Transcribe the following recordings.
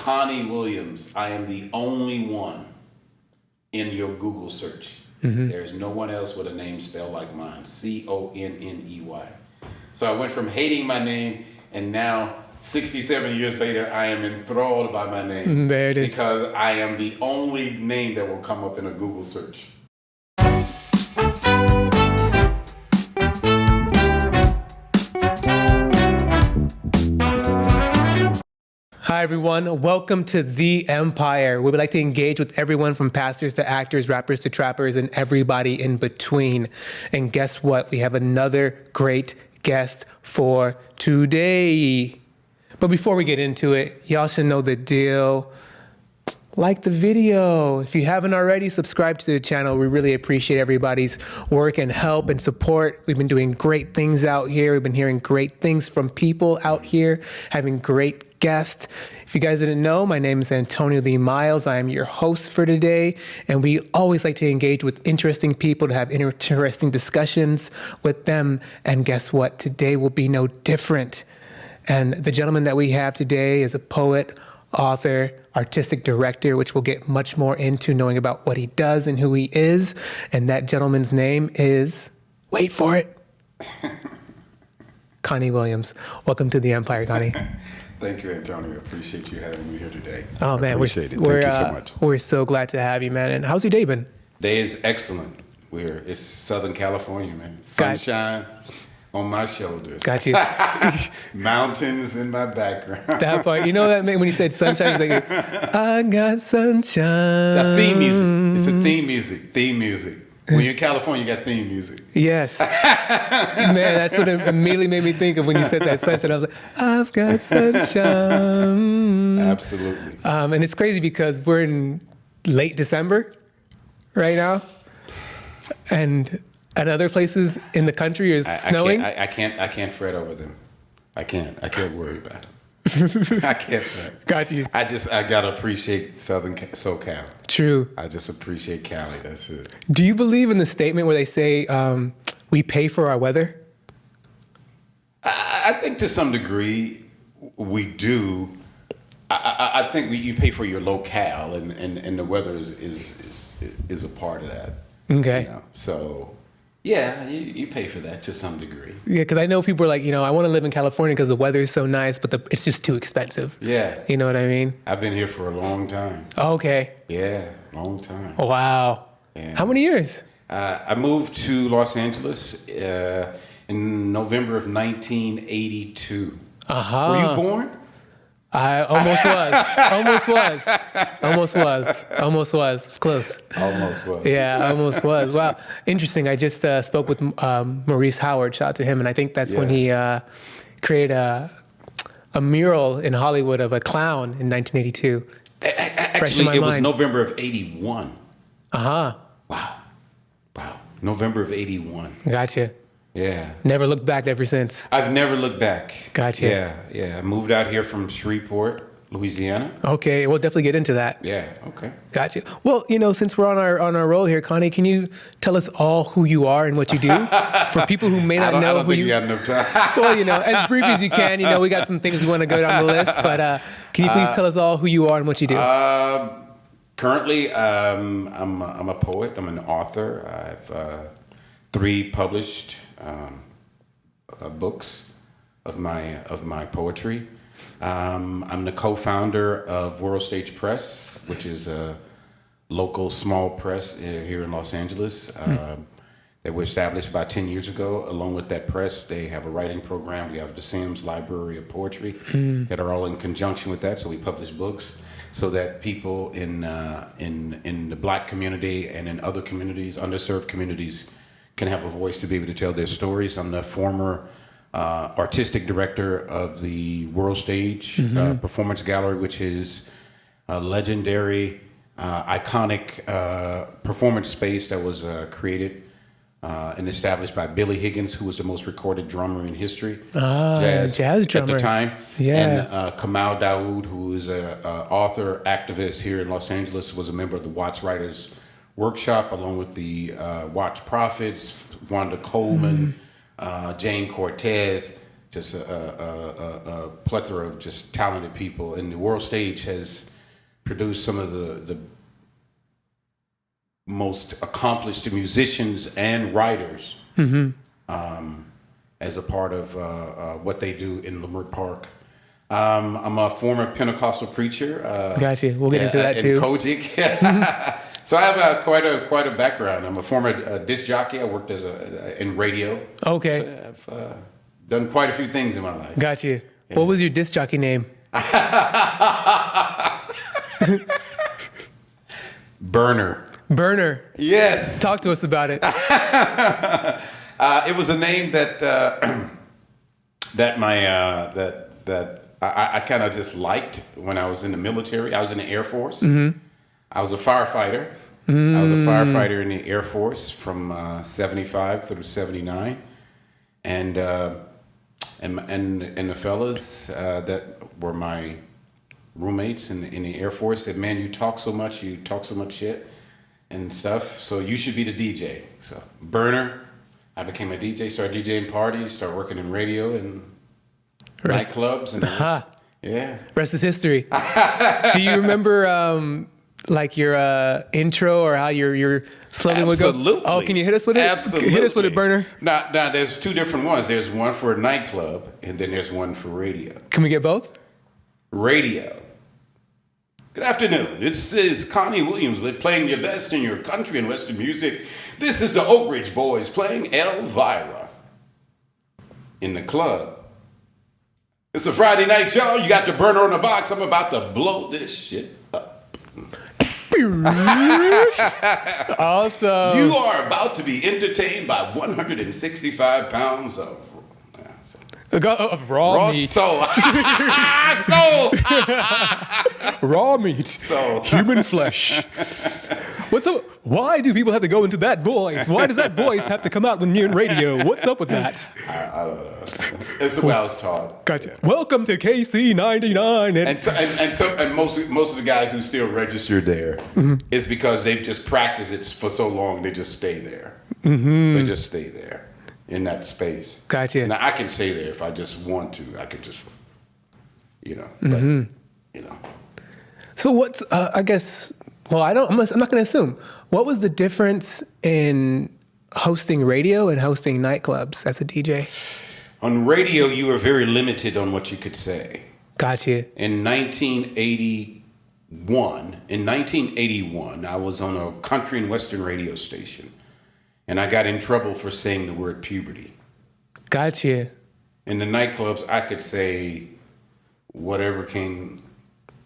Conney Williams. I am the only one in your Google search. There's no one else with a name spelled like mine. Conney. So I went from hating my name, and now 67 years later, I am enthralled by my name. There it is. Because I am the only name that will come up in a Google search. Hi, everyone. Welcome to The Empire. We would like to engage with everyone from pastors to actors, rappers to trappers, and everybody in between. And guess what? We have another great guest for today. But before we get into it, y'all should know the deal. Like the video. If you haven't already, subscribe to the channel. We really appreciate everybody's work and help and support. We've been doing great things out here. We've been hearing great things from people out here, having great guests. If you guys didn't know, my name is Antonio Lee Miles. I am your host for today, and we always like to engage with interesting people to have interesting discussions with them. And guess what? Today will be no different. And the gentleman that we have today is a poet, author, artistic director, which we'll get much more into knowing about what he does and who he is. And that gentleman's name is, wait for it, Conney Williams. Welcome to the Empire, Conney. Thank you, Antonio. Appreciate you having me here today. Oh man, Appreciate it. Thank you so much. We're so glad to have you, man. And how's your day been? Day is excellent. It's Southern California, man. Sunshine on my shoulders. Got you. Mountains in my background. That part. You know that when you said sunshine, it's like, I got sunshine. It's a theme music. It's a theme music. Theme music. When you're in California, you got theme music. Yes. Man, that's what it immediately made me think of when you said that sunshine. I was like, I've got sunshine. Absolutely. And it's crazy because we're in late December right now. And other places in the country is snowing. I can't fret over them. I can't worry about them. I can't fret. Got you. I gotta appreciate Southern SoCal. True. I just appreciate Cali. That's it. Do you believe in the statement where they say we pay for our weather? I think to some degree we do. I think you pay for your locale, and the weather is a part of that. Okay. You know? So. Yeah, you pay for that to some degree. Yeah, because I know people are like, I want to live in California because the weather is so nice, but it's just too expensive. Yeah. You know what I mean? I've been here for a long time. Okay. Yeah, long time. Wow. Yeah. How many years? I moved to Los Angeles in November of 1982. Uh-huh. Were you born? I almost was. It's close. Almost was. Yeah, almost was. Wow. Interesting. I just spoke with Maurice Howard. Shout out to him. And I think that's when he created a mural in Hollywood of a clown in 1982. Actually, it was November of 81. Uh-huh. Wow. November of 81. Gotcha. Yeah. Never looked back ever since. I've never looked back. Gotcha. Yeah. I moved out here from Shreveport, Louisiana. Okay, we'll definitely get into that. Yeah, okay. Gotcha. Well, since we're on our roll here, Conney, can you tell us all who you are and what you do? For people who may not know I don't who think you got enough time. Well, as brief as you can. We got some things we want to go down the list, but can you please tell us all who you are and what you do? Currently, I'm a poet. I'm an author. I have 3 published books of my poetry. I'm the co-founder of World Stage Press, which is a local small press here in Los Angeles. That were established about 10 years ago. Along with that press, they have a writing program. We have the Sims Library of Poetry that are all in conjunction with that. So we publish books so that people in the Black community and in other communities, underserved communities, can have a voice to be able to tell their stories. I'm the former artistic director of the World Stage Performance Gallery, which is a legendary, iconic performance space that was created and established by Billy Higgins, who was the most recorded drummer in history, jazz drummer at the time. Yeah. And Kamal Daoud, who is an author, activist here in Los Angeles, was a member of the Watts Writers Workshop, along with the Watts Prophets, Wanda Coleman, Jane Cortez. just a plethora of just talented people. And the world stage has produced some of the most accomplished musicians and writers as a part of what they do in Leimert Park. I'm a former Pentecostal preacher. Gotcha. We'll get into that in too. Kojic. So I have quite a background. I'm a former disc jockey. I worked in radio. Okay. So I've done quite a few things in my life. Gotcha. Yeah. What was your disc jockey name? Burner. Burner. Yes. Talk to us about it. It was a name that I kind of just liked when I was in the military. I was in the Air Force. I was a firefighter. I was a firefighter in the Air Force from 75 through 79, and the fellas that were my roommates in the Air Force said, "Man, you talk so much shit and stuff. So you should be the DJ." So Burner. I became a DJ, started DJing parties, started working in radio and nightclubs. And yeah. Rest is history. Do you remember like your intro or how your slogan would go? Absolutely. Oh, can you hit us with it? Absolutely. Hit us with it, Burner. Now, there's two different ones. There's one for a nightclub, and then there's one for radio. Can we get both? Radio. Good afternoon. This is Conney Williams with playing your best in your country and western music. This is the Oak Ridge Boys playing Elvira in the club. It's a Friday night, y'all. You got the Burner on the box. I'm about to blow this shit up. Awesome. You are about to be entertained by 165 pounds of raw meat. Soul. Raw meat. So Human flesh. What's up? Why do people have to go into that voice? Why does that voice have to come out when you're in radio? What's up with that? I don't know. It's the way I was taught. Gotcha. Welcome to KC99. And most of the guys who still registered there is because they've just practiced it for so long. They just stay there. They just stay there in that space. Gotcha. Now I can stay there if I just want to. I could just, but. So what's I guess? Well, I'm not going to assume. What was the difference in hosting radio and hosting nightclubs as a DJ? On radio, you were very limited on what you could say. Gotcha. In 1981, I was on a country and western radio station, and I got in trouble for saying the word puberty. Gotcha. In the nightclubs, I could say whatever came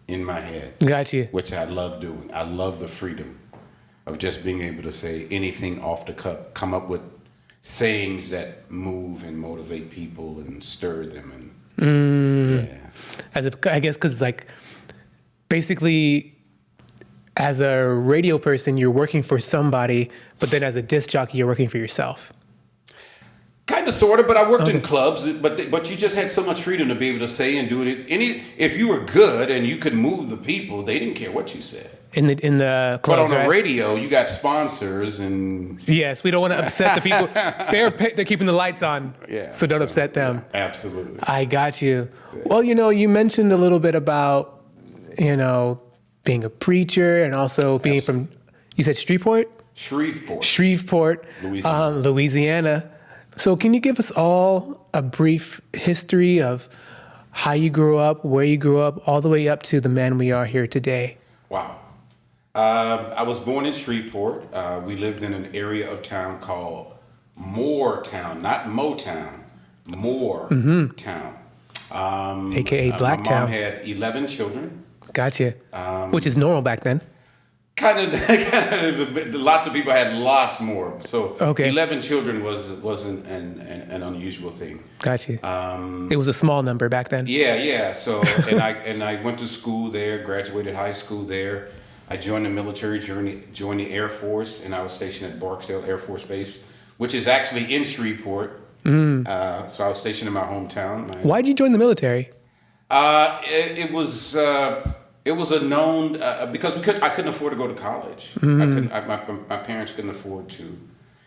in my head. Gotcha. Which I love doing. I love the freedom of just being able to say anything off the cuff, come up with sayings that move and motivate people and stir them. And yeah. I guess because like basically as a radio person, you're working for somebody, but then as a disc jockey, you're working for yourself. Kind of, sort of, but I worked in clubs, but you just had so much freedom to be able to say and do it. If you were good and you could move the people, they didn't care what you said. In the clubs, but on the right? radio, you got sponsors and yes, we don't want to upset the people. They're keeping the lights on, so don't upset them. Yeah, absolutely. I got you. Well, you mentioned a little bit about being a preacher and also being from. You said Shreveport, Louisiana. So can you give us all a brief history of how you grew up, where you grew up, all the way up to the man we are here today? Wow. I was born in Shreveport. We lived in an area of town called Moortown, not Motown, Moortown. AKA Blacktown. My mom had 11 children. Gotcha. Which is normal back then. Kind of, lots of people had lots more. So 11 children wasn't an unusual thing. Gotcha. It was a small number back then. Yeah. So and I went to school there, graduated high school there. I joined the military, joined the Air Force, and I was stationed at Barksdale Air Force Base, which is actually in Shreveport. So I was stationed in my hometown. Why did you join the military? It was a known because I couldn't afford to go to college. My parents couldn't afford to,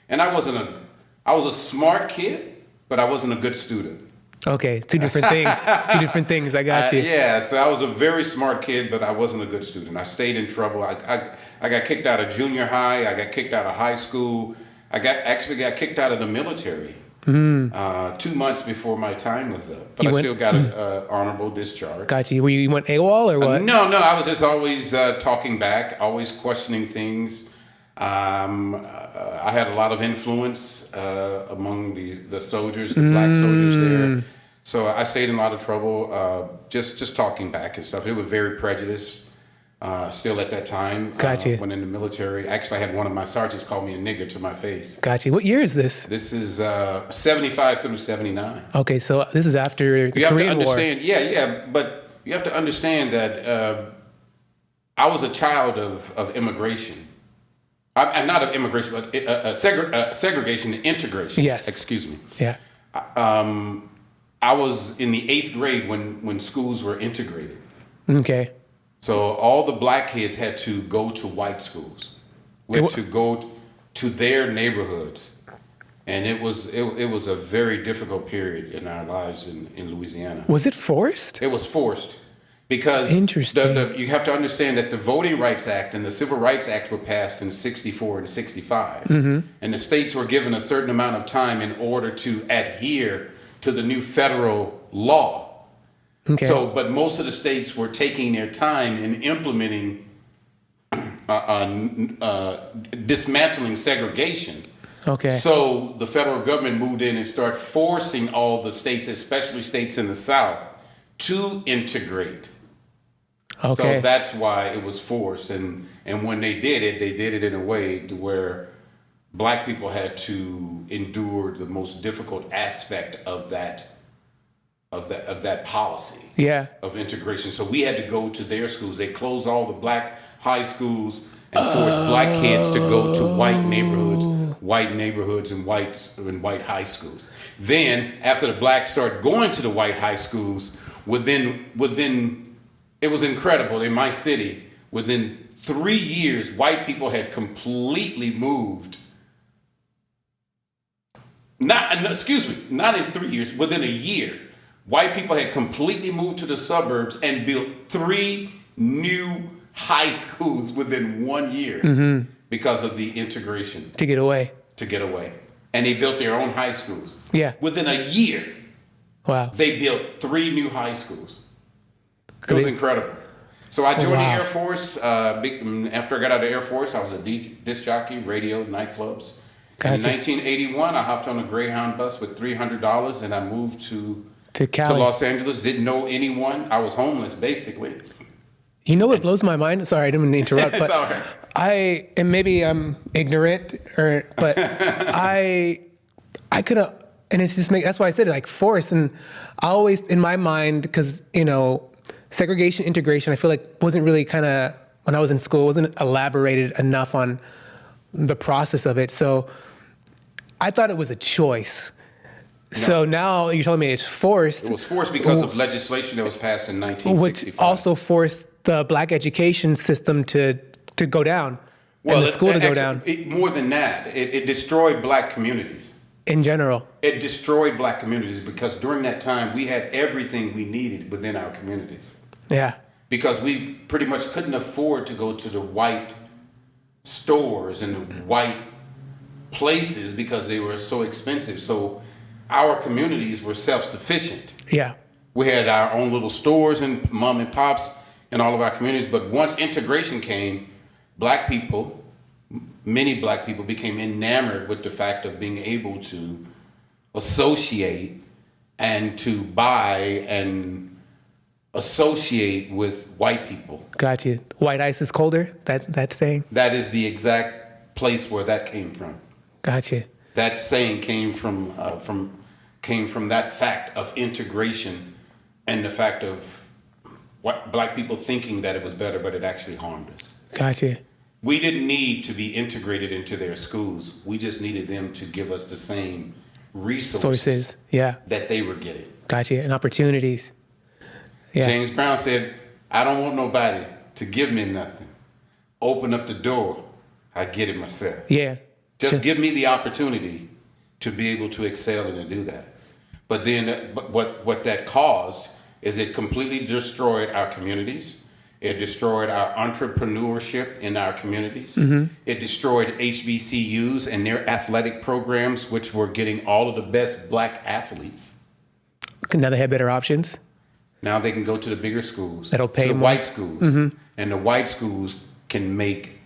and I was a smart kid, but I wasn't a good student. Okay, two different things. Two different things. I got you. Yeah, so I was a very smart kid, but I wasn't a good student. I stayed in trouble. I got kicked out of junior high. I got kicked out of high school. Actually got kicked out of the military 2 months before my time was up. But I still got an honorable discharge. Got you. You went AWOL or what? No, I was just always talking back, always questioning things. I had a lot of influence among the soldiers, the black soldiers there. So I stayed in a lot of trouble, just talking back and stuff. It was very prejudiced still at that time. Got you. When in the military. Actually, I had one of my sergeants call me a nigger to my face. Got you. What year is this? This is 75 through 79. Okay, so this is after the You have to Korean War. understand, yeah, but you have to understand that I was a child of immigration. I'm not of immigration, but segregation and integration. Yes. Excuse me. Yeah. I was in the 8th grade when schools were integrated. Okay. So all the black kids had to go to white schools. We had to go to their neighborhoods. And it was a very difficult period in our lives in Louisiana. Was it forced? It was forced. Because Interesting. You have to understand that the Voting Rights Act and the Civil Rights Act were passed in 64 and 65. And the states were given a certain amount of time in order to adhere to the new federal law. Okay. So, but most of the states were taking their time in implementing, dismantling segregation. Okay. So the federal government moved in and started forcing all the states, especially states in the South, to integrate. Okay. So that's why it was forced. And when they did it in a way to where black people had to endure the most difficult aspect of that policy. Yeah. Of integration. So we had to go to their schools. They closed all the black high schools and forced black kids to go to white neighborhoods and white high schools. Then after the blacks started going to the white high schools, within it was incredible in my city. Within 3 years, white people had completely moved. Not in 3 years, within a year, white people had completely moved to the suburbs and built 3 new high schools within 1 year because of the integration. To get away. And they built their own high schools. Yeah. Within a year, Wow. they built 3 new high schools. It was incredible. So I joined the Air Force. After I got out of the Air Force, I was a disc jockey, radio, nightclubs. Gotcha. In 1981, I hopped on a Greyhound bus with $300 and I moved to Cali. Los Angeles. Didn't know anyone. I was homeless, basically. You know what blows my mind? Sorry, I didn't mean to interrupt. It's But all right. and maybe I'm ignorant, but I could have, and it's just that's why I said it, like forced. And I always, in my mind, because, segregation, integration, I feel like wasn't really kind of, when I was in school, wasn't elaborated enough on the process of it. So I thought it was a choice. No. So now you're telling me it's forced. It was forced because of legislation that was passed in 1965. Which also forced the black education system to go down, and the school to go down. More than that, it destroyed black communities. In general. It destroyed black communities because during that time, we had everything we needed within our communities. Yeah. Because we pretty much couldn't afford to go to the white stores and the white places because they were so expensive. So our communities were self-sufficient. Yeah. We had our own little stores and mom and pops in all of our communities. But once integration came, many black people became enamored with the fact of being able to associate and to buy and associate with white people. Got you. White ice is colder, that saying? That is the exact place where that came from. Got you. That saying came from that fact of integration and the fact of what black people thinking that it was better, but it actually harmed us. Got you. We didn't need to be integrated into their schools. We just needed them to give us the same resources that they were getting. Got you. And opportunities. Yeah. James Brown said, I don't want nobody to give me nothing. Open up the door. I get it myself. Yeah. Just give me the opportunity to be able to excel and to do that. But then what that caused is it completely destroyed our communities. It destroyed our entrepreneurship in our communities. It destroyed HBCUs and their athletic programs, which were getting all of the best black athletes. Now they have better options. Now they can go to the bigger schools, That'll pay to the more. white schools. And the white schools can make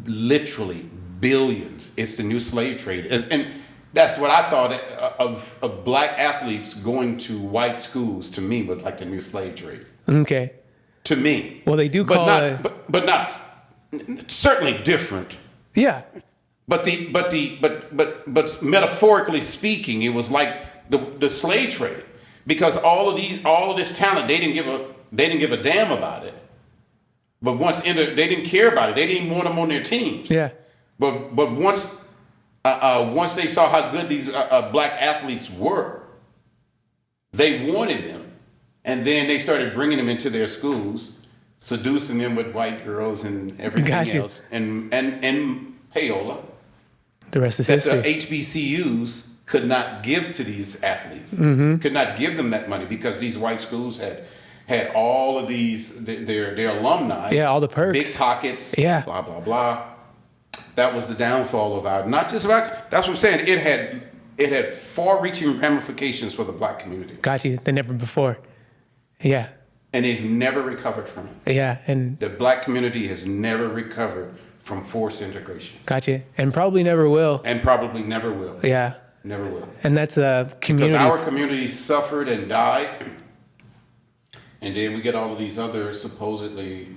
literally billions. It's the new slave trade. And that's what I thought of black athletes going to white schools, to me, was like the new slave trade. Okay. To me. Well, they do call but not certainly different. Yeah. But metaphorically speaking, it was like the slave trade, because all of this talent, they didn't give a damn about it. But they didn't care about it. They didn't want them on their teams. Yeah. But once they saw how good these black athletes were, they wanted them. And then they started bringing them into their schools, seducing them with white girls and everything else, and payola. The rest is that history. The HBCUs could not give to these athletes, could not give them that money, because these white schools had all of their alumni. Yeah, all the perks. Big pockets, yeah. Blah, blah, blah. That was the downfall of that's what I'm saying. It had far-reaching ramifications for the black community. Got you. Than never before. Yeah. And they've never recovered from it. Yeah. And the black community has never recovered from forced integration. Gotcha. And probably never will. And probably never will. Yeah. Never will. And that's a community. Because our community suffered and died. And then we get all of these other supposedly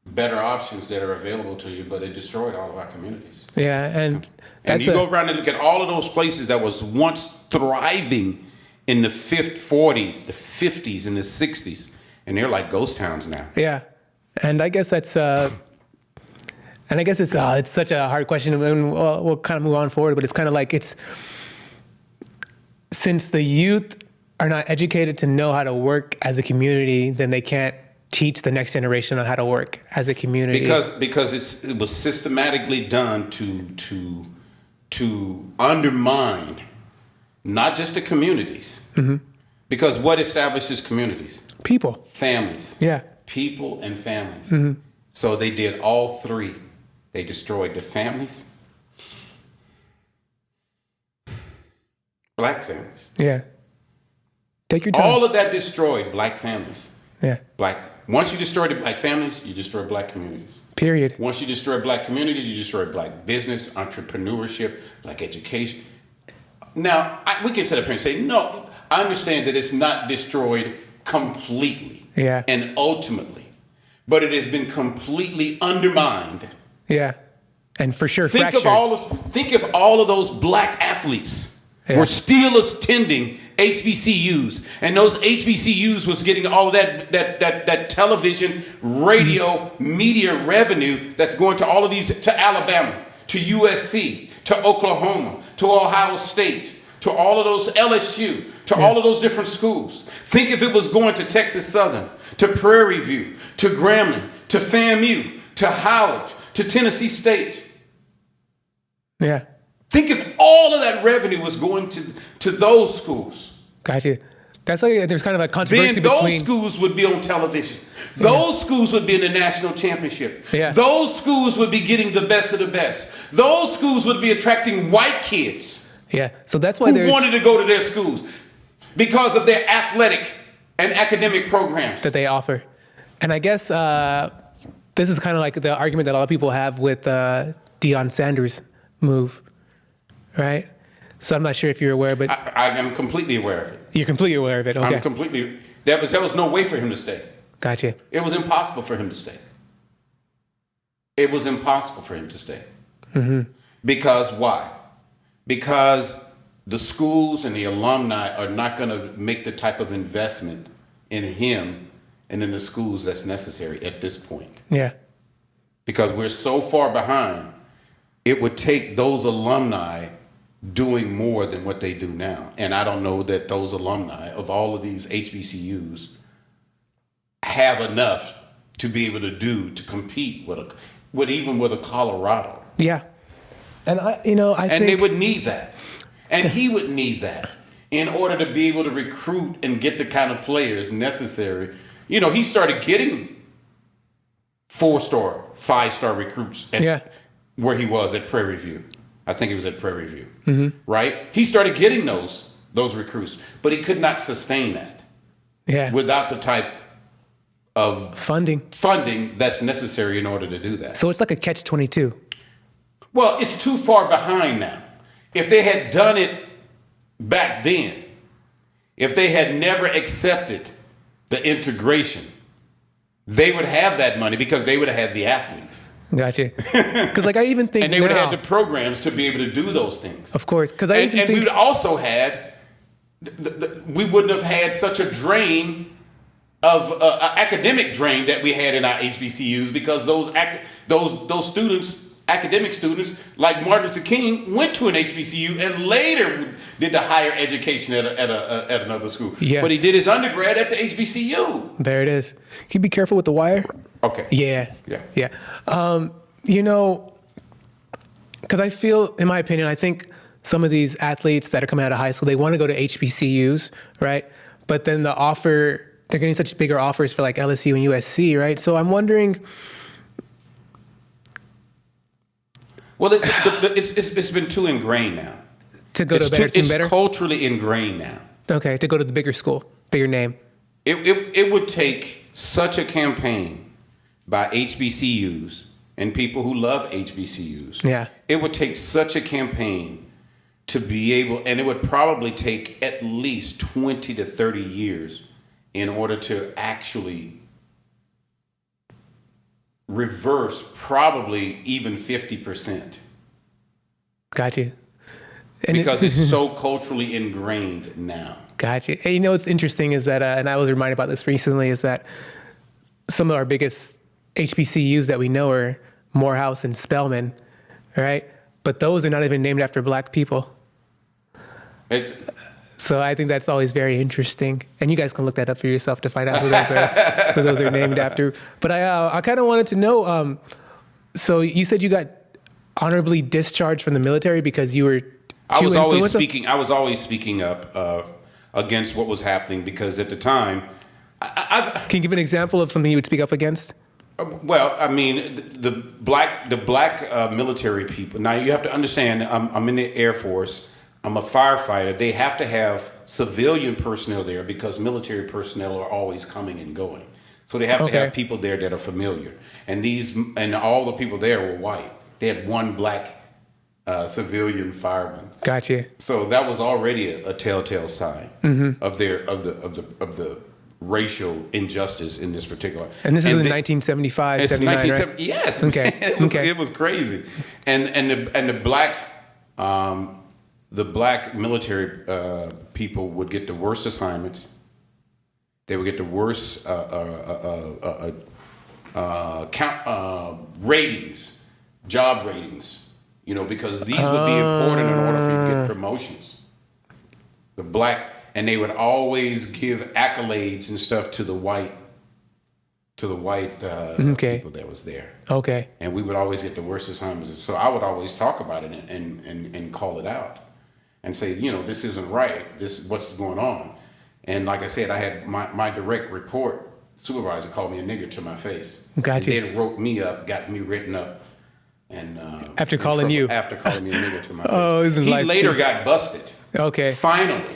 better options that are available to you, but it destroyed all of our communities. Yeah. And you go around and look at all of those places that was once thriving in the 40s, the 50s, and the 60s, and they're like ghost towns now. Yeah, and I guess that's, it's such a hard question, and we'll kind of move on forward. But it's kind of like since the youth are not educated to know how to work as a community, then they can't teach the next generation on how to work as a community. Because it was systematically done to undermine not just the communities. Because what establishes communities? People. Families. Yeah. People and families. So they did all three. They destroyed the families, black families. Yeah. Take your time. All of that destroyed black families. Yeah. Once you destroy the black families, you destroy black communities. Period. Once you destroy black communities, you destroy black business, entrepreneurship, black education. Now, we can sit up here and say, no, I understand that it's not destroyed completely and ultimately, but it has been completely undermined. Yeah, and for sure think fractured. If all of those black athletes were still attending HBCUs, and those HBCUs was getting all of that television, radio, media revenue that's going to all of these, to Alabama, to USC, to Oklahoma, to Ohio State, to all of those LSU, to all of those different schools. Think if it was going to Texas Southern, to Prairie View, to Grambling, to FAMU, to Howard, to Tennessee State. Yeah. Think if all of that revenue was going to those schools. Gotcha. That's why there's kind of a controversy then between. Those schools would be on television. Those schools would be in the national championship. Yeah. Those schools would be getting the best of the best. Those schools would be attracting white kids. Yeah. So that's why who wanted to go to their schools because of their athletic and academic programs that they offer. And I guess this is kind of like the argument that a lot of people have with Deion Sanders' move, right? So I'm not sure if you're aware, but I am completely aware of it. You're completely aware of it. Okay. I'm completely. There was no way for him to stay. Gotcha. It was impossible for him to stay. It was impossible for him to stay. Because why? Because the schools and the alumni are not going to make the type of investment in him and in the schools that's necessary at this point. Yeah. Because we're so far behind, it would take those alumni doing more than what they do now. And I don't know that those alumni of all of these HBCUs have enough to be able to compete with even a Colorado. Yeah. And I think they would need that. And he would need that. in order to be able to recruit and get the kind of players necessary. You know, he started getting 4-star, 5-star recruits at where he was at Prairie View. I think it was at Prairie View, right? He started getting those recruits, but he could not sustain that without the type of funding that's necessary in order to do that. So it's like a catch-22. Well, it's too far behind now. If they had done it back then, if they had never accepted the integration, they would have that money because they would have had the athletes. Gotcha. Because like I even think and they would have had the programs to be able to do those things. Of course. Because we would also had, we wouldn't have had such a drain of academic drain that we had in our HBCUs because those students, academic students like Martin Luther King, went to an HBCU and later did the higher education at another school. Yes. But he did his undergrad at the HBCU. There it is. Can you be careful with the wire? Okay. Yeah. You know, because I feel, in my opinion, I think some of these athletes that are coming out of high school, they want to go to HBCUs, right? But then they're getting such bigger offers for like LSU and USC, right? So I'm wondering. Well, it's been too ingrained now. To go to a better team, It's culturally ingrained now. Okay, to go to the bigger school, bigger name. It would take such a campaign by HBCUs and people who love HBCUs. Yeah. It would take such a campaign to be able, and it would probably take at least 20 to 30 years in order to actually reverse probably even 50%. Got you. Because it's so culturally ingrained now. Got you. Hey, you know what's interesting is that, and I was reminded about this recently, is that some of our biggest HBCUs that we know are Morehouse and Spelman, right? But those are not even named after black people. So I think that's always very interesting. And you guys can look that up for yourself to find out who those are named after. But I kind of wanted to know, so you said you got honorably discharged from the military because you were I was always speaking up against what was happening because at the time, Can you give an example of something you would speak up against? Well, I mean, the black military people. Now you have to understand. I'm in the Air Force. I'm a firefighter. They have to have civilian personnel there because military personnel are always coming and going. So they have to have people there that are familiar. And all the people there were white. They had one black civilian fireman. Gotcha. So that was already a telltale sign of the racial injustice in this particular. And this is in 1975, 79, right? Yes. Okay. It was crazy. And the black military people would get the worst assignments. They would get the worst ratings, job ratings. You know, because these would be important in order for you to get promotions. And they would always give accolades and stuff to the white people that was there. Okay. And we would always get the worst assignments. So I would always talk about it and call it out and say, you know, this isn't right. This is what's going on. And like I said, I had my direct report supervisor called me a nigger to my face. Gotcha. And then wrote me up, got me written up. And after calling you? After calling me a nigger to my face. He later got busted. Okay. Finally.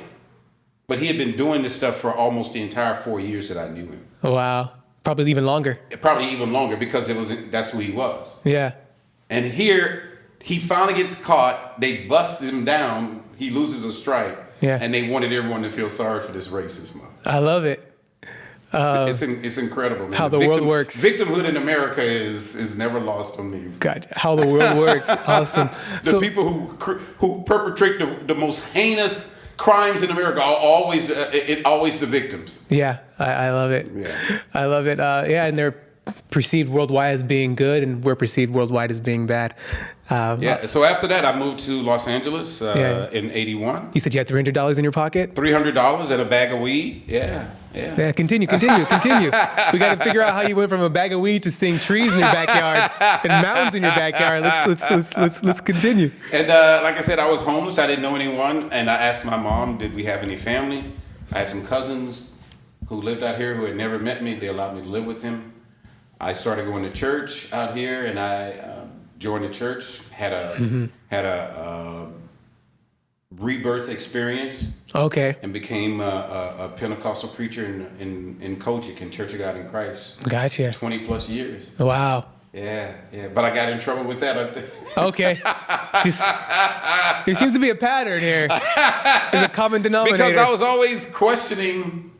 But he had been doing this stuff for almost the entire 4 years that I knew him. Wow. Probably even longer. Probably even longer because that's who he was. Yeah. And here, he finally gets caught. They bust him down. He loses a strike. Yeah. And they wanted everyone to feel sorry for this racism. I love it. It's incredible, man. How the world works. Victimhood in America is never lost on me. God, how the world works. Awesome. The people who perpetrate the most heinous crimes in America are always the victims. Yeah, I love it. Yeah. I love it. And they're perceived worldwide as being good, and we're perceived worldwide as being bad. Yeah. So after that, I moved to Los Angeles in '81. You said you had $300 in your pocket? $300 and a bag of weed. Yeah. Yeah, continue. We got to figure out how you went from a bag of weed to seeing trees in your backyard and mountains in your backyard. Let's continue. And like I said, I was homeless. I didn't know anyone. And I asked my mom, did we have any family? I had some cousins who lived out here who had never met me. They allowed me to live with them. I started going to church out here, and I joined the church. Had a rebirth experience. Okay. And became a Pentecostal preacher in Kojic, in Church of God in Christ. Gotcha. 20 plus years. Wow. Yeah. But I got in trouble with that. Okay. There seems to be a pattern here. There's a common denominator. Because I was always questioning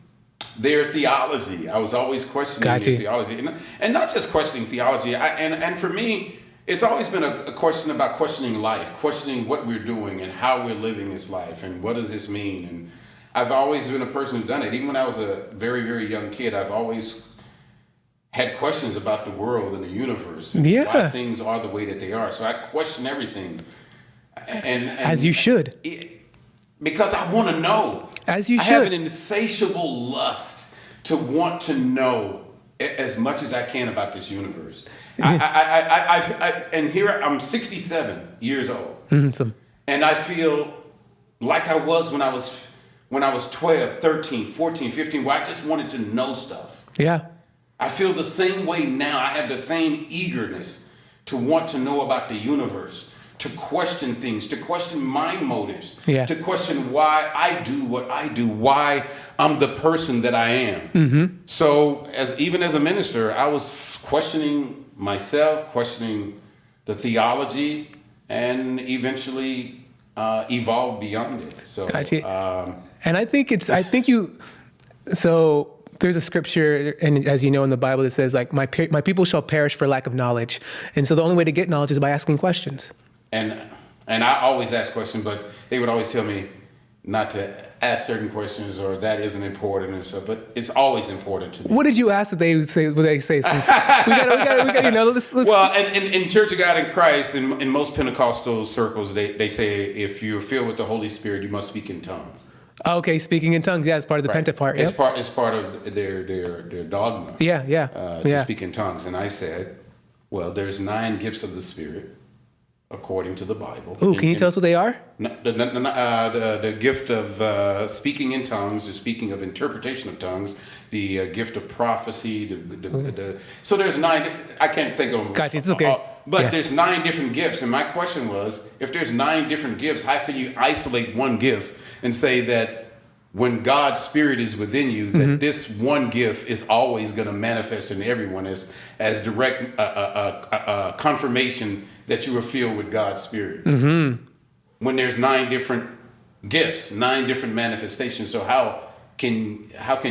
their theology. I was always questioning their theology. And not just questioning theology. And for me, it's always been a question about questioning life, questioning what we're doing and how we're living this life and what does this mean. And I've always been a person who's done it. Even when I was a very, very young kid, I've always had questions about the world and the universe and why things are the way that they are. So I question everything. And as you should. Because I want to know. As you should. I have an insatiable lust to want to know as much as I can about this universe. And here I'm 67 years old, and I feel like I was when I was 12, 13, 14, 15, where I just wanted to know stuff. Yeah. I feel the same way now. I have the same eagerness to want to know about the universe, to question things, to question my motives, to question why I do what I do, why I'm the person that I am. So even as a minister, I was questioning myself, questioning the theology, and eventually evolved beyond it. So, and I think so there's a scripture, and as you know in the Bible, it says like, my people shall perish for lack of knowledge. And so the only way to get knowledge is by asking questions. And I always ask questions, but they would always tell me not to ask certain questions, or that isn't important and stuff. But it's always important to me. What did you ask that they say? Since we got, you know, let's. Well, in Church of God in Christ, in most Pentecostal circles, they say if you're filled with the Holy Spirit, you must speak in tongues. Okay, speaking in tongues. Yeah, it's part of the Penta part. It's part of their dogma. To speak in tongues. And I said, well, there's 9 gifts of the Spirit, according to the Bible. Ooh, can you tell us what they are? The gift of speaking in tongues, the speaking of interpretation of tongues, the gift of prophecy. So there's 9. I can't think of them. Gotcha, it's okay. But there's 9 different gifts. And my question was, if there's 9 different gifts, how can you isolate one gift and say that when God's Spirit is within you, that this one gift is always going to manifest in everyone as direct confirmation that you were filled with God's Spirit? When there's 9 different gifts, 9 different manifestations, so how can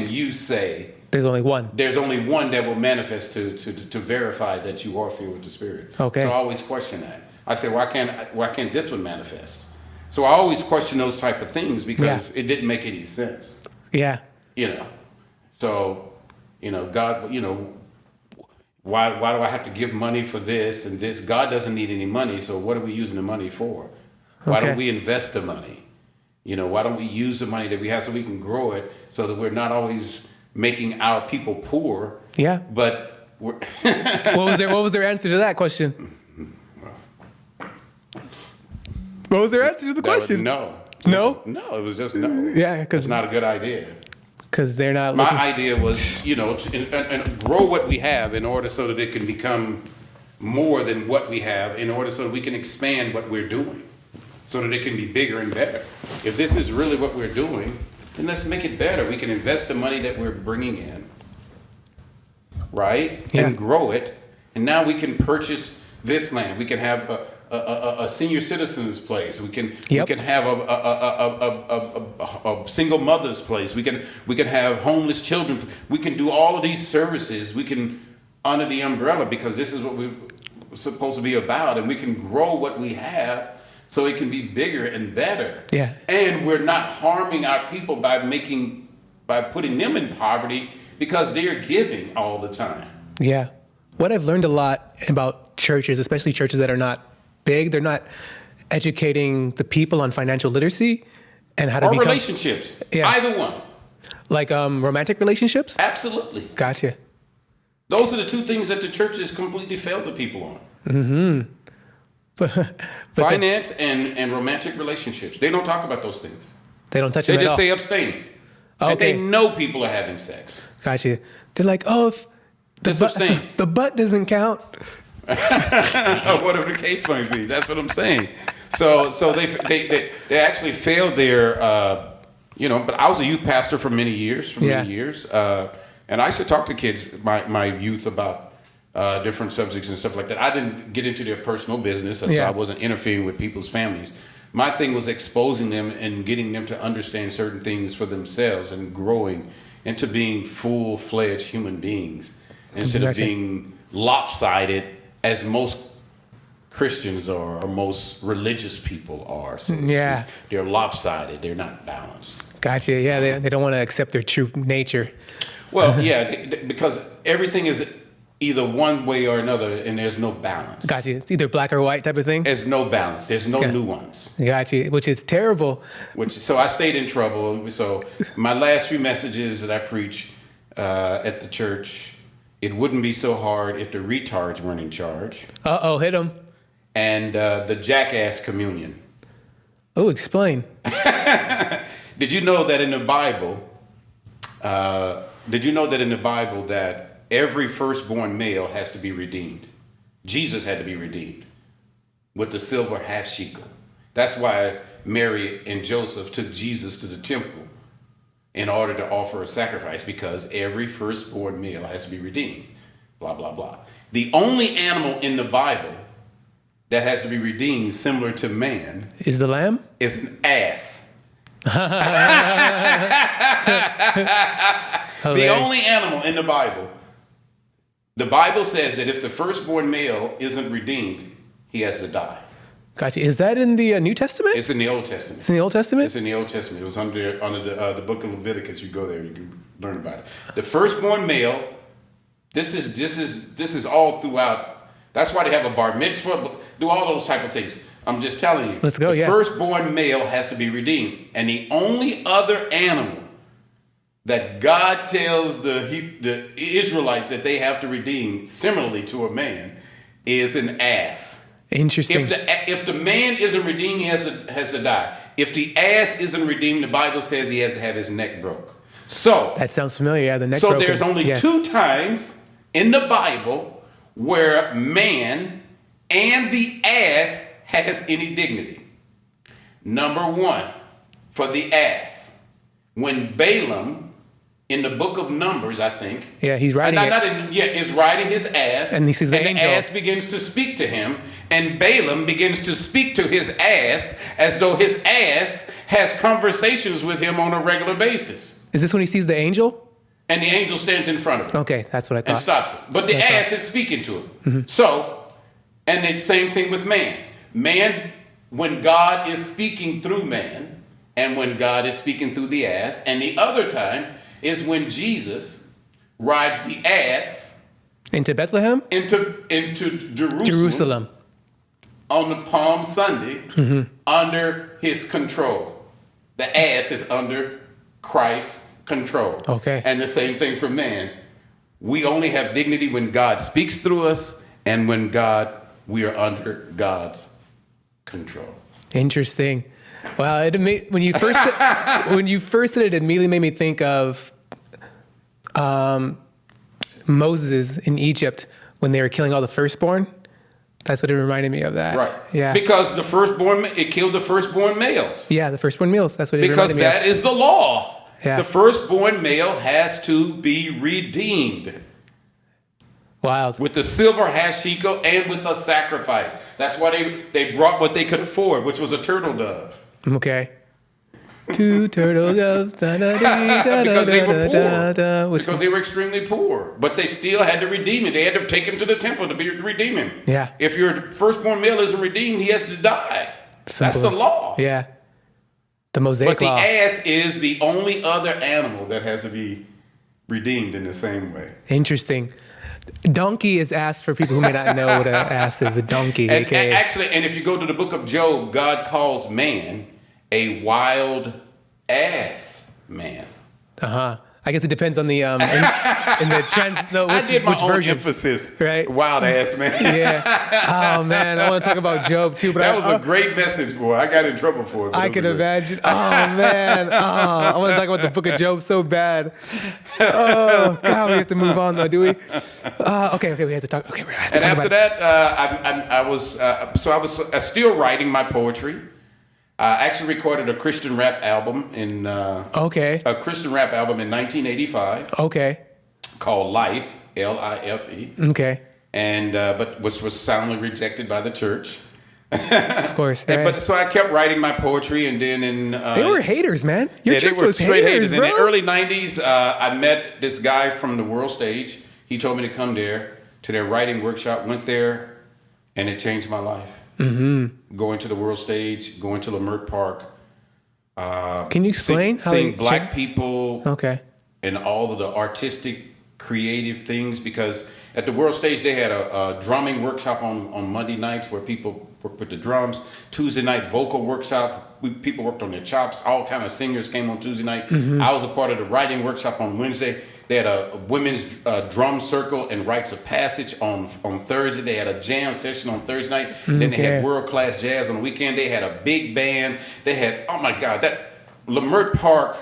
you say there's only one? There's only one that will manifest to verify that you are filled with the Spirit. Okay. So I always question that. I say, why can't this one manifest? So I always question those type of things because it didn't make any sense. Yeah. You know. So, you know, God, you know, why do I have to give money for this and this? God doesn't need any money, so what are we using the money for? Why don't we invest the money? You know, why don't we use the money that we have so we can grow it so that we're not always making our people poor? Yeah. But we're what was their answer to that question? What was their answer to the question? No. No? No, it was just no. Yeah, because it's not a good idea. Because they're not. My idea was, you know, and grow what we have in order so that it can become more than what we have, in order so that we can expand what we're doing, so that it can be bigger and better. If this is really what we're doing, then let's make it better. We can invest the money that we're bringing in, right, and grow it. And now we can purchase this land. We can have a senior citizens place. We can have a single mother's place. We can have homeless children. We can do all of these services. We can under the umbrella because this is what we're supposed to be about, and we can grow what we have so it can be bigger and better. Yeah. And we're not harming our people by putting them in poverty because they're giving all the time. Yeah. what I've learned a lot about churches, especially churches that are not big, they're not educating the people on financial literacy and how to Or become relationships. Yeah. Either one. like romantic relationships. Absolutely. Gotcha. Those are the two things that the churches completely failed the people on. But Finance and romantic relationships. They don't talk about those things. they don't touch They them at just all. stay abstaining. And Okay. they know people are having sex. Gotcha. They're like, oh, if Just abstain. the butt doesn't count. Whatever the case might be. That's what I'm saying. So they actually failed their, but I was a youth pastor for many years, and I used to talk to kids, my youth, about different subjects and stuff like that. I didn't get into their personal business, so I wasn't interfering with people's families. My thing was exposing them and getting them to understand certain things for themselves and growing into being full-fledged human beings instead of being lopsided as most Christians are or most religious people are. So to Yeah. speak. They're lopsided. They're not balanced. Gotcha. Yeah, they don't want to accept their true nature. Well, yeah, because everything is either one way or another, and there's no balance. Gotcha. It's either black or white type of thing. There's no balance. There's no nuance. Gotcha. Which is terrible. So I stayed in trouble. So my last few messages that I preach at the church, it wouldn't be so hard if the retards weren't in charge. Uh-oh, hit them. And the jackass communion. Oh, explain. Did you know that in the Bible? That every firstborn male has to be redeemed? Jesus had to be redeemed with the silver half shekel. That's why Mary and Joseph took Jesus to the temple in order to offer a sacrifice, because every firstborn male has to be redeemed. Blah blah blah. The only animal in the Bible that has to be redeemed, similar to man, Is the lamb? is an ass. The only animal in the Bible says that if the firstborn male isn't redeemed, he has to die. Gotcha. Is that in the New Testament? It's in the Old Testament. It's in the Old Testament? It's in the Old Testament. It was under the book of Leviticus. You go there, you can learn about it. The firstborn male. This is all throughout. That's why they have a bar mitzvah. Do all those type of things. I'm just telling you. Let's go. The firstborn male has to be redeemed, and the only other animal that God tells the Israelites that they have to redeem, similarly to a man, is an ass. Interesting. If the man isn't redeemed, he has to die. If the ass isn't redeemed, the Bible says he has to have his neck broke. So that sounds familiar. Yeah, the neck so broken. there's only 2 times in the Bible where man and the ass has any dignity. Number 1, for the ass, when Balaam, in the book of Numbers, I think. Yeah, he's riding is riding his ass. And he sees the angel. The ass begins to speak to him. And Balaam begins to speak to his ass as though his ass has conversations with him on a regular basis. Is this when he sees the angel? And the angel stands in front of him. Okay, that's what I thought. And stops it. But the ass is speaking to him. Mm-hmm. So, and the same thing with man. Man, when God is speaking through man, and when God is speaking through the ass, and the other time is when Jesus rides the ass into Bethlehem? Into Jerusalem on the Palm Sunday under his control. The ass is under Christ's control. Okay. And the same thing for man. We only have dignity when God speaks through us and when we are under God's control. Interesting. Wow, when you first said it, it immediately made me think of Moses in Egypt when they were killing all the firstborn. That's what it reminded me of. That. Right. Yeah. Because it killed the firstborn males. Yeah, the firstborn males. That's what it reminded me of. Because that is the law. Yeah. The firstborn male has to be redeemed. Wow. With the silver half shekel and with a sacrifice. That's why they brought what they could afford, which was a turtle dove. Okay. 2 turtle doves. Because they were poor. Because they were extremely poor. But they still had to redeem him. They had to take him to the temple to redeem him. Yeah. If your firstborn male isn't redeemed, he has to die. Simple. That's the law. Yeah. The Mosaic law. But the ass is the only other animal that has to be redeemed in the same way. Interesting. Donkey is ass for people who may not know what an ass is. A donkey. And AKA. actually, and if you go to the book of Job, God calls man a wild ass man. I guess it depends on the in the I did my which own version. emphasis. Right. Wild ass man. Yeah. Oh man, I want to talk about Job too, but That was a great message, boy. I got in trouble for it. But I it can was great. imagine. Oh man. I want to talk about the book of Job so bad. Oh God, we have to move on though, do we? Okay, we have to talk. Okay, we have to And talk after about that, I was still writing my poetry. I actually recorded a Christian rap album in Okay. a Christian rap album in 1985 Okay. called Life, L-I-F-E, Okay. and but which was soundly rejected by the church. Of course. And, Right. but so I kept writing my poetry, and then in They were haters, man. Your they church were was straight haters, haters. bro. In the early 90s, I met this guy from the World Stage. He told me to come there to their writing workshop. Went there, and it changed my life. Mm-hmm. Going to the World Stage, going to Leimert Park. Can you explain how seeing it black people Okay. and all of the artistic, creative things, because at the World Stage they had a drumming workshop on Monday nights where people worked with the drums. Tuesday night vocal workshop, people worked on their chops. All kind of singers came on Tuesday night. Mm-hmm. I was a part of the writing workshop on Wednesday. They had a women's drum circle and rites of passage on Thursday. They had a jam session on Thursday night. Then they had world-class jazz on the weekend. They had a big band. They had, oh my God, that Leimert Park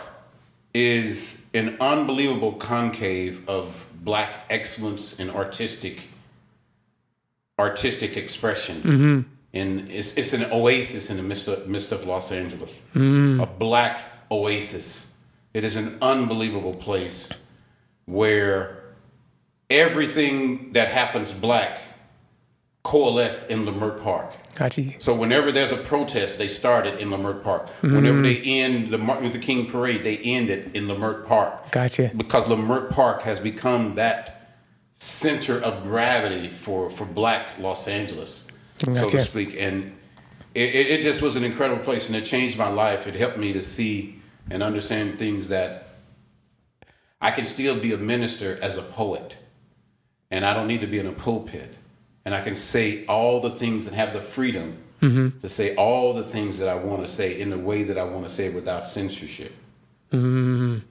is an unbelievable concave of black excellence and artistic expression. Mm-hmm. And it's an oasis in the midst of Los Angeles. A black oasis. It is an unbelievable place where everything that happens black coalesced in Leimert Park. Gotcha. So whenever there's a protest, they start it in Leimert Park. Whenever they end the Martin Luther King parade, they end it in Leimert Park. Gotcha. Because Leimert Park has become that center of gravity for black Los Angeles, so Gotcha. to speak. And it just was an incredible place, and it changed my life. It helped me to see and understand things that I can still be a minister as a poet, and I don't need to be in a pulpit. And I can say all the things and have the freedom to say all the things that I want to say in the way that I want to say it without censorship. Do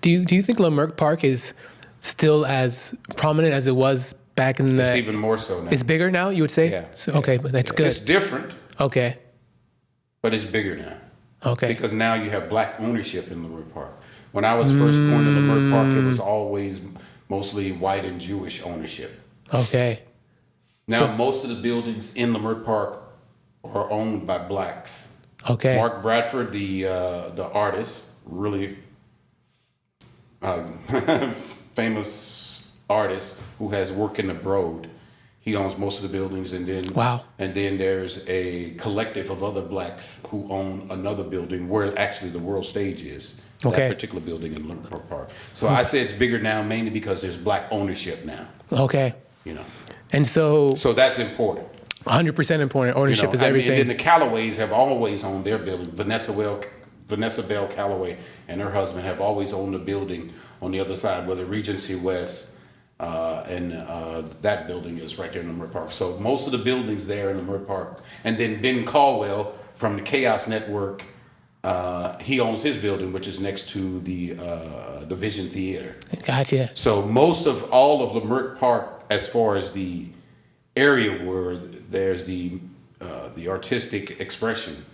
you think Leimert Park is still as prominent as it was back in the? It's even more so now. It's bigger now, you would say? Yeah. So, okay, but that's good. It's different, Okay. but it's bigger now. Okay. Because now you have black ownership in Leimert Park. When I was first going to Leimert Park, it was always mostly white and Jewish ownership. Okay. Now most of the buildings in Leimert Park are owned by blacks. Okay. Mark Bradford, the artist, really famous artist who has work in the Broad. He owns most of the buildings, and then Wow. And then there's a collective of other blacks who own another building where actually the World Stage is. Okay. That particular building in Leimert Park. So I say it's bigger now mainly because there's black ownership now. Okay. You know, And so so that's important. 100% important. You Ownership know, is everything. And then the Callaways have always owned their building. Vanessa Bell Callaway and her husband have always owned the building on the other side where the Regency West and that building is right there in Leimert Park. So most of the buildings there in Leimert Park. And then Ben Caldwell from the Chaos Network, he owns his building, which is next to the Vision Theater. Gotcha. So most of all of Leimert Park, as far as the area where there's the artistic expression,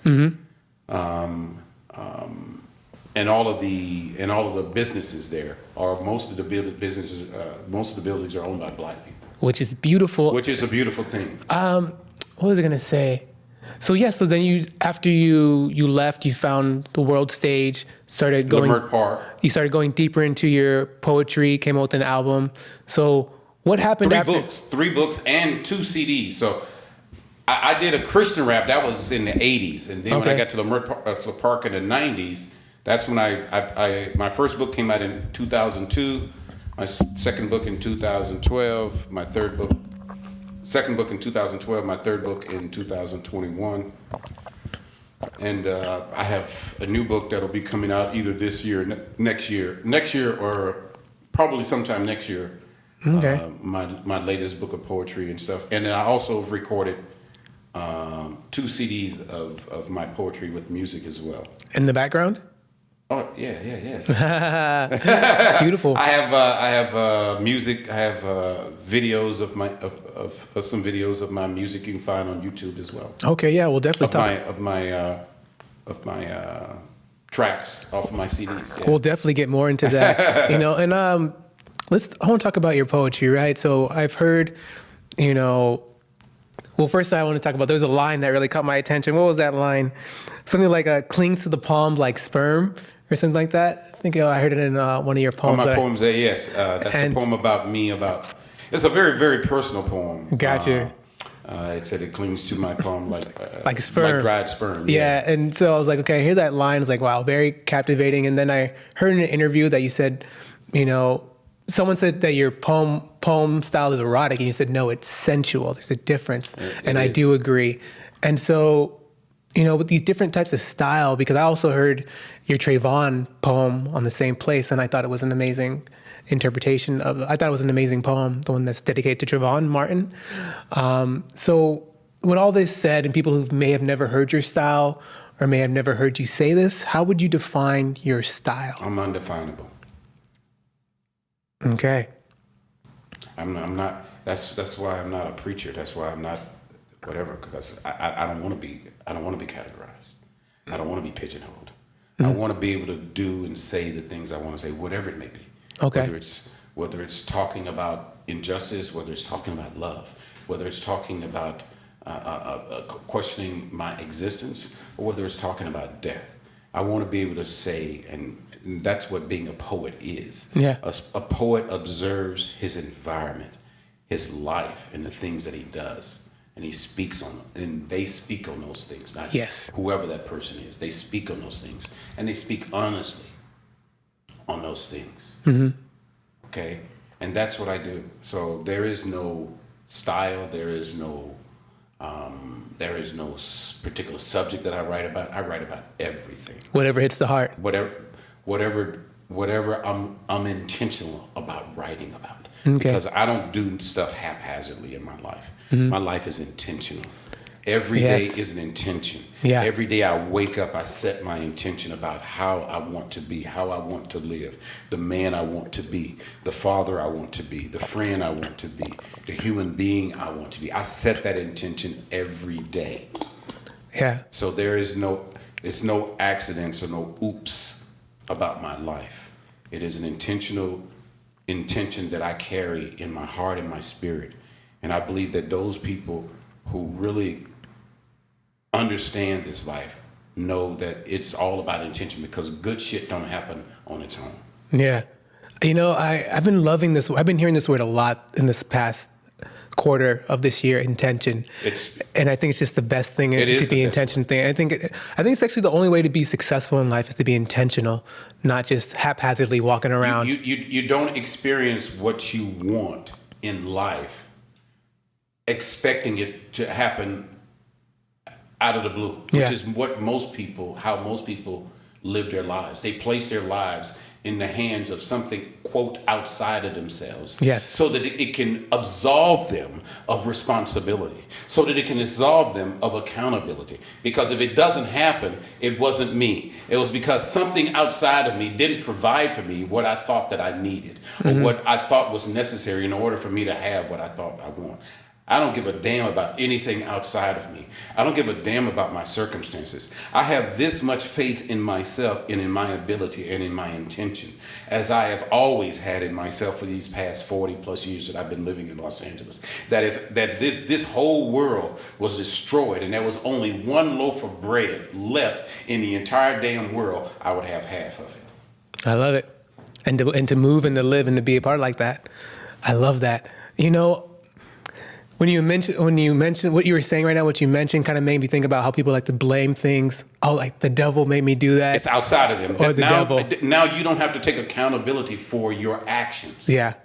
and all of the businesses there are most of the businesses, most of the buildings are owned by black people, Which is beautiful. which is a beautiful thing. What was I gonna say? So so then after you left, you found the World Stage, started going. Leimert Park. You started going deeper into your poetry, came out with an album. So what happened after? Three books and 2 CDs. So I did a Christian rap that was in the 80s, and then when I Okay. got to Leimert Park in the 90s, that's when my first book came out in 2002, my second book in 2012, second book in 2012, my third book in 2021. And I have a new book that'll be coming out either this year, next year, or probably sometime next year. Okay. My latest book of poetry and stuff. And then I also have recorded 2 CDs of my poetry with music as well. In the background? Oh yes. Beautiful. I have music. I have videos of my of some videos of my music you can find on YouTube as well. Okay, yeah, we'll definitely talk. Of my tracks off of my CDs. Yeah. We'll definitely get more into that. And I want to talk about your poetry, right? So I've heard, well, first I want to talk about, there's a line that really caught my attention. What was that line? Something like clings to the palm like sperm or something like that. I think I heard it in one of your poems. My poems there, yes. That's a poem about me, it's a very, very personal poem. Gotcha. It said it clings to my palm like sperm. Like dried sperm. Yeah, and so I was like, okay, I hear that line. I was like, wow, very captivating. And then I heard in an interview that you said, someone said that your poem style is erotic, and you said, no, it's sensual. There's a difference. And I do agree. And so, with these different types of style, because I also heard your Trayvon poem on the same place, and I thought it was an amazing interpretation I thought it was an amazing poem, the one that's dedicated to Trayvon Martin. So with all this said, and people who may have never heard your style or may have never heard you say this, how would you define your style? I'm undefinable. Okay. I'm not. That's why I'm not a preacher. That's why I'm not whatever. Because I don't want to be. I don't want to be categorized. I don't want to be pigeonholed. I want to be able to do and say the things I want to say, whatever it may be. Okay. Whether it's talking about injustice, whether it's talking about love, whether it's talking about questioning my existence, or whether it's talking about death. I want to be able to say, and that's what being a poet is. Yeah. A poet observes his environment, his life, and the things that he does. And he speaks on them, and they speak on those things, not whoever that person is. They speak on those things, and they speak honestly on those things. Mm-hmm. Okay? And that's what I do. So there is no style, there is no particular subject that I write about. I write about everything. Whatever hits the heart. Whatever I'm intentional about writing about. Okay. Because I don't do stuff haphazardly in my life. Mm-hmm. My life is intentional. Every day is an intention. Yeah. Every day I wake up, I set my intention about how I want to be, how I want to live, the man I want to be, the father I want to be, the friend I want to be, the human being I want to be. I set that intention every day. Yeah. So there's no accidents or no oops about my life. It is an intentional intention that I carry in my heart and my spirit. And I believe that those people who really understand this life know that it's all about intention, because good shit don't happen on its own. Yeah. I've been loving this. I've been hearing this word a lot in this past quarter of this year, intention. And I think it's just the best thing to be intention thing. I think it's actually the only way to be successful in life is to be intentional, not just haphazardly walking around. You don't experience what you want in life expecting it to happen out of the blue, which is how most people live their lives. They place their lives in the hands of something, quote, outside of themselves. Yes. So that it can absolve them of responsibility, so that it can absolve them of accountability. Because if it doesn't happen, it wasn't me. It was because something outside of me didn't provide for me what I thought that I needed, or what I thought was necessary in order for me to have what I thought I want. I don't give a damn about anything outside of me. I don't give a damn about my circumstances. I have this much faith in myself and in my ability and in my intention, as I have always had in myself for these past 40 plus years that I've been living in Los Angeles, that if this whole world was destroyed and there was only one loaf of bread left in the entire damn world, I would have half of it. I love it. And to move and to live and to be a part like that. I love that. When you mentioned what you were saying right now, what you mentioned kind of made me think about how people like to blame things. Oh, like the devil made me do that. It's outside of them. Or the devil. Now you don't have to take accountability for your actions. Yeah.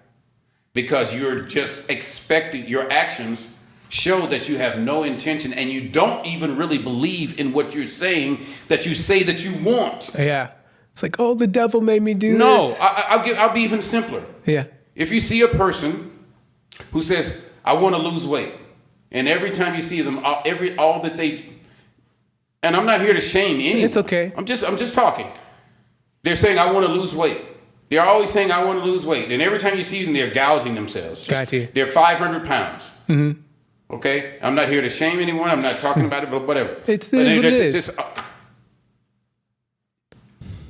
Because you're just expecting, your actions show that you have no intention and you don't even really believe in what you're saying that you say that you want. Yeah. It's like, oh, the devil made me do this. No, I'll be even simpler. Yeah. if you see a person who says, I want to lose weight, and every time you see them, all that they, and I'm not here to shame anyone. It's okay. I'm just talking. They're saying, I want to lose weight. They're always saying, I want to lose weight. And every time you see them, they're gouging themselves. Gotcha. They're 500 pounds. Okay? I'm not here to shame anyone. I'm not talking about it, but whatever. It is what it is.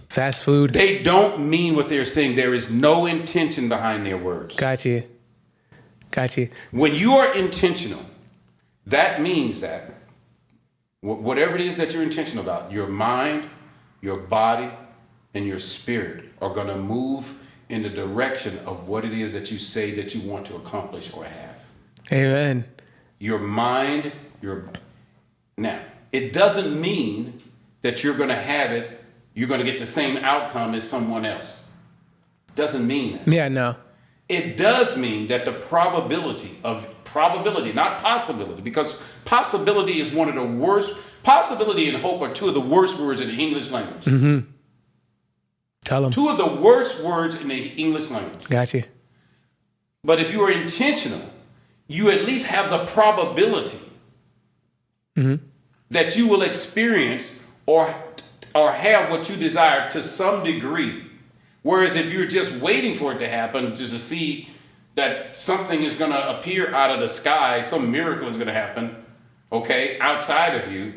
Fast food. They don't mean what they're saying. There is no intention behind their words. Gotcha. When you are intentional, that means that whatever it is that you're intentional about, your mind, your body, and your spirit are going to move in the direction of what it is that you say that you want to accomplish or have. Amen. Your mind, now, it doesn't mean that you're going to have it, you're going to get the same outcome as someone else. Doesn't mean that. Yeah, no. It does mean that the probability, not possibility, because possibility is one of the worst, possibility and hope are two of the worst words in the English language. Tell them. Two of the worst words in the English language. Gotcha. But if you are intentional, you at least have the probability that you will experience or have what you desire to some degree. Whereas if you're just waiting for it to happen, just to see that something is going to appear out of the sky, some miracle is going to happen, okay, outside of you,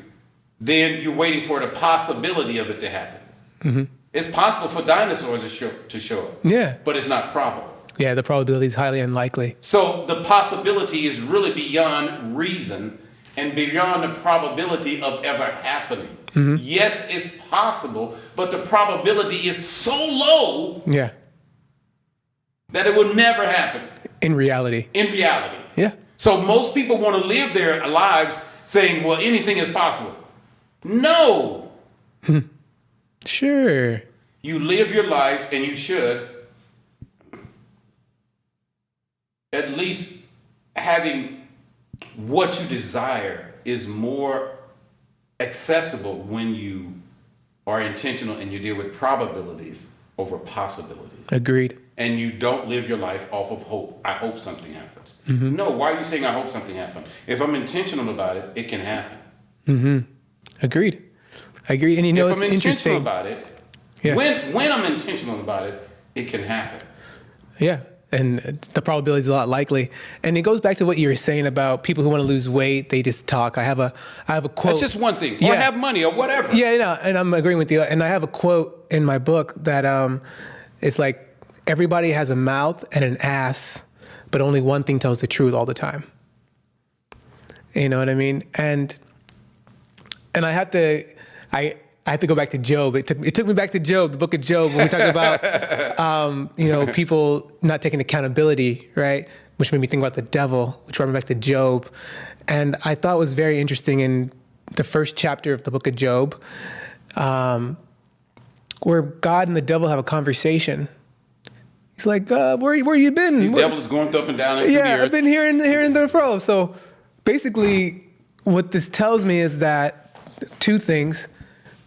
then you're waiting for the possibility of it to happen. It's possible for dinosaurs to show up. Yeah. But it's not probable. Yeah, the probability is highly unlikely. So the possibility is really beyond reason and beyond the probability of ever happening. Yes, it's possible, but the probability is so low that it will never happen. In reality. Yeah. So most people want to live their lives saying, well, anything is possible. No. Sure. You live your life, and you should at least having what you desire is more accessible when you are intentional and you deal with probabilities over possibilities. Agreed. And you don't live your life off of hope. I hope something happens. No, why are you saying I hope something happens? If I'm intentional about it, it can happen. Agreed. And you know, if I'm it's intentional interesting about it, when I'm intentional about it, it can happen. Yeah. And the probability is a lot likely. And it goes back to what you were saying about people who want to lose weight. They just talk. I have a quote. That's just one thing. Or have money or whatever. Yeah, no, and I'm agreeing with you. And I have a quote in my book that it's like, everybody has a mouth and an ass, but only one thing tells the truth all the time. You know what I mean? And I have to go back to Job. It took me back to Job, the book of Job, when we talked about, people not taking accountability, right? Which made me think about the devil, which brought me back to Job. And I thought it was very interesting in the first chapter of the book of Job, where God and the devil have a conversation. He's like, where you been? The devil is going up and down into the earth. I've been here in the fro. So basically, what this tells me is that two things.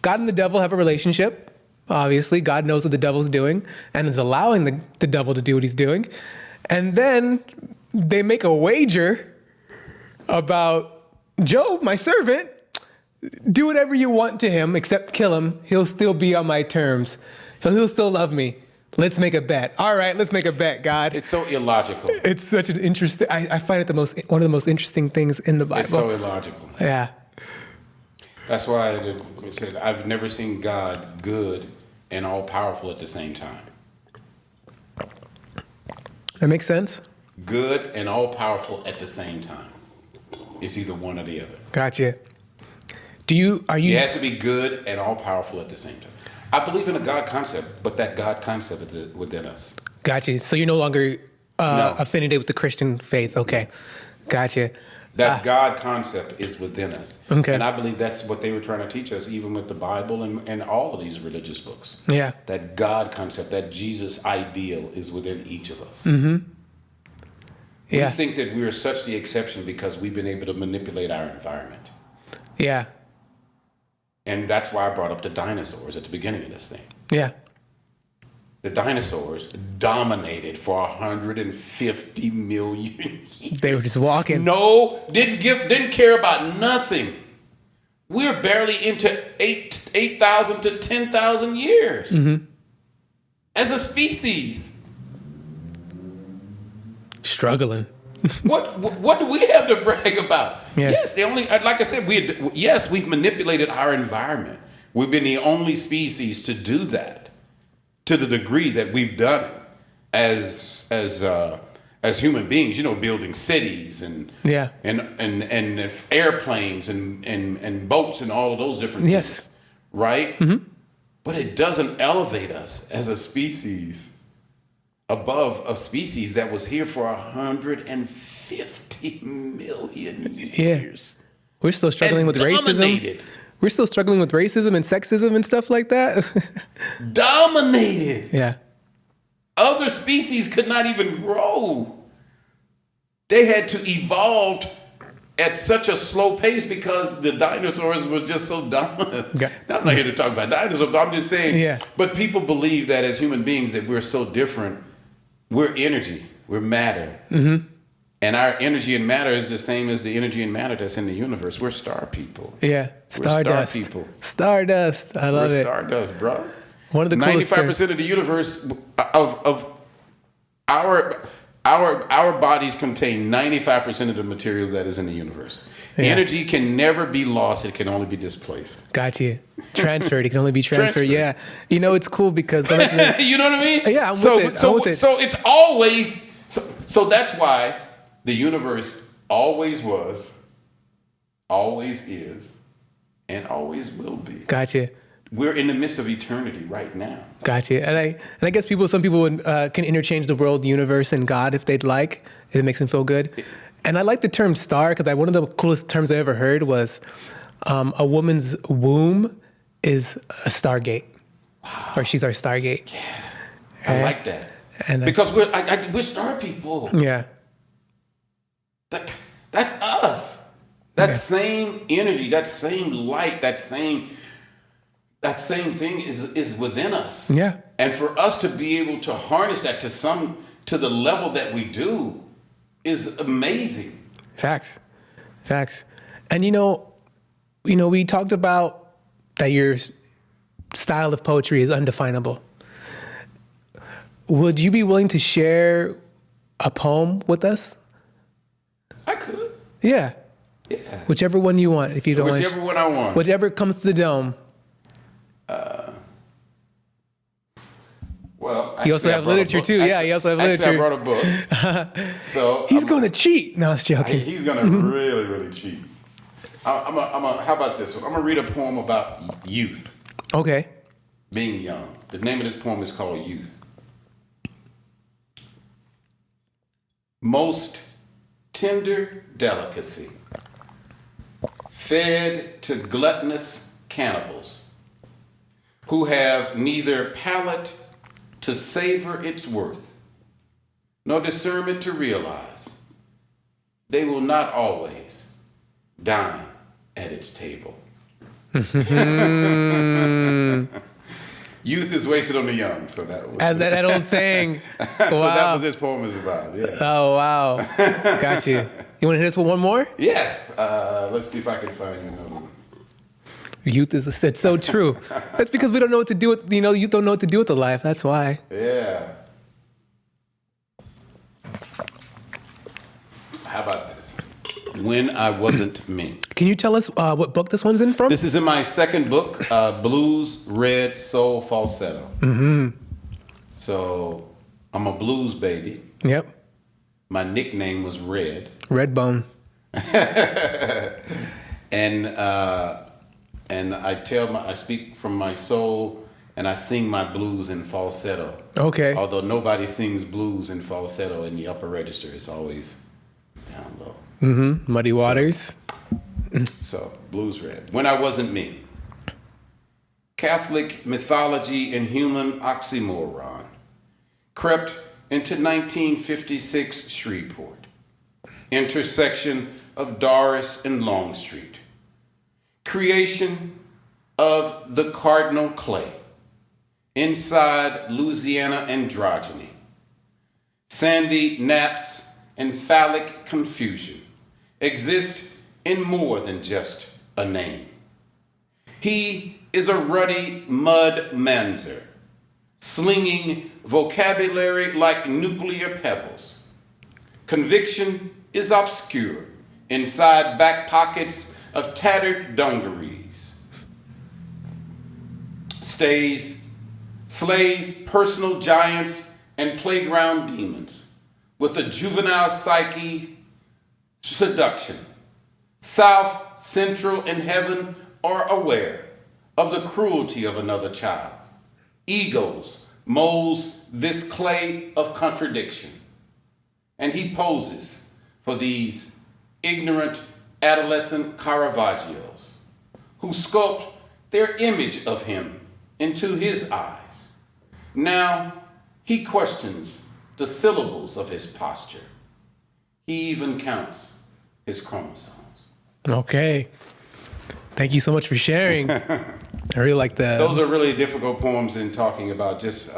God and the devil have a relationship. Obviously, God knows what the devil's doing and is allowing the devil to do what he's doing. And then they make a wager about Job, my servant. Do whatever you want to him, except kill him. He'll still be on my terms. He'll still love me. Let's make a bet. All right, let's make a bet, God. It's so illogical. It's such an interesting. I find it one of the most interesting things in the Bible. It's so illogical. Yeah. That's why I said I've never seen God good and all powerful at the same time. That makes sense. Good and all powerful at the same time. It's either one or the other. Gotcha. It has to be good and all powerful at the same time. I believe in a God concept, but that God concept is within us. Gotcha. So you're no longer affiliated with the Christian faith. Okay. Gotcha. That God concept is within us. Okay. And I believe that's what they were trying to teach us, even with the Bible and all of these religious books. Yeah. That God concept, that Jesus ideal is within each of us. Mm-hmm. Yeah. We think that we are such the exception because we've been able to manipulate our environment. Yeah. And that's why I brought up the dinosaurs at the beginning of this thing. Yeah. the dinosaurs dominated for 150 million years. They were just walking. No, didn't care about nothing. We're barely into 8,000 to 10,000 years as a species. Struggling. What do we have to brag about? Yeah. Yes, like I said, we've manipulated our environment. We've been the only species to do that to the degree that we've done it as human beings. You know, building cities and airplanes and boats and all of those different things. Yes. Right? But it doesn't elevate us as a species above a species that was here for 150 million years. We're still struggling with racism. We're still struggling with racism and sexism and stuff like that. Dominated. Yeah. Other species could not even grow. They had to evolve at such a slow pace because the dinosaurs were just so dominant. Okay. Now, I'm not here to talk about dinosaurs, but I'm just saying, Yeah. But people believe that as human beings that we're so different. We're energy, we're matter. And our energy and matter is the same as the energy and matter that's in the universe. We're star people. Yeah. We're Stardust. star people. Stardust. I love We're it. stardust, bro. One of the coolest 95% of the universe of our bodies contain 95% of the material that is in the universe. Yeah. Energy can never be lost. It can only be displaced. Got you. Transferred. It can only be transferred. Yeah. You know, it's cool because... You know what I mean? Yeah, I'm with it. So it's always... So that's why the universe always was, always is, and always will be. Gotcha. We're in the midst of eternity right now. Gotcha. And I guess some people would, can interchange the world, universe, and God if they'd like. If it makes them feel good. And I like the term star because one of the coolest terms I ever heard was a woman's womb is a stargate. Wow. Or she's our stargate. Yeah, I like that. And because we're star people. Yeah. That's us. That same energy, that same light, that same thing is within us. Yeah. And for us to be able to harness that to the level that we do is amazing. Facts. And we talked about that your style of poetry is undefinable. Would you be willing to share a poem with us? I could. Yeah. Yeah. Whichever one you want, if you don't Whichever one I want. Whatever comes to the dome. Well, You also have literature too. Yeah, you also have literature. I brought a book. So He's going to cheat. No, I was joking. He's going to really, really cheat. How about this one? I'm going to read a poem about youth. Okay. Being young. The name of this poem is called Youth. Most tender delicacy, fed to gluttonous cannibals, who have neither palate to savor its worth, nor discernment to realize, they will not always dine at its table. Youth is wasted on the young, so that was As that old saying. so that Wow. was this poem is about. Yeah. Oh, wow. Got you. You want to hit us with one more? Yes. Let's see if I can find you another one. Youth it's so true. That's because we don't know what to do with, youth don't know what to do with the life. That's why. Yeah. How about this? When I Wasn't Me. Can you tell us what book this one's in from? This is in my second book, Blues, Red, Soul, Falsetto. So I'm a blues baby. Yep. My nickname was Red. Redbone. And I speak from my soul, and I sing my blues in falsetto. Okay. Although nobody sings blues in falsetto in the upper register, it's always down low. Muddy Waters. So, Blues Red. When I Wasn't Me. Catholic mythology and human oxymoron crept into 1956 Shreveport, intersection of Doris and Long Street. Creation of the cardinal clay, inside Louisiana androgyny, sandy naps and phallic confusion exist in more than just a name. He is a ruddy mud manzer, slinging vocabulary like nuclear pebbles. Conviction is obscure inside back pockets of tattered dungarees. Slays personal giants and playground demons with a juvenile psyche seduction. South, Central, and Heaven are aware of the cruelty of another child. Egos molds this clay of contradiction, and he poses for these ignorant adolescent Caravaggios who sculpt their image of him into his eyes. Now he questions the syllables of his posture. He even counts his chromosomes. Okay. Thank you so much for sharing. I really like that. Those are really difficult poems in talking about just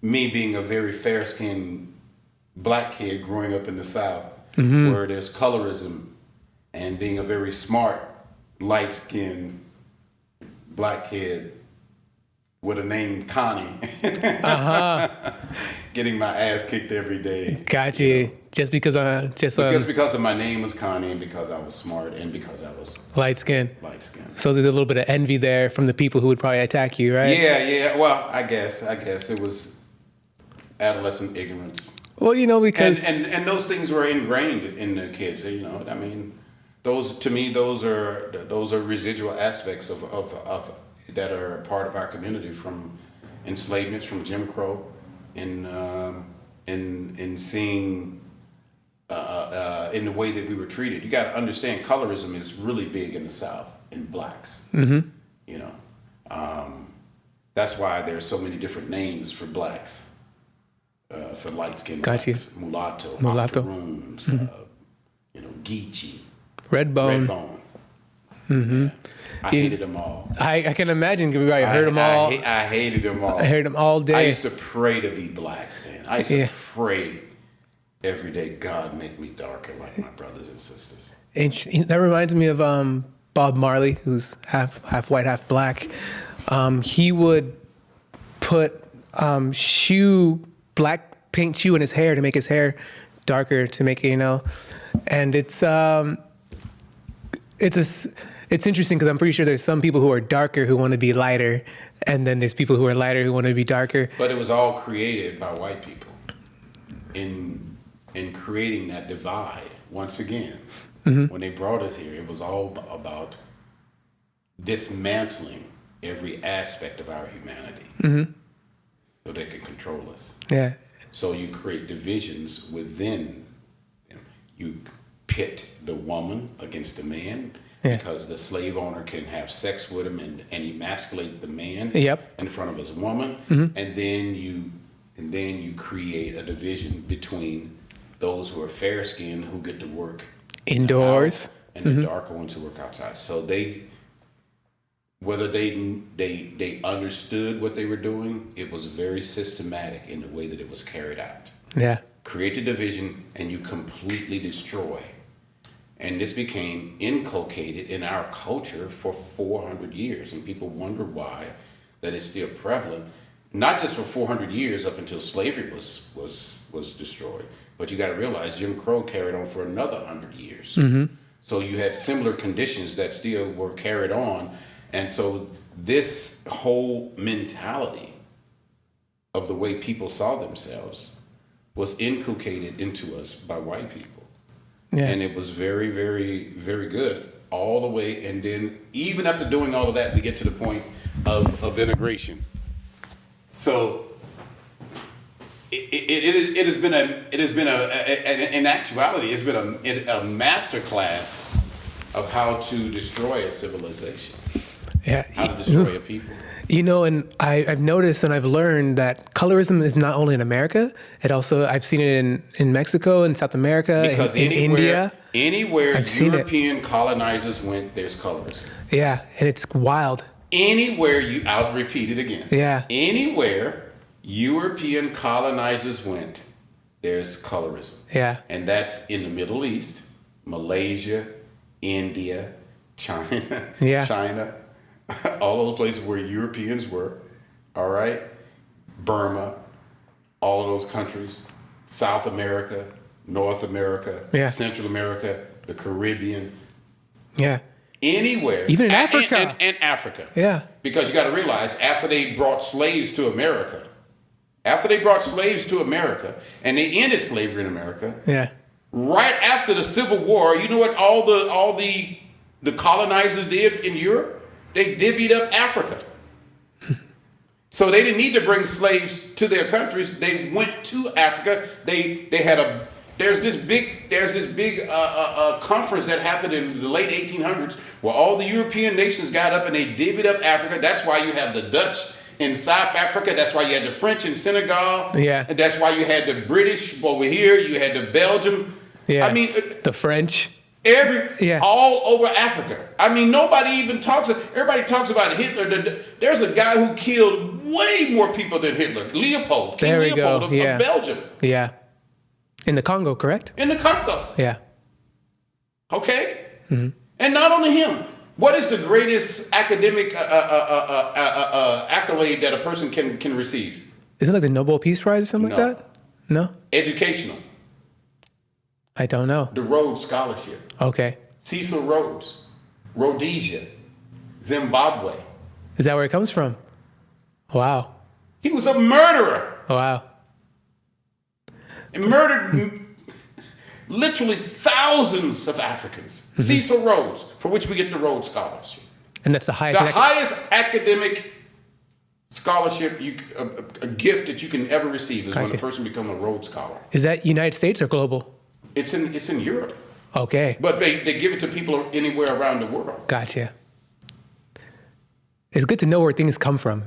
me being a very fair-skinned black kid growing up in the South, where there's colorism, and being a very smart, light-skinned black kid with a name Conney, getting my ass kicked every day. Gotcha. Just because because of my name was Conney, and because I was smart, and because I was light skin. light-skinned. So there's a little bit of envy there from the people who would probably attack you, right? Yeah. Well, I guess it was adolescent ignorance. Well, because and those things were ingrained in the kids. I mean, those are residual aspects of that are a part of our community, from enslavement, from Jim Crow, in seeing in the way that we were treated. You got to understand, colorism is really big in the South, in blacks. That's why there's so many different names for blacks, for light-skinned blacks. Mulatto. Octoroons, Geechee. Redbone. Yeah. I hated them all. I can imagine, because I heard them all. I hated them all. I heard them all day. I used to pray to be black, man. I used to pray every day, God, make me darker like my brothers and sisters. And that reminds me of Bob Marley, who's half white, half black. He would put paint shoe in his hair to make his hair darker, to make it, and it's interesting, because I'm pretty sure there's some people who are darker who want to be lighter, and then there's people who are lighter who want to be darker. But it was all created by white people in creating that divide. Once again, when they brought us here, it was all about dismantling every aspect of our humanity so they could control us. Yeah. So you create divisions within them. You pit the woman against the man. Yeah. Because the slave owner can have sex with him and emasculate the man in front of his woman, and then you create a division between those who are fair skinned, who get to work indoors, and the darker ones who work outside. So whether they understood what they were doing, it was very systematic in the way that it was carried out. Yeah, create the division and you completely destroy. And this became inculcated in our culture for 400 years. And people wonder why that is still prevalent, not just for 400 years up until slavery was destroyed, but you got to realize Jim Crow carried on for another 100 years. So you had similar conditions that still were carried on. And so this whole mentality of the way people saw themselves was inculcated into us by white people. Yeah. And it was very, very, very good all the way. And then even after doing all of that, we get to the point of integration. So it has been in actuality, it's been a master class of how to destroy a civilization. Yeah. How to destroy a people. And I've noticed and I've learned that colorism is not only in America. I've seen it in Mexico, in South America, because in India. Anywhere European colonizers went, there's colorism. Yeah, and it's wild. I'll repeat it again. Yeah. Anywhere European colonizers went, there's colorism. Yeah. And that's in the Middle East, Malaysia, India, China, Yeah. China, all those places where Europeans were, all right? Burma, all of those countries, South America, North America, Yeah. Central America, the Caribbean, Yeah. anywhere. Even in Africa. And Africa. Yeah. Because you got to realize, after they brought slaves to America, and they ended slavery in America, Yeah. right after the Civil War, you know what all the colonizers did in Europe? They divvied up Africa. So they didn't need to bring slaves to their countries. They went to Africa. There's this big conference that happened in the late 1800s where all the European nations got up and they divvied up Africa. That's why you have the Dutch in South Africa. That's why you had the French in Senegal. Yeah. And that's why you had the British over here. You had the Belgium. Yeah. I mean, the French. all over Africa. I mean, everybody talks about Hitler. There's a guy who killed way more people than Hitler. Leopold. King There we Leopold go. of Yeah. Belgium. Yeah. In the Congo, correct? In the Congo. Yeah. Okay? Mm-hmm. And not only him. What is the greatest academic accolade that a person can receive? Is it like the Nobel Peace Prize or something No. like that? No? Educational. I don't know. The Rhodes Scholarship. Okay. Cecil Rhodes. Rhodesia. Zimbabwe. Is that where it comes from? Wow. He was a murderer. Wow. And murdered literally thousands of Africans. Mm-hmm. Cecil Rhodes, for which we get the Rhodes Scholarship. And that's the highest. The highest academic scholarship, a gift that you can ever receive is when Gotcha. a person becomes a Rhodes Scholar. Is that United States or global? It's in Europe, Okay. but they give it to people anywhere around the world. Gotcha. It's good to know where things come from.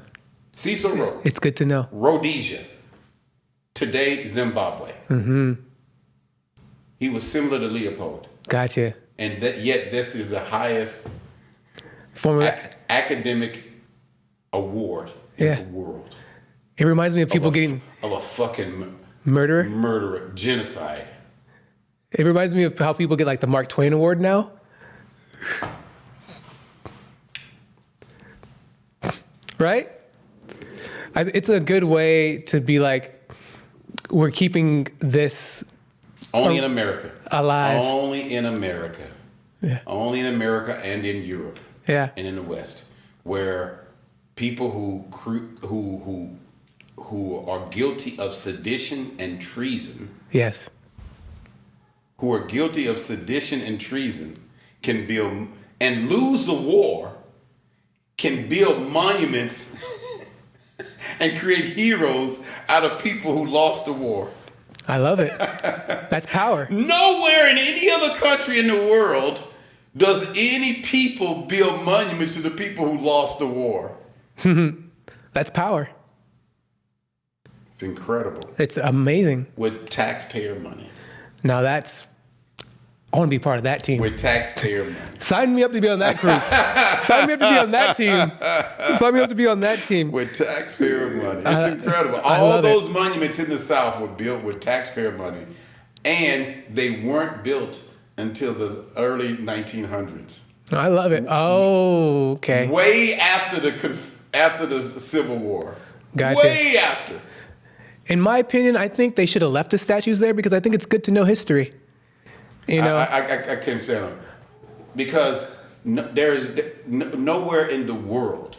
Cecil Rhodes, It's good to know. Rhodesia, today Zimbabwe. Mm-hmm. He was similar to Leopold, Gotcha. and yet this is the highest Former. academic award Yeah. in the world. It reminds me of people getting of a fucking murderer. genocide. It reminds me of how people get like the Mark Twain Award now. Right? It's a good way to be like, we're keeping this Only in America. alive. Only in America. Yeah. Only in America and in Europe. Yeah. And in the West, where people who are guilty of sedition and treason, Yes. can build and lose the war, can build monuments and create heroes out of people who lost the war. I love it. That's power. Nowhere in any other country in the world does any people build monuments to the people who lost the war. That's power. It's incredible. It's amazing. With taxpayer money. Now I want to be part of that team. With taxpayer money. Sign me up to be on that group. Sign me up to be on that team. Sign me up to be on that team. With taxpayer money. It's incredible. I All love those monuments in the South were built with taxpayer money. And they weren't built until the early 1900s. I love it. Oh, okay. Way after the Civil War. Gotcha. Way after. In my opinion, I think they should have left the statues there because I think it's good to know history. You know, I can't stand them. Because there is nowhere in the world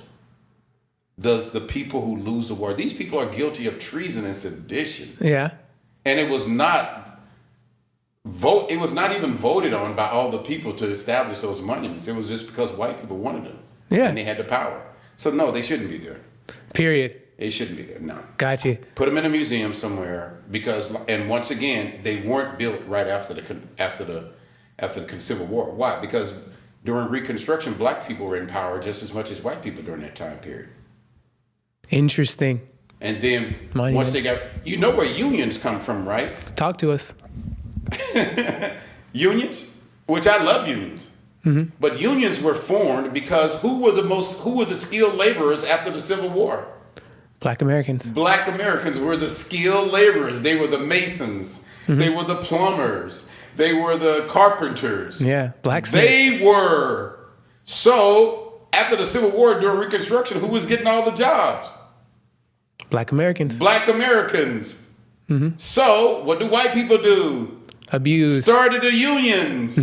does the people who lose the war, these people are guilty of treason and sedition. yeah. And it was not even voted on by all the people to establish those monuments. It was just because white people wanted them. Yeah. And they had the power. So no, they shouldn't be there. Period. They shouldn't be there, no. Gotcha. Put them in a museum somewhere and once again, they weren't built right after the Civil War. Why? Because during Reconstruction, black people were in power just as much as white people during that time period. Interesting. And then Monuments. once they got, you know where unions come from, right? Talk to us. Unions, which I love unions. But unions were formed because who were the skilled laborers after the Civil War? Black Americans. Black Americans were the skilled laborers. They were the masons. They were the plumbers. They were the carpenters. Yeah, blacksmiths. They were. So after the Civil War, during Reconstruction, who was getting all the jobs? Black Americans. Black Americans. So what do white people do? Abused. Started the unions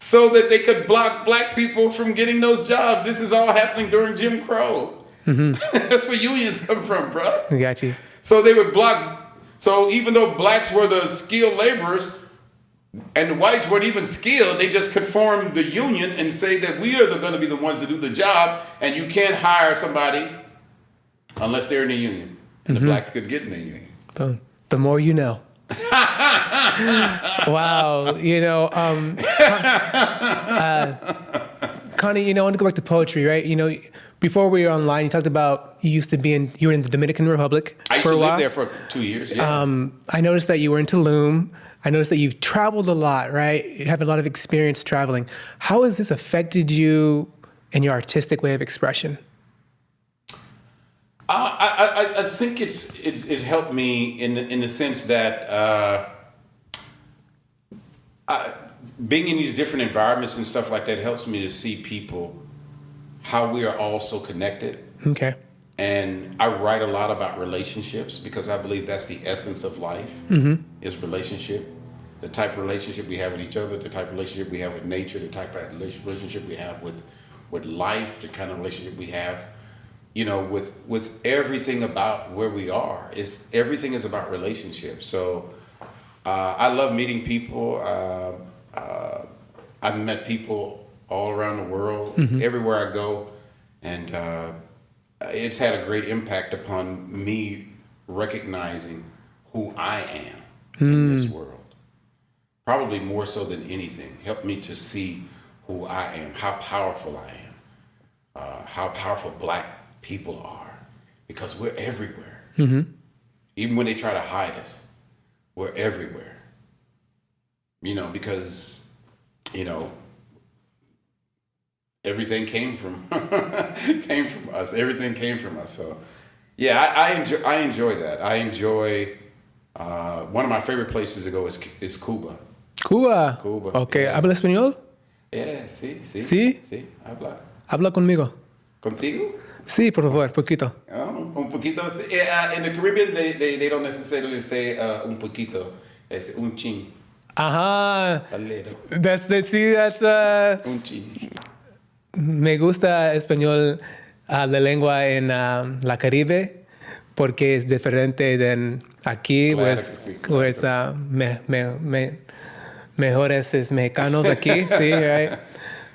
so that they could block black people from getting those jobs. This is all happening during Jim Crow. That's where unions come from, bro. I got you. So they would block. So even though blacks were the skilled laborers and the whites weren't even skilled, they just could form the union and say that we are going to be the ones to do the job, and you can't hire somebody unless they're in the union. And the blacks could get in the union. The more you know. Wow. Connie, I want to go back to poetry, right? Before we were online, you talked about you were in the Dominican Republic I used for to a while. live there for 2 years. Yeah. I noticed that you were in Tulum. I noticed that you've traveled a lot, right? You have a lot of experience traveling. How has this affected you in your artistic way of expression? I think it helped me in the sense that being in these different environments and stuff like that helps me to see people, how we are all so connected. Okay. And I write a lot about relationships because I believe that's the essence of life, is relationship. The type of relationship we have with each other, the type of relationship we have with nature, the type of relationship we have with life, the kind of relationship we have, with everything about where we are. Everything is about relationships. So I love meeting people. I've met people all around the world, everywhere I go, and it's had a great impact upon me recognizing who I am in this world. Probably more so than anything, helped me to see who I am, how powerful I am, how powerful black people are, because we're everywhere. Even when they try to hide us, we're everywhere. Because, everything came from us. Everything came from us. So, yeah, I enjoy that. I enjoy. One of my favorite places to go is Cuba. Cuba. Okay. Yeah. ¿Habla español? Yeah, sí. ¿Sí? Sí, habla. Habla conmigo. ¿Contigo? Sí, por favor, poquito. Un poquito. In the Caribbean, they don't necessarily say un poquito. They say un chin. Ajá. A little. That's Un chin. me gusta español de lengua en la Caribe porque es diferente de aquí, Claro pues, que sí, claro. mejores mexicanos aquí, sí, right?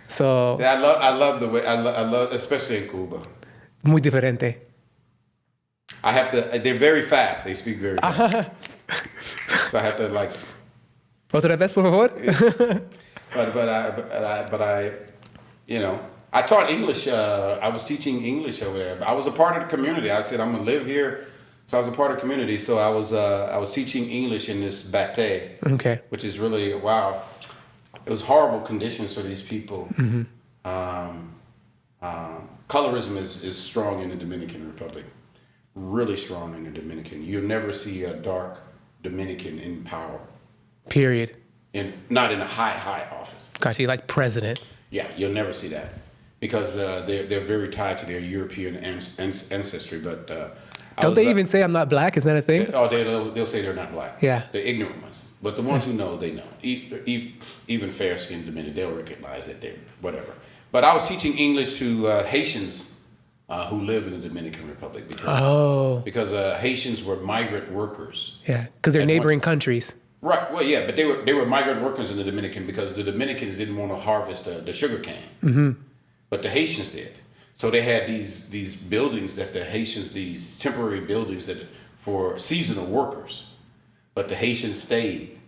So, Yeah, I love the way I love, especially in Cuba. muy diferente. I have to. They're very fast. They speak very fast. So I have to like. Otra vez, por favor. But I, I taught English. I was teaching English over there. I was a part of the community. I said I'm gonna live here, so I was a part of the community. So I was teaching English in this bate, Okay. which is really wow. It was horrible conditions for these people. Colorism is strong in the Dominican Republic, really strong in the Dominican. You'll never see a dark Dominican in power. Period. And not in a high office. Gotcha, like president. Yeah, you'll never see that because they're very tied to their European ancestry. But Don't they even say I'm not black? Is that a thing? They'll say they're not black. Yeah. The ignorant ones. But the ones who know, they know. Even fair-skinned Dominican, they'll recognize that they're whatever. But I was teaching English to Haitians who live in the Dominican Republic because Haitians were migrant workers. Yeah, because they're neighboring countries. Right. Well, yeah, but they were migrant workers in the Dominican because the Dominicans didn't want to harvest the sugar cane, but the Haitians did. So they had these buildings that the Haitians, these temporary buildings that for seasonal workers, but the Haitians stayed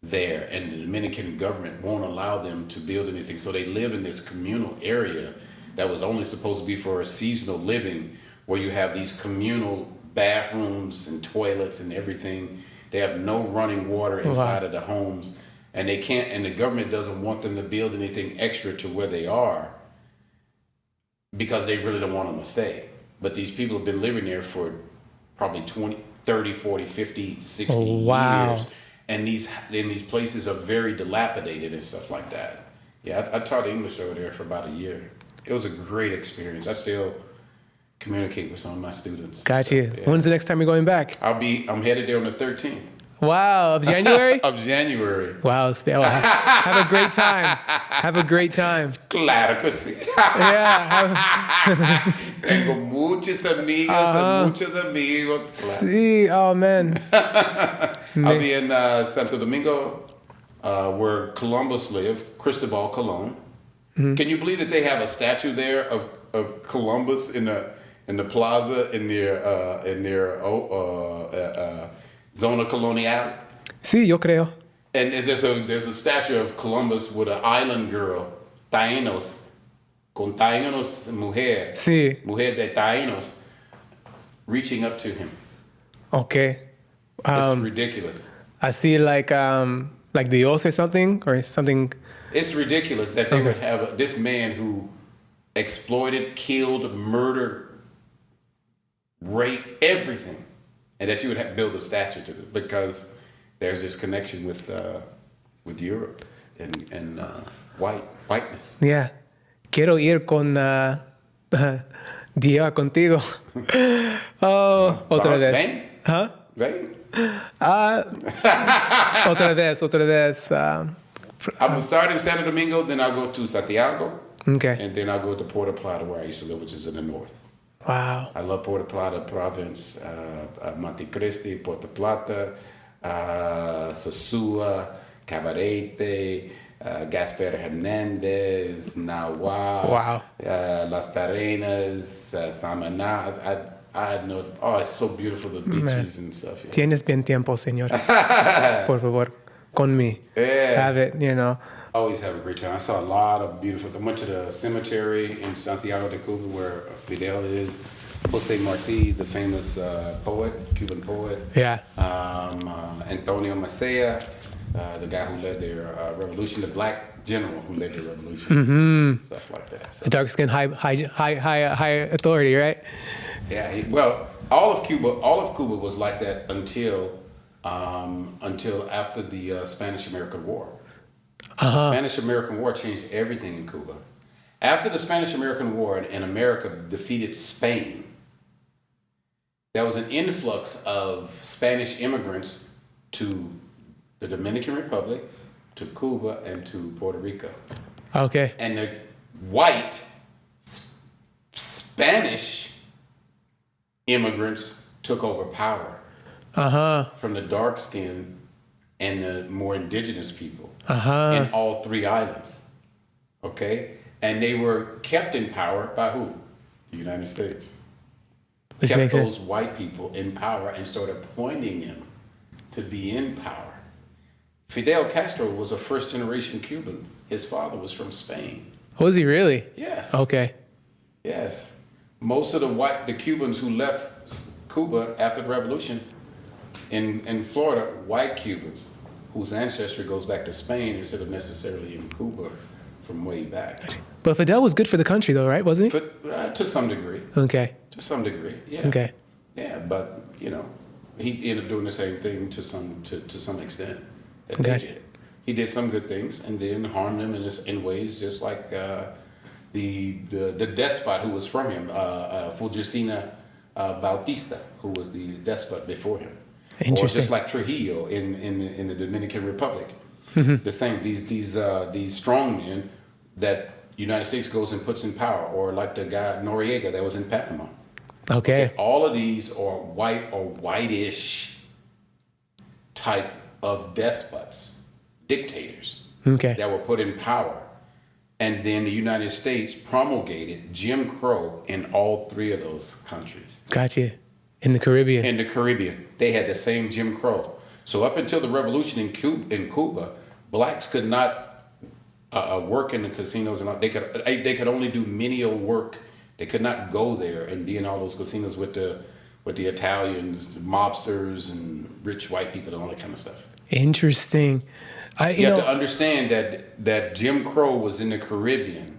there, and the Dominican government won't allow them to build anything. So they live in this communal area that was only supposed to be for a seasonal living, where you have these communal bathrooms and toilets and everything. They have no running water inside of the homes. and they can't, and the government doesn't want them to build anything extra to where they are because they really don't want them to stay. But these people have been living there for probably 20, 30, 40, 50, 60 years. And these places are very dilapidated and stuff like that. Yeah, I taught English over there for about a year. It was a great experience. I still communicate with some of my students. Got you. Yeah. When's the next time you're going back? I'm headed there on the 13th. Wow, of January? Of January. Wow, have a great time. Have a great time. Claro que sí. Yeah. Tengo muchos amigos, muchos amigos. Claro. Sí, oh man. I'll be in Santo Domingo, where Columbus lived, Cristobal Colon. Mm-hmm. Can you believe that they have a statue there of Columbus in the plaza in their Zona Colonial? Sí, yo creo. And there's a statue of Columbus with an island girl, Taínos, con Taínos mujer, sí. Mujer de Taínos, reaching up to him. Okay. It's ridiculous. I see like Dios or something. It's ridiculous that they would have this man who exploited, killed, murdered, raped, everything. And that you would build a statue to it because there's this connection with Europe and whiteness. Yeah, quiero ir con Dios contigo. Oh, otra vez. Ven. Huh? Ven. Otra vez. I'm starting in Santo Domingo, then I'll go to Santiago. Okay. And then I'll go to Puerto Plata, where I used to live, which is in the north. Wow. I love Puerto Plata province, Montecristi, Puerto Plata, Sosua, Cabarete, Gaspar Hernandez, Nahuatl, wow. Las Tarenas, Samaná. I know, it's so beautiful, the beaches and stuff. Yeah. Tienes bien tiempo, señor. Por favor, con mi. Yeah. Have it, Always have a great time. I saw a lot of beautiful. I went to the cemetery in Santiago de Cuba where Fidel is. Jose Marti, the famous poet, Cuban poet. Yeah. Antonio Macea, the guy who led their revolution, the black general who led their revolution. Stuff like that. So. The dark-skinned high authority, right? Yeah. All of Cuba was like that until after the Spanish-American War. The Spanish-American War changed everything in Cuba. After the Spanish-American War and America defeated Spain, there was an influx of Spanish immigrants to the Dominican Republic, to Cuba, and to Puerto Rico. Okay. And the white Spanish immigrants took over power from the dark skin and the more indigenous people in all three islands. Okay? And they were kept in power by who? The United States. Which kept those white people in power and started appointing them to be in power. Fidel Castro was a first-generation Cuban. His father was from Spain. Was he really? Yes. Okay. Yes. Most of the Cubans who left Cuba after the revolution in Florida, white Cubans whose ancestry goes back to Spain instead of necessarily in Cuba from way back. But Fidel was good for the country though, right? Wasn't he? To some degree. Okay. To some degree, yeah. Okay. Yeah, but he ended up doing the same thing to some extent. Gotcha. He did some good things and then harmed them in ways just like the despot who was from him, Fulgencio Bautista, who was the despot before him. Or just like Trujillo in the Dominican Republic. The same, these strong men that United States goes and puts in power, or like the guy Noriega that was in Panama. Okay. All of these are white or whitish type of despots, dictators that were put in power. And then the United States promulgated Jim Crow in all three of those countries. Gotcha. In the Caribbean. In the Caribbean. They had the same Jim Crow. So up until the revolution in Cuba, blacks could not work in the casinos, and they could only do menial work. They could not go there and be in all those casinos with the Italians, mobsters, and rich white people and all that kind of stuff. Interesting. You have to understand that Jim Crow was in the Caribbean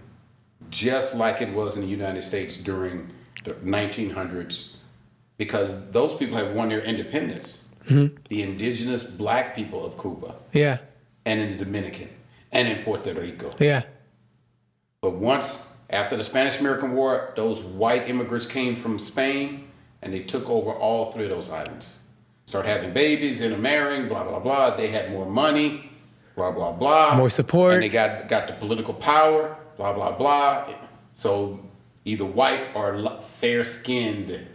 just like it was in the United States during the 1900s, because those people have won their independence. The indigenous black people of Cuba, Yeah. and in the Dominican, and in Puerto Rico. Yeah. But once, after the Spanish-American War, those white immigrants came from Spain, and they took over all 3 of those islands. Start having babies, intermarrying, blah, blah, blah. They had more money, blah, blah, blah. More support. And they got the political power, blah, blah, blah. So either white or fair-skinned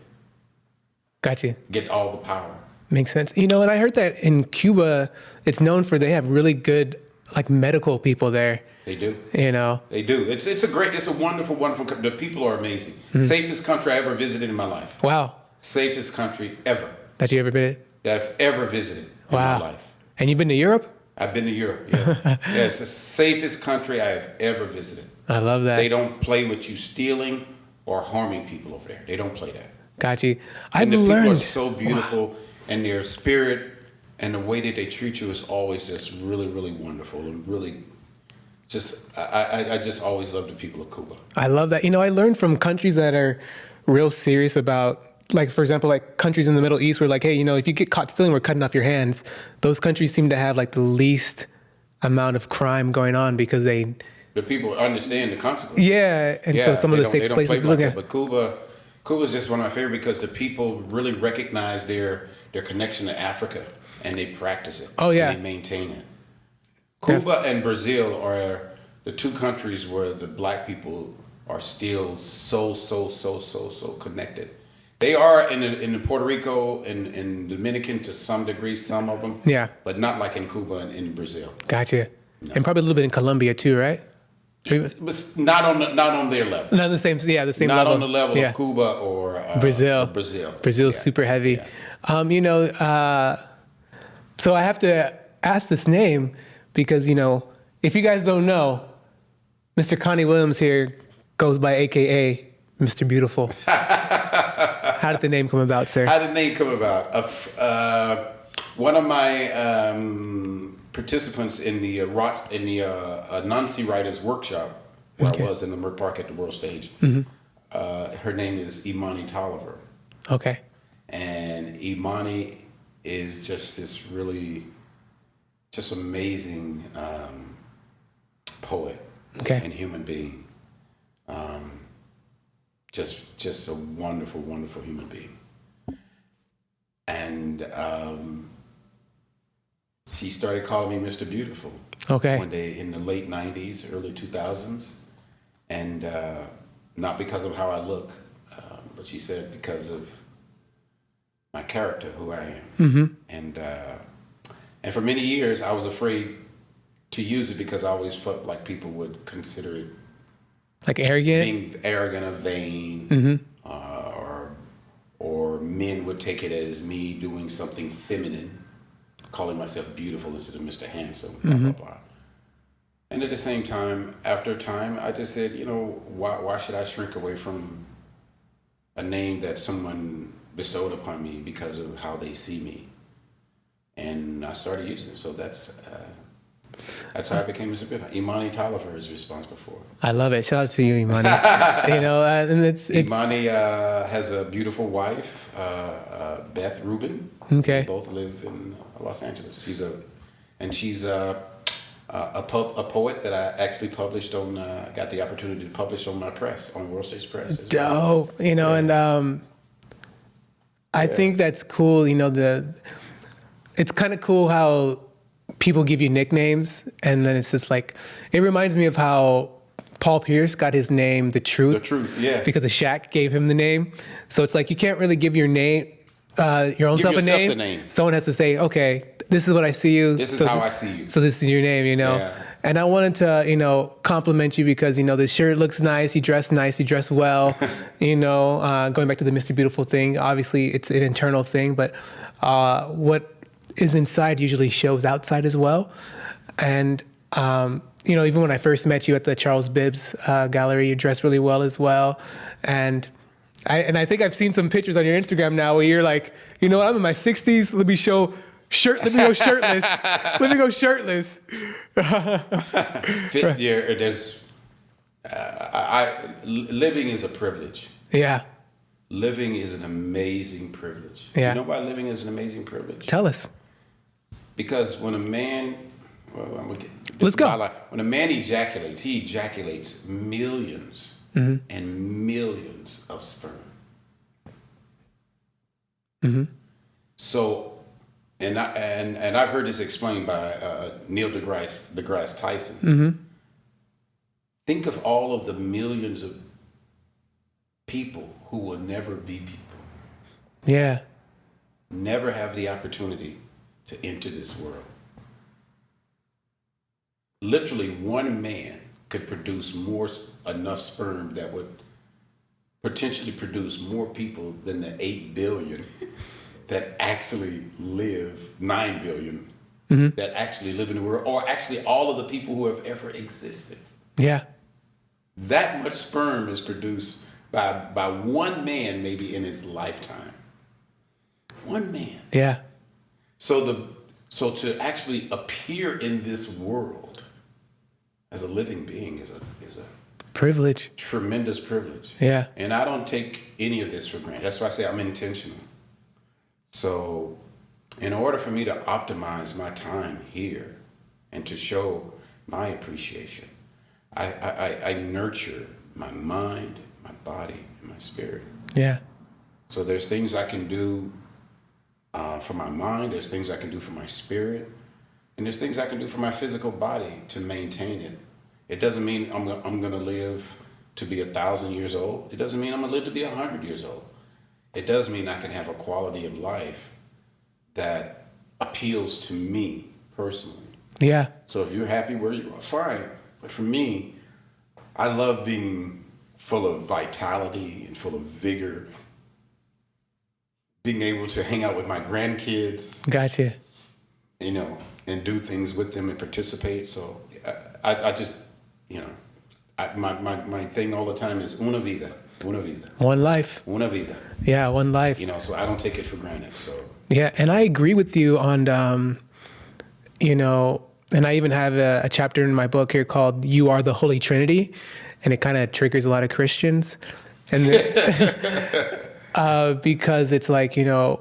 Got you. get all the power. Makes sense. And I heard that in Cuba, it's known for they have really good like medical people there. They do. They do. It's a wonderful, wonderful country. The people are amazing. Safest country I ever visited in my life. Wow. Safest country ever That you ever been? that I've ever visited in my life. And you've been to Europe? I've been to Europe, yeah. Yeah, it's the safest country I have ever visited. I love that. They don't play with you stealing or harming people over there. They don't play that. Got you. And the learned. people are so beautiful, and their spirit and the way that they treat you is always just really, really wonderful, and really just, I just always love the people of Cuba. I love that. I learned from countries that are real serious about, like, for example, like countries in the Middle East where like, hey, if you get caught stealing, we're cutting off your hands. Those countries seem to have like the least amount of crime going on because the people understand the consequences. Yeah, and so some of the safest places to look at. But Cuba's just one of my favorite because the people really recognize their connection to Africa, and they practice it. Oh, yeah. And they maintain it. Cuba and Brazil are the 2 countries where the black people are still so connected. They are in Puerto Rico and in Dominican to some degree, some of them. Yeah. But not like in Cuba and in Brazil. Gotcha. No. And probably a little bit in Colombia too, right? But not on their level. Not the same level. Not on the level of Cuba or Brazil. Brazil's super heavy. Yeah. So I have to ask this name because, if you guys don't know, Mr. Conney Williams here goes by AKA Mr. Beautiful. How did the name come about, sir? How did the name come about? One of my participants in the Nancy Writers workshop, where I was in the Merck Park at the World Stage, her name is Imani Tolliver. Okay. And Imani is just this really just amazing poet and human being. Just a wonderful, wonderful human being. And she started calling me Mr. Beautiful. Okay. One day in the late 90s, early 2000s. And not because of how I look, but she said because of my character, who I am. Mm-hmm. And for many years, I was afraid to use it because I always felt like people would consider it like arrogant, being arrogant or vain, or men would take it as me doing something feminine, calling myself beautiful instead of Mr. Handsome, blah, blah, blah. And at the same time, after a time, I just said, why should I shrink away from a name that someone bestowed upon me because of how they see me? And I started using it. So that's how I became Mr. Beautiful. Imani Tolliver is responsible for it. I love it. Shout out to you, Imani. And it's Imani has a beautiful wife, Beth Rubin. Okay. They both live in Los Angeles. She's a poet that I actually published on. Got the opportunity to publish on my press, on World Stage Press. Dope. And I think that's cool. It's kind of cool how people give you nicknames, and then it's just like, it reminds me of how Paul Pierce got his name, The Truth. The Truth, yeah. Because the Shaq gave him the name. So it's like, you can't really give your name, your own self a name. The name. Someone has to say, okay, this is what I see you. This is how I see you. So this is your name, Yeah. And I wanted to, compliment you because, the shirt looks nice. You dress nice. You dress well. Going back to the Mr. Beautiful thing, obviously it's an internal thing, but what is inside usually shows outside as well. And, even when I first met you at the Charles Bibbs Gallery, you dressed really well as well. And I think I've seen some pictures on your Instagram now where you're like, I'm in my 60s. Let me show Let me go shirtless. Let me go shirtless. There's, living is a privilege. Yeah. Living is an amazing privilege. Yeah. You know why living is an amazing privilege? Tell us. Because when a man, Let's go. When a man ejaculates, he ejaculates millions and millions of sperm. So, and I've heard this explained by Neil deGrasse Tyson. Think of all of the millions of people who will never be people. Yeah. Never have the opportunity to enter this world. Literally, one man could produce enough sperm that would potentially produce more people than the 8 billion that actually live, 9 billion that actually live in the world, or actually all of the people who have ever existed. Yeah. That much sperm is produced by one man, maybe in his lifetime. One man. Yeah. So to actually appear in this world as a living being is a Privilege. tremendous privilege. Yeah. And I don't take any of this for granted. That's why I say I'm intentional. So in order for me to optimize my time here and to show my appreciation, I nurture my mind, my body, and my spirit. Yeah. So there's things I can do for my mind, there's things I can do for my spirit, and there's things I can do for my physical body to maintain it. It doesn't mean I'm going to live to be 1,000 years old. It doesn't mean I'm going to live to be 100 years old. It does mean I can have a quality of life that appeals to me personally. Yeah. So if you're happy where you are, fine. But for me, I love being full of vitality and full of vigor, being able to hang out with my grandkids. Gotcha. You know, and do things with them and participate. So I just, you know, my thing all the time is una vida, una vida. One life. Una vida. Yeah, one life. You know, so I don't take it for granted. So yeah, and I agree with you on, you know, and I even have a chapter in my book here called "You Are the Holy Trinity," and it kind of triggers a lot of Christians, and because it's like, you know,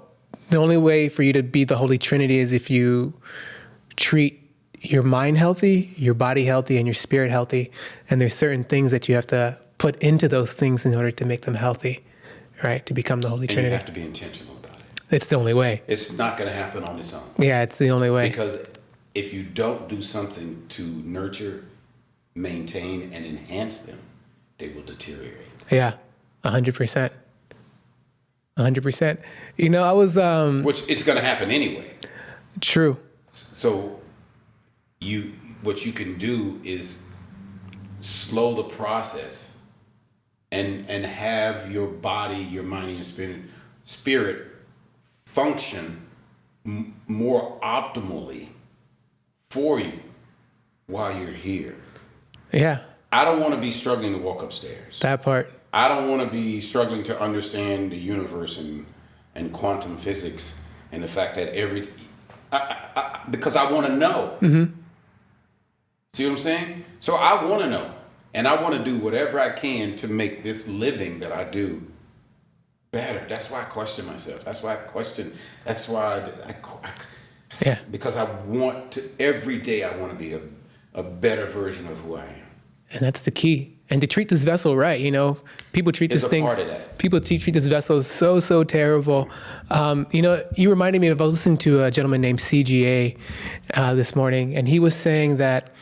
the only way for you to be the Holy Trinity is if you treat your mind healthy, your body healthy, and your spirit healthy. And there's certain things that you have to put into those things in order to make them healthy, right? To become the Holy and Trinity. you have to be intentional about it. It's the only way. It's not going to happen on its own. Yeah, it's the only way. Because if you don't do something to nurture, maintain, and enhance them, they will deteriorate. Yeah, 100%. 100%. You know, I was... Which it's going to happen anyway. True. So what you can do is slow the process and have your body, your mind, and your spirit function more optimally for you while you're here. Yeah. I don't want to be struggling to walk upstairs. That part. I don't want to be struggling to understand the universe and quantum physics and the fact that everything, because I want to know. Mm-hmm. See what I'm saying? So I want to know, and I want to do whatever I can to make this living that I do better. That's why I question myself. That's why yeah. Because I want to, every day I want to be a better version of who I am. And that's the key. And to treat this vessel right, you know, people treat this thing. People treat this vessel so terrible. You know, you reminded me of, I was listening to a gentleman named CGA this morning, and he was saying that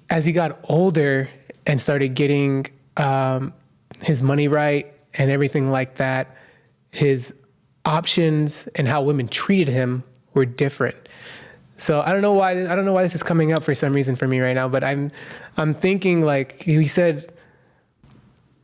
as he got older and started getting his money right and everything like that, his options and how women treated him were different. So I don't know why this is coming up for some reason for me right now, but I'm thinking, like he said,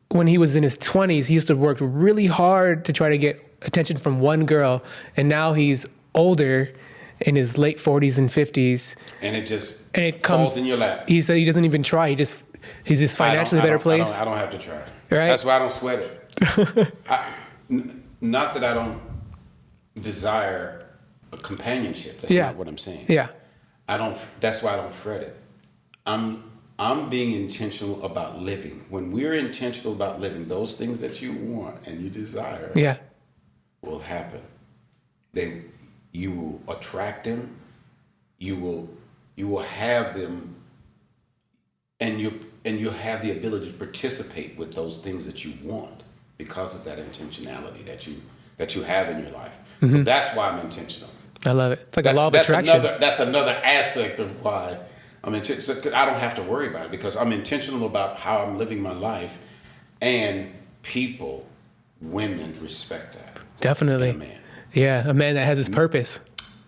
when he was in his 20s, he used to work really hard to try to get attention from one girl, and now he's older, in his late 40s and 50s, and it falls in your lap. He said he doesn't even try. He's just financially better place. I don't have to try. Right? That's why I don't sweat it. Not that I don't desire a companionship. That's Yeah. not what I'm saying. Yeah. That's why I don't fret it. I'm being intentional about living. When we're intentional about living, those things that you want and you desire Yeah. will happen. You will attract them. You will have them, and you'll have the ability to participate with those things that you want because of that intentionality that you have in your life. So that's why I'm intentional. I love it. It's like a law of attraction. That's another aspect of why I'm intentional. I don't have to worry about it because I'm intentional about how I'm living my life, and women respect that. Definitely. In a man. Yeah, a man that has his purpose.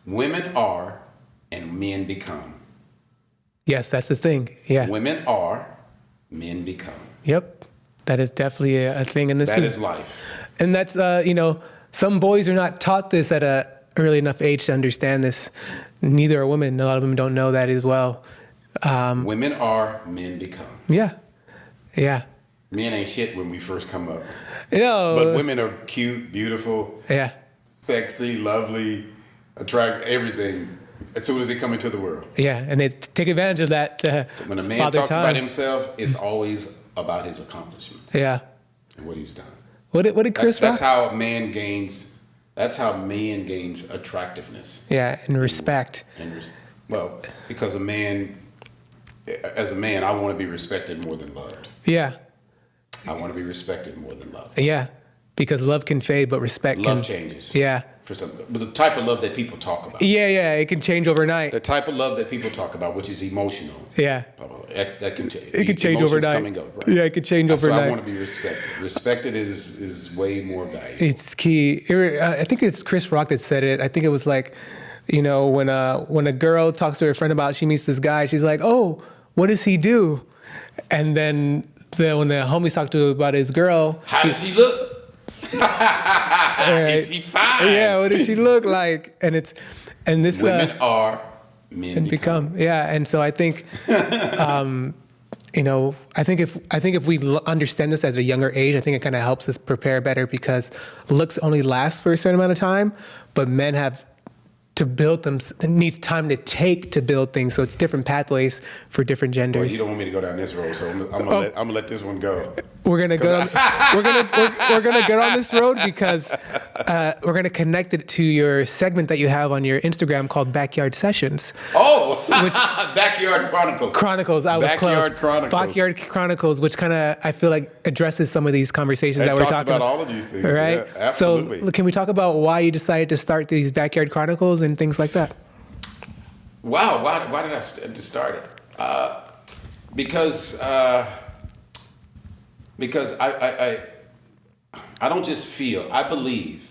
Women are, and men become. Yes, that's the thing. Yeah. Women are, men become. Yep. That is definitely a thing. And That is life. And that's, some boys are not taught this at a early enough age to understand this. Neither are women. A lot of them don't know that as well. Women are, men become. Yeah. Yeah. Men ain't shit when we first come up. But women are cute, beautiful, yeah. sexy, lovely, attract everything as soon as they come into the world. Yeah, and they take advantage of that. So when a man talks about himself, it's always about his accomplishments. Yeah. And what he's done. What did Chris That's how man gains. That's how man gains attractiveness. Yeah, and respect. Because as a man, I want to be respected more than loved. Yeah. I want to be respected more than loved. Yeah, because love can fade, but respect Love changes. Yeah. But the type of love that people talk about. Yeah, it can change overnight. The type of love that people talk about, which is emotional. Yeah. That can change. It can change overnight. Come and go, right? Yeah, it can change overnight. So I want to be respected. Respected is way more valuable. It's key. I think it's Chris Rock that said it. I think it was like, when a girl talks to her friend about she meets this guy, she's like, "Oh, what does he do?" And then when the homies talk to her about his girl, how does he look? Is she fine? Yeah, what does she look like? And this women are, men become. Yeah, and so I think, I think if we understand this at a younger age, I think it kind of helps us prepare better because looks only last for a certain amount of time, but men have to build them. It needs time to take to build things, so it's different pathways for different genders. Well, you don't want me to go down this road, so I'm gonna let this one go. We're gonna go. We're gonna get on this road because we're gonna connect it to your segment that you have on your Instagram called Backyard Sessions. Oh, Backyard Chronicles. Chronicles. I was close. Chronicles. Backyard Chronicles, which kind of I feel like addresses some of these conversations that we're talking about. All of these things, right? Yeah, absolutely. So, can we talk about why you decided to start these Backyard Chronicles and things like that? Wow, why did I start it? Because I don't just feel, I believe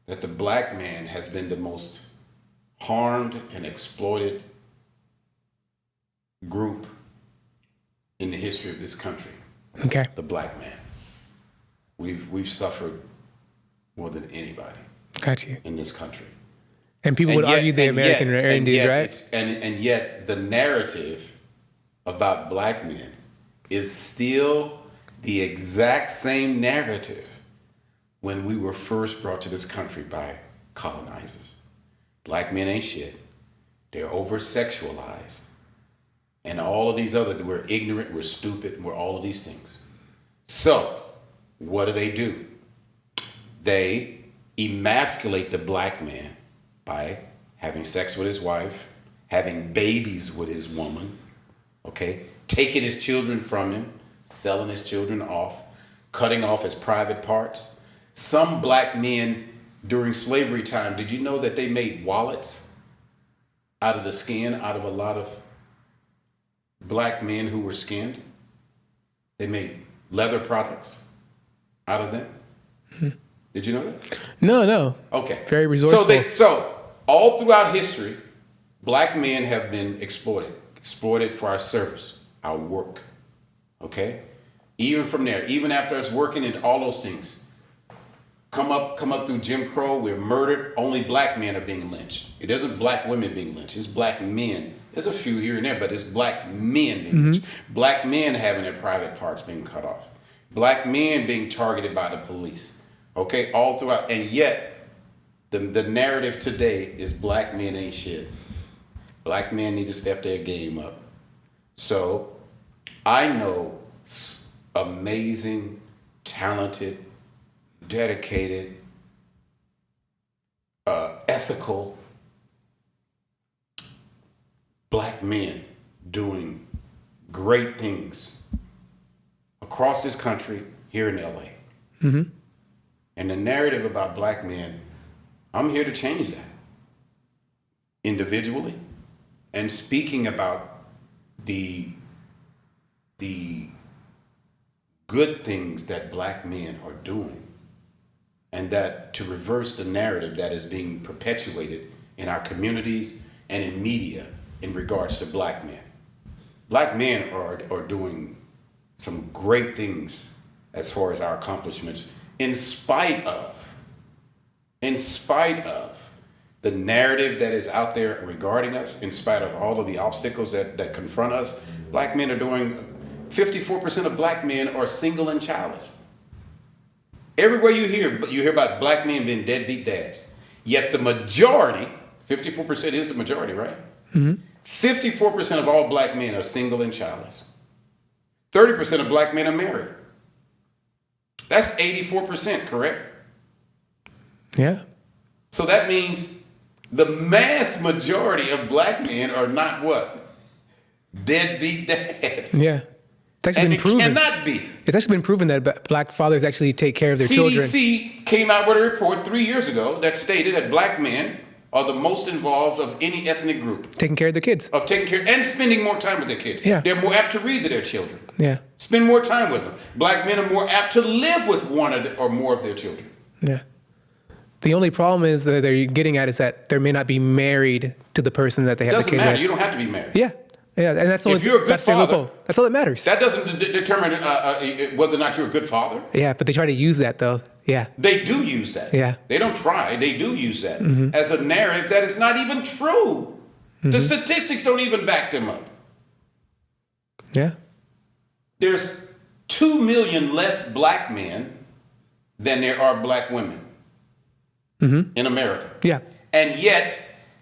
that the black man has been the most harmed and exploited group in the history of this country. Okay. The black man. We've suffered more than anybody. Got you. In this country. And people would argue the American Indians, right? And yet the narrative about black men is still the exact same narrative when we were first brought to this country by colonizers. Black men ain't shit. They're over-sexualized. And all of these we're ignorant, we're stupid, we're all of these things. So, what do? They emasculate the black man by having sex with his wife, having babies with his woman, okay? Taking his children from him, selling his children off, cutting off his private parts. Some black men during slavery time, did you know that they made wallets out of the skin, out of a lot of black men who were skinned? They made leather products out of them. Mm-hmm. Did you know that? No. Okay. Very resourceful. So all throughout history, black men have been exploited for our service, our work. Okay? Even from there, even after us working in all those things, come up through Jim Crow, we're murdered. Only black men are being lynched. It isn't black women being lynched. It's black men. There's a few here and there, but it's black men being lynched. Black men having their private parts being cut off. Black men being targeted by the police. Okay? All throughout. And yet, The narrative today is black men ain't shit. Black men need to step their game up. So I know amazing, talented, dedicated, ethical black men doing great things across this country, here in LA. Mm-hmm. And the narrative about black men, I'm here to change that individually, and speaking about the good things that black men are doing, and that to reverse the narrative that is being perpetuated in our communities and in media in regards to black men. Black men are doing some great things as far as our accomplishments, in spite of the narrative that is out there regarding us, in spite of all of the obstacles that confront us. Black men are doing, 54% of black men are single and childless. Everywhere you hear about black men being deadbeat dads. Yet the majority, 54% is the majority, right? Mm-hmm. 54% of all black men are single and childless. 30% of black men are married. That's 84%, correct? Yeah. So that means the mass majority of black men are not what? Deadbeat dads. Yeah. It's actually been proven. It cannot be. It's actually been proven that black fathers actually take care of their children. CDC came out with a report 3 years ago that stated that black men are the most involved of any ethnic group. Taking care of their kids. Of taking care and spending more time with their kids. Yeah. They're more apt to read to their children. Yeah. Spend more time with them. Black men are more apt to live with one or more of their children. Yeah. The only problem is that they're getting at is that they may not be married to the person that they have the Doesn't kid matter. with. You don't have to be married. Yeah. Yeah. And that's all. If you're a good that's their father, local. That's all that matters. That doesn't determine whether or not you're a good father. Yeah, but they try to use that though. Yeah. They do use that. Yeah. They don't try. They do use that Mm-hmm. as a narrative that is not even true. Mm-hmm. The statistics don't even back them up. Yeah. There's 2 million less black men than there are black women in America. Yeah. And yet,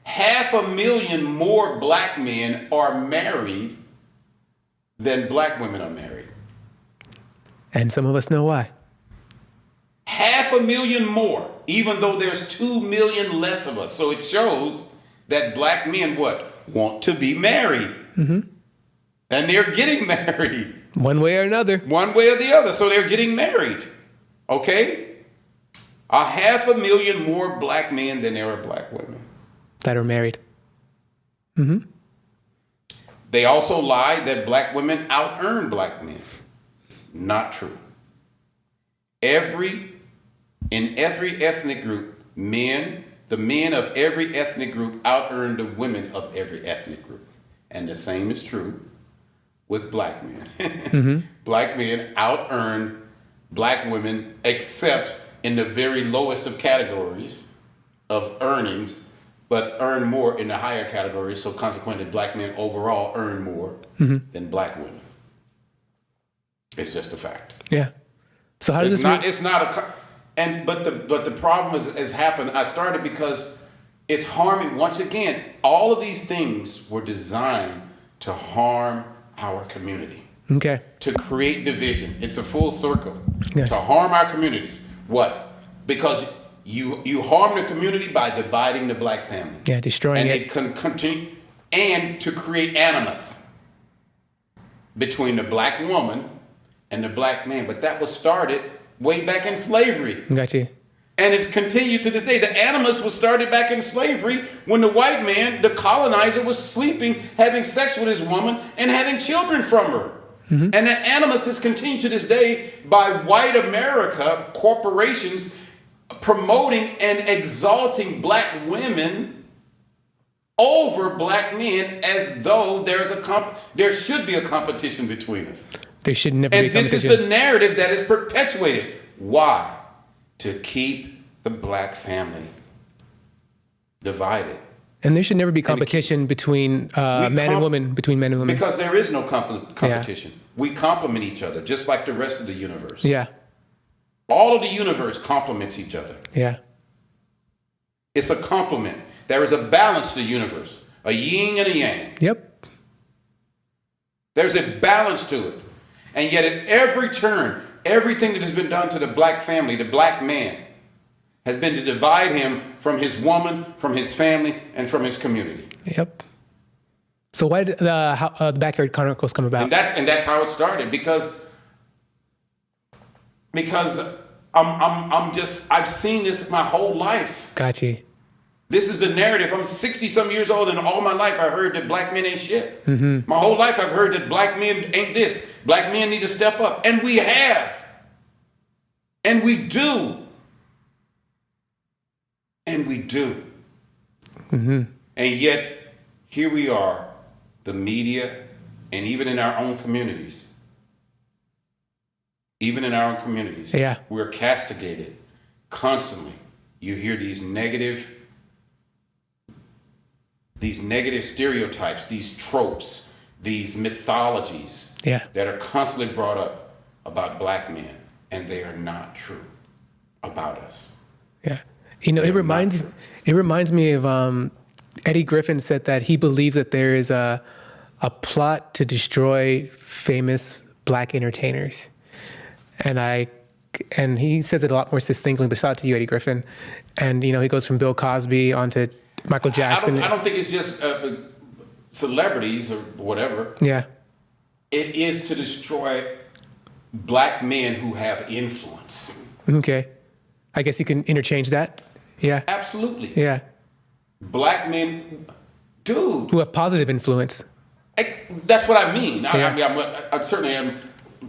500,000 more black men are married than black women are married. And some of us know why. 500,000 more, even though there's 2 million less of us. So it shows that black men want to be married. Mm-hmm. And they're getting married. One way or another. One way or the other. So they're getting married. Okay? 500,000 more black men than there are black women. That are married. Mm-hmm. They also lie that black women out-earn black men. Not true. In every ethnic group, the men of every ethnic group out-earn the women of every ethnic group. And the same is true with black men. Mm-hmm. Black men out-earn black women, except in the very lowest of categories of earnings, but earn more in the higher categories. So consequently, black men overall earn more than black women. It's just a fact. Yeah. So how does this work? It's not but the problem has happened. I started because it's harming. Once again, all of these things were designed to harm our community. Okay. To create division. It's a full circle. Yes. To harm our communities. What? Because you harm the community by dividing the black family. Yeah, destroying and it. And they can continue, and to create animus between the black woman and the black man. But that was started way back in slavery. Got you. And it's continued to this day. The animus was started back in slavery when the white man, the colonizer, was sleeping, having sex with his woman, and having children from her. Mm-hmm. And that animus has continued to this day by white America, corporations, promoting and exalting black women over black men as though there should be a competition between us. There should never be a competition. And this is the narrative that is perpetuated. Why? To keep the black family divided. And there should never be competition between men and women, between men and women. Because there is no competition. Yeah. We complement each other, just like the rest of the universe. Yeah. All of the universe complements each other. Yeah. It's a complement. There is a balance to the universe, a yin and a yang. Yep. There's a balance to it. And yet at every turn, everything that has been done to the black family, the black man, has been to divide him from his woman, from his family, and from his community. Yep. So why did the Backyard Chronicles come about? And that's how it started, because I've seen this my whole life. Gotcha. This is the narrative. I'm 60-some years old, and all my life I heard that black men ain't shit. Mm-hmm. My whole life I've heard that black men ain't this. Black men need to step up. And we have. And we do. And we do. Mm-hmm. And yet, here we are, the media, and even in our own communities. Even in our own communities. Yeah. We're castigated constantly. You hear these negative stereotypes, these tropes, these mythologies that are constantly brought up about black men, and they are not true about us. Yeah. You know, it reminds me of Eddie Griffin said that he believes that there is a plot to destroy famous black entertainers. And he says it a lot more succinctly, but shout out to you, Eddie Griffin. And, you know, he goes from Bill Cosby on to Michael Jackson. I don't think it's just celebrities or whatever. Yeah. It is to destroy black men who have influence. Okay. I guess you can interchange that. Yeah. Absolutely. Yeah. Black men, dude. Who have positive influence. That's what I mean. Yeah. I certainly am.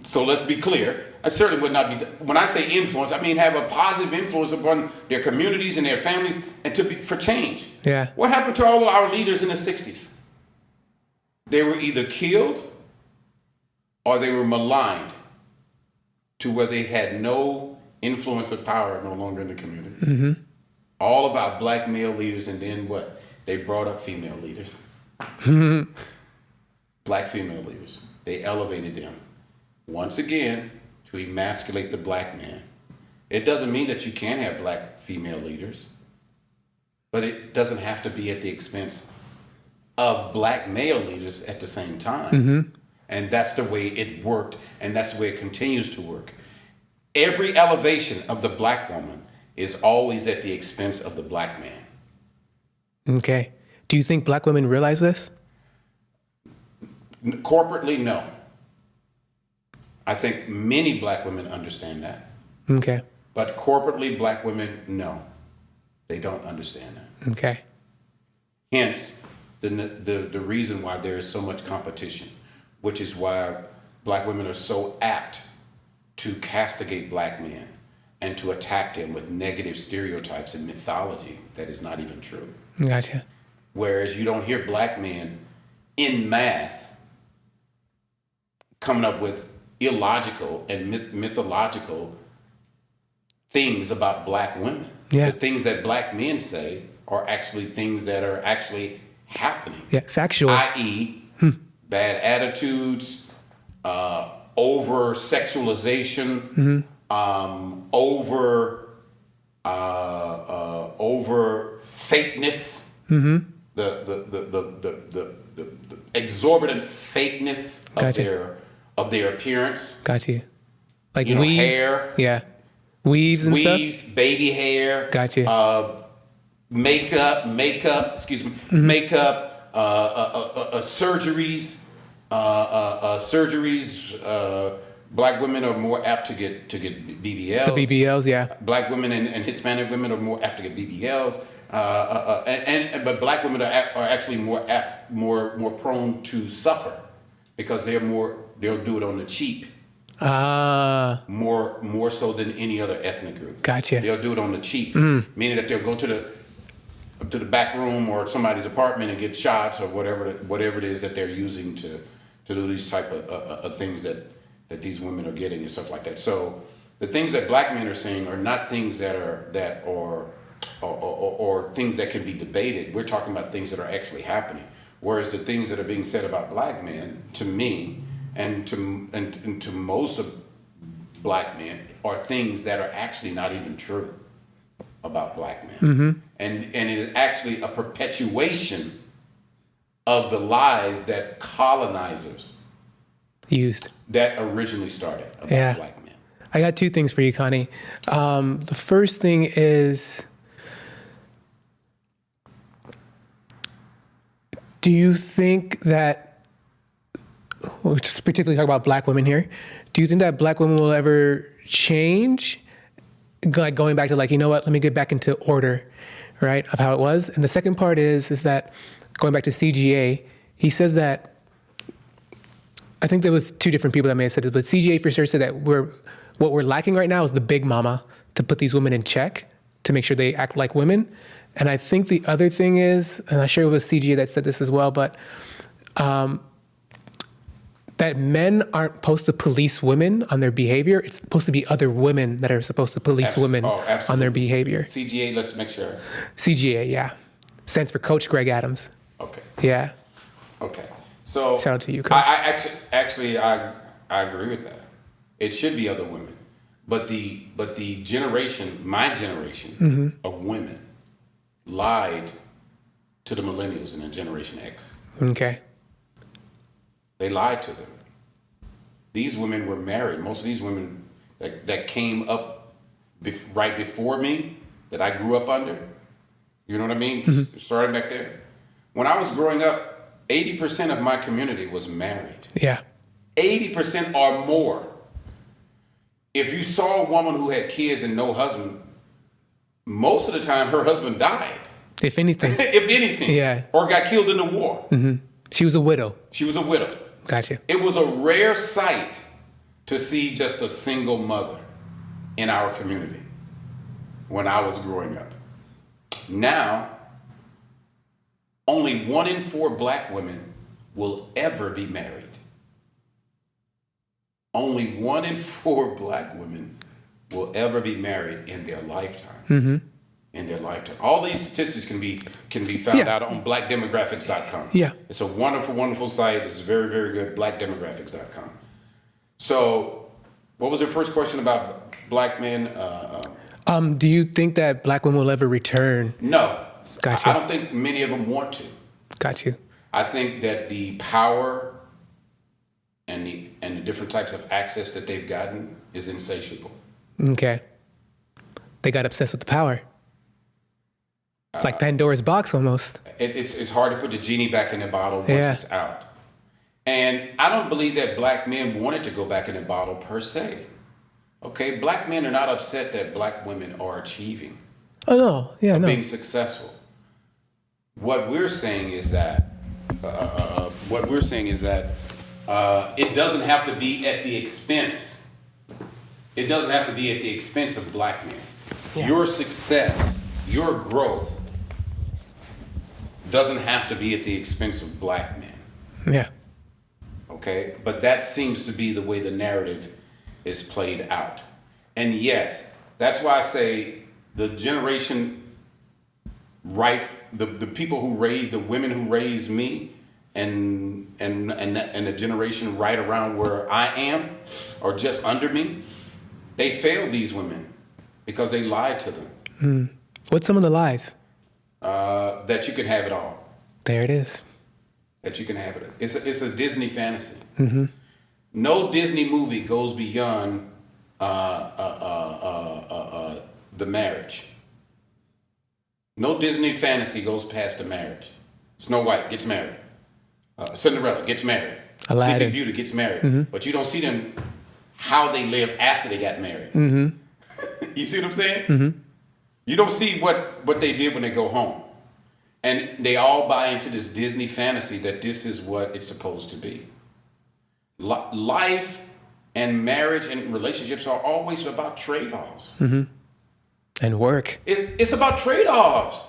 So let's be clear. I certainly would not be. When I say influence, I mean have a positive influence upon their communities and their families, and for change. Yeah. What happened to all of our leaders in the 60s? They were either killed or they were maligned to where they had no influence or power no longer in the community. Mm-hmm. All of our black male leaders, and then what? They brought up female leaders. Mm-hmm. Black female leaders. They elevated them. Once again, to emasculate the black man. It doesn't mean that you can't have black female leaders, but it doesn't have to be at the expense of black male leaders at the same time. Mm-hmm. And that's the way it worked, and that's the way it continues to work. Every elevation of the black woman is always at the expense of the black man. Okay. Do you think black women realize this? Corporately, no. I think many black women understand that. Okay. But corporately, black women, no. They don't understand that. Okay. Hence, the reason why there is so much competition, which is why black women are so apt to castigate black men and to attack them with negative stereotypes and mythology that is not even true. Gotcha. Whereas you don't hear black men en masse coming up with illogical and mythological things about black women. Yeah. The things that black men say are actually things that are actually happening. Yeah, factual. I.e., bad attitudes, over sexualization, over fakeness, the exorbitant fakeness of Gotcha. their appearance. Got you. Like You know, weaves. hair. Yeah. Weaves and stuff. Weaves, baby hair. Got you. Makeup, makeup, surgeries. Black women are more apt to get BBLs. The BBLs, yeah. Black women and Hispanic women are more apt to get BBLs. But black women are actually more prone to suffer because they'll do it on the cheap. More so than any other ethnic group. Gotcha. They'll do it on the cheap, meaning that they'll go to the back room or somebody's apartment and get shots or whatever it is that they're using to do these type of things that these women are getting and stuff like that. So the things that black men are saying are not things that are or things that can be debated. We're talking about things that are actually happening. Whereas the things that are being said about black men, to me, and to most of black men, are things that are actually not even true about black men. And it is actually a perpetuation of the lies that colonizers Used. that originally started about black men. I got two things for you, Connie. The first thing is, do you think that, we're particularly talking about black women here, do you think that black women will ever change? Like going back to like, you know what, let me get back into order, right, of how it was. And the second part is that going back to CGA, he says that, I think there was two different people that may have said this, but CGA for sure said that what we're lacking right now is the big mama to put these women in check, to make sure they act like women. And I think the other thing is, and I'm sure it was CGA that said this as well, but that men aren't supposed to police women on their behavior. It's supposed to be other women that are supposed to police women on their behavior. CGA, let's make sure. CGA, yeah. Stands for Coach Greg Adams. Okay. Yeah. Okay. So shout out to you, Coach. I agree with that. It should be other women, but the generation, my generation of women, lied to the millennials and the Generation X. Okay. They lied to them. These women were married. Most of these women that came up right before me, that I grew up under, you know what I mean? Starting back there. When I was growing up, 80% of my community was married. Yeah. 80% or more. If you saw a woman who had kids and no husband, most of the time her husband died. If anything. If anything. Yeah. Or got killed in the war. She was a widow. She was a widow. Gotcha. It was a rare sight to see just a single mother in our community when I was growing up. Now, only 1 in 4 black women will ever be married. Only 1 in 4 black women will ever be married in their lifetime. In their lifetime. All these statistics can be found out on blackdemographics.com. Yeah. It's a wonderful, wonderful site. It's very, very good, blackdemographics.com. So, what was your first question about black men? Do you think that black women will ever return? No. Gotcha. I don't think many of them want to. Got you. I think that the power and the different types of access that they've gotten is insatiable. Okay. They got obsessed with the power. Like Pandora's box almost. It's hard to put the genie back in the bottle once it's out. And I don't believe that black men wanted to go back in the bottle per se. Okay, black men are not upset that black women are achieving. Oh no, yeah, no. Being successful. What we're saying is that it doesn't have to be at the expense. It doesn't have to be at the expense of black men. Yeah. Your success, your growth doesn't have to be at the expense of black men. Yeah. Okay? But that seems to be the way the narrative is played out. And yes, that's why I say the generation the people who raised, the women who raised me and the generation right around where I am or just under me, they failed these women because they lied to them. What's some of the lies? That you can have it all. There it is. That you can have it. It's a Disney fantasy. No Disney movie goes beyond the marriage. No Disney fantasy goes past the marriage. Snow White gets married. Cinderella gets married. Aladdin. Sleeping Beauty gets married. But you don't see them how they live after they got married. You see what I'm saying? You don't see what they did when they go home. And they all buy into this Disney fantasy that this is what it's supposed to be. Life and marriage and relationships are always about trade-offs. And work. It's about trade-offs.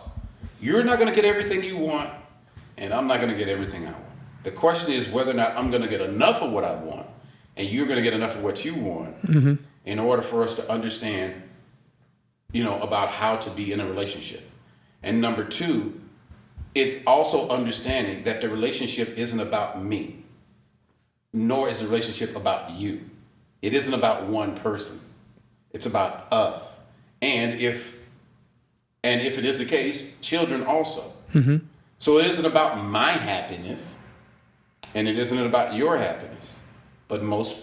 You're not going to get everything you want, and I'm not going to get everything I want. The question is whether or not I'm going to get enough of what I want, and you're going to get enough of what you want in order for us to understand, about how to be in a relationship. And number 2, it's also understanding that the relationship isn't about me, nor is the relationship about you. It isn't about one person. It's about us. And if And if it is the case, children also. So it isn't about my happiness, and it isn't about your happiness. But most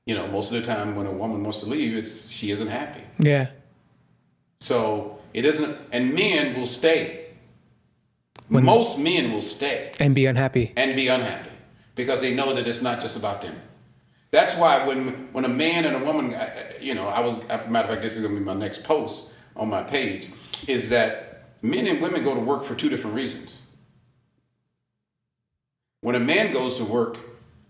of the time when a woman wants to leave, she isn't happy. Yeah. So it isn't, and men will stay. Most men will stay. And be unhappy. Because they know that it's not just about them. That's why when a man and a woman, matter of fact, this is going to be my next post on my page, is that men and women go to work for two different reasons. When a man goes to work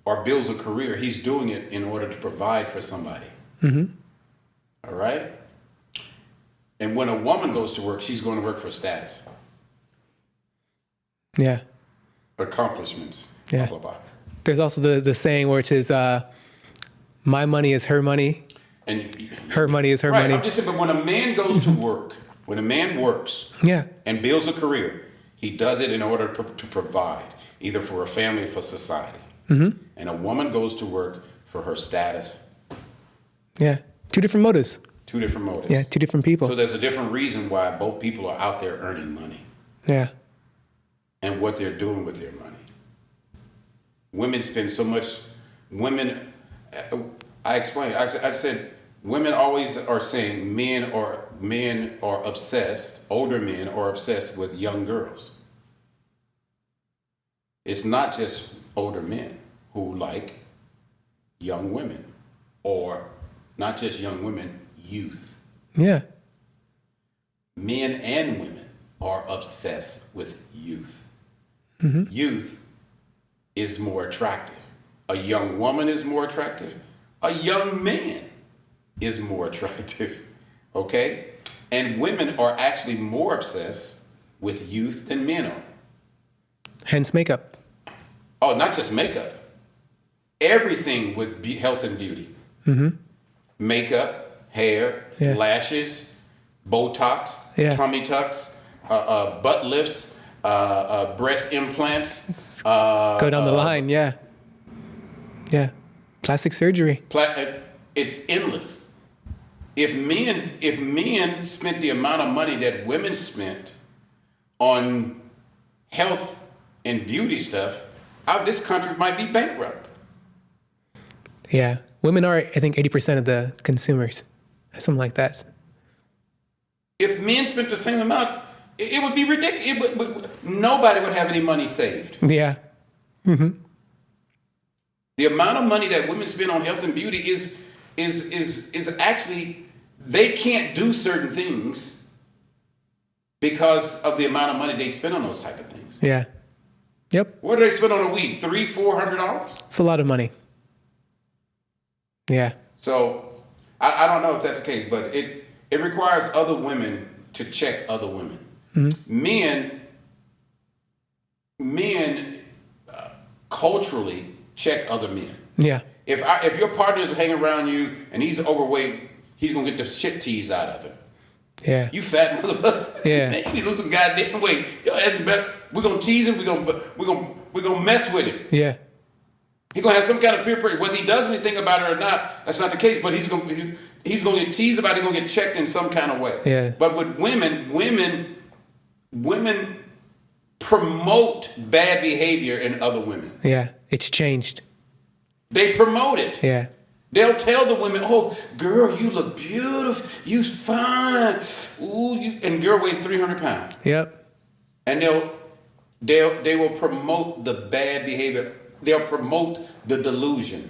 or builds a career, he's doing it in order to provide for somebody. All right? And when a woman goes to work, she's going to work for status. Yeah. Accomplishments. Yeah. Blah, blah, blah. There's also the saying where it says, my money is her money. And her money is her right, money. I'm just saying, but when a man goes to work, when a man works and builds a career, he does it in order to provide, either for a family or for society. And a woman goes to work for her status. Yeah. Two different motives. Yeah, two different people. So there's a different reason why both people are out there earning money. Yeah. And what they're doing with their money. Women spend so much, I explained, I said, women always are saying men are obsessed, older men are obsessed with young girls. It's not just older men who like young women, or not just young women, youth. Yeah. Men and women are obsessed with youth. Youth is more attractive. A young woman is more attractive. A young man is more attractive. Okay? And women are actually more obsessed with youth than men are. Hence makeup. Oh, not just makeup. Everything with health and beauty. Makeup, hair, lashes, Botox, tummy tucks, butt lifts, breast implants. Go down the line, yeah. Plastic surgery. It's endless. If men spent the amount of money that women spent on health and beauty stuff, this country might be bankrupt. Yeah. Women are, I think, 80% of the consumers. Something like that. If men spent the same amount, it would be ridiculous. Nobody would have any money saved. Yeah. The amount of money that women spend on health and beauty is actually, they can't do certain things because of the amount of money they spend on those type of things. Yeah. Yep. What do they spend on a week? $300-$400? It's a lot of money. Yeah. So I don't know if that's the case, but it requires other women to check other women. Men culturally check other men. Yeah. If your partner is hanging around you and he's overweight, he's gonna get the shit teased out of him. Yeah. You fat motherfucker. Yeah. Man, you need to lose some goddamn weight. Your ass is better. We're gonna tease him. We're gonna mess with him. Yeah. He's gonna have some kind of peer pressure. Whether he does anything about it or not, that's not the case. But he's gonna get teased about it. He's gonna get checked in some kind of way. Yeah. But with women promote bad behavior in other women. Yeah. It's changed. They promote it. Yeah. They'll tell the women, "Oh, girl, you look beautiful. You fine. Ooh, and girl weighed 300 pounds." Yep. And they will promote the bad behavior. They'll promote the delusion.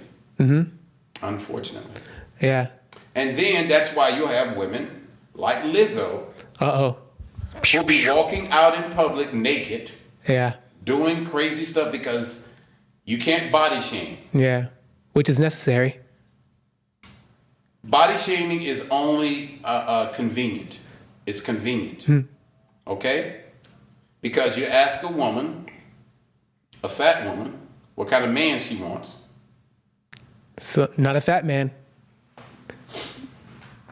Unfortunately. Yeah. And then that's why you'll have women like Lizzo who'll be walking out in public naked. Yeah. Doing crazy stuff because you can't body shame. Yeah. Which is necessary. Body shaming is only convenient. It's convenient. Okay? Because you ask a woman, a fat woman, what kind of man she wants. So, not a fat man.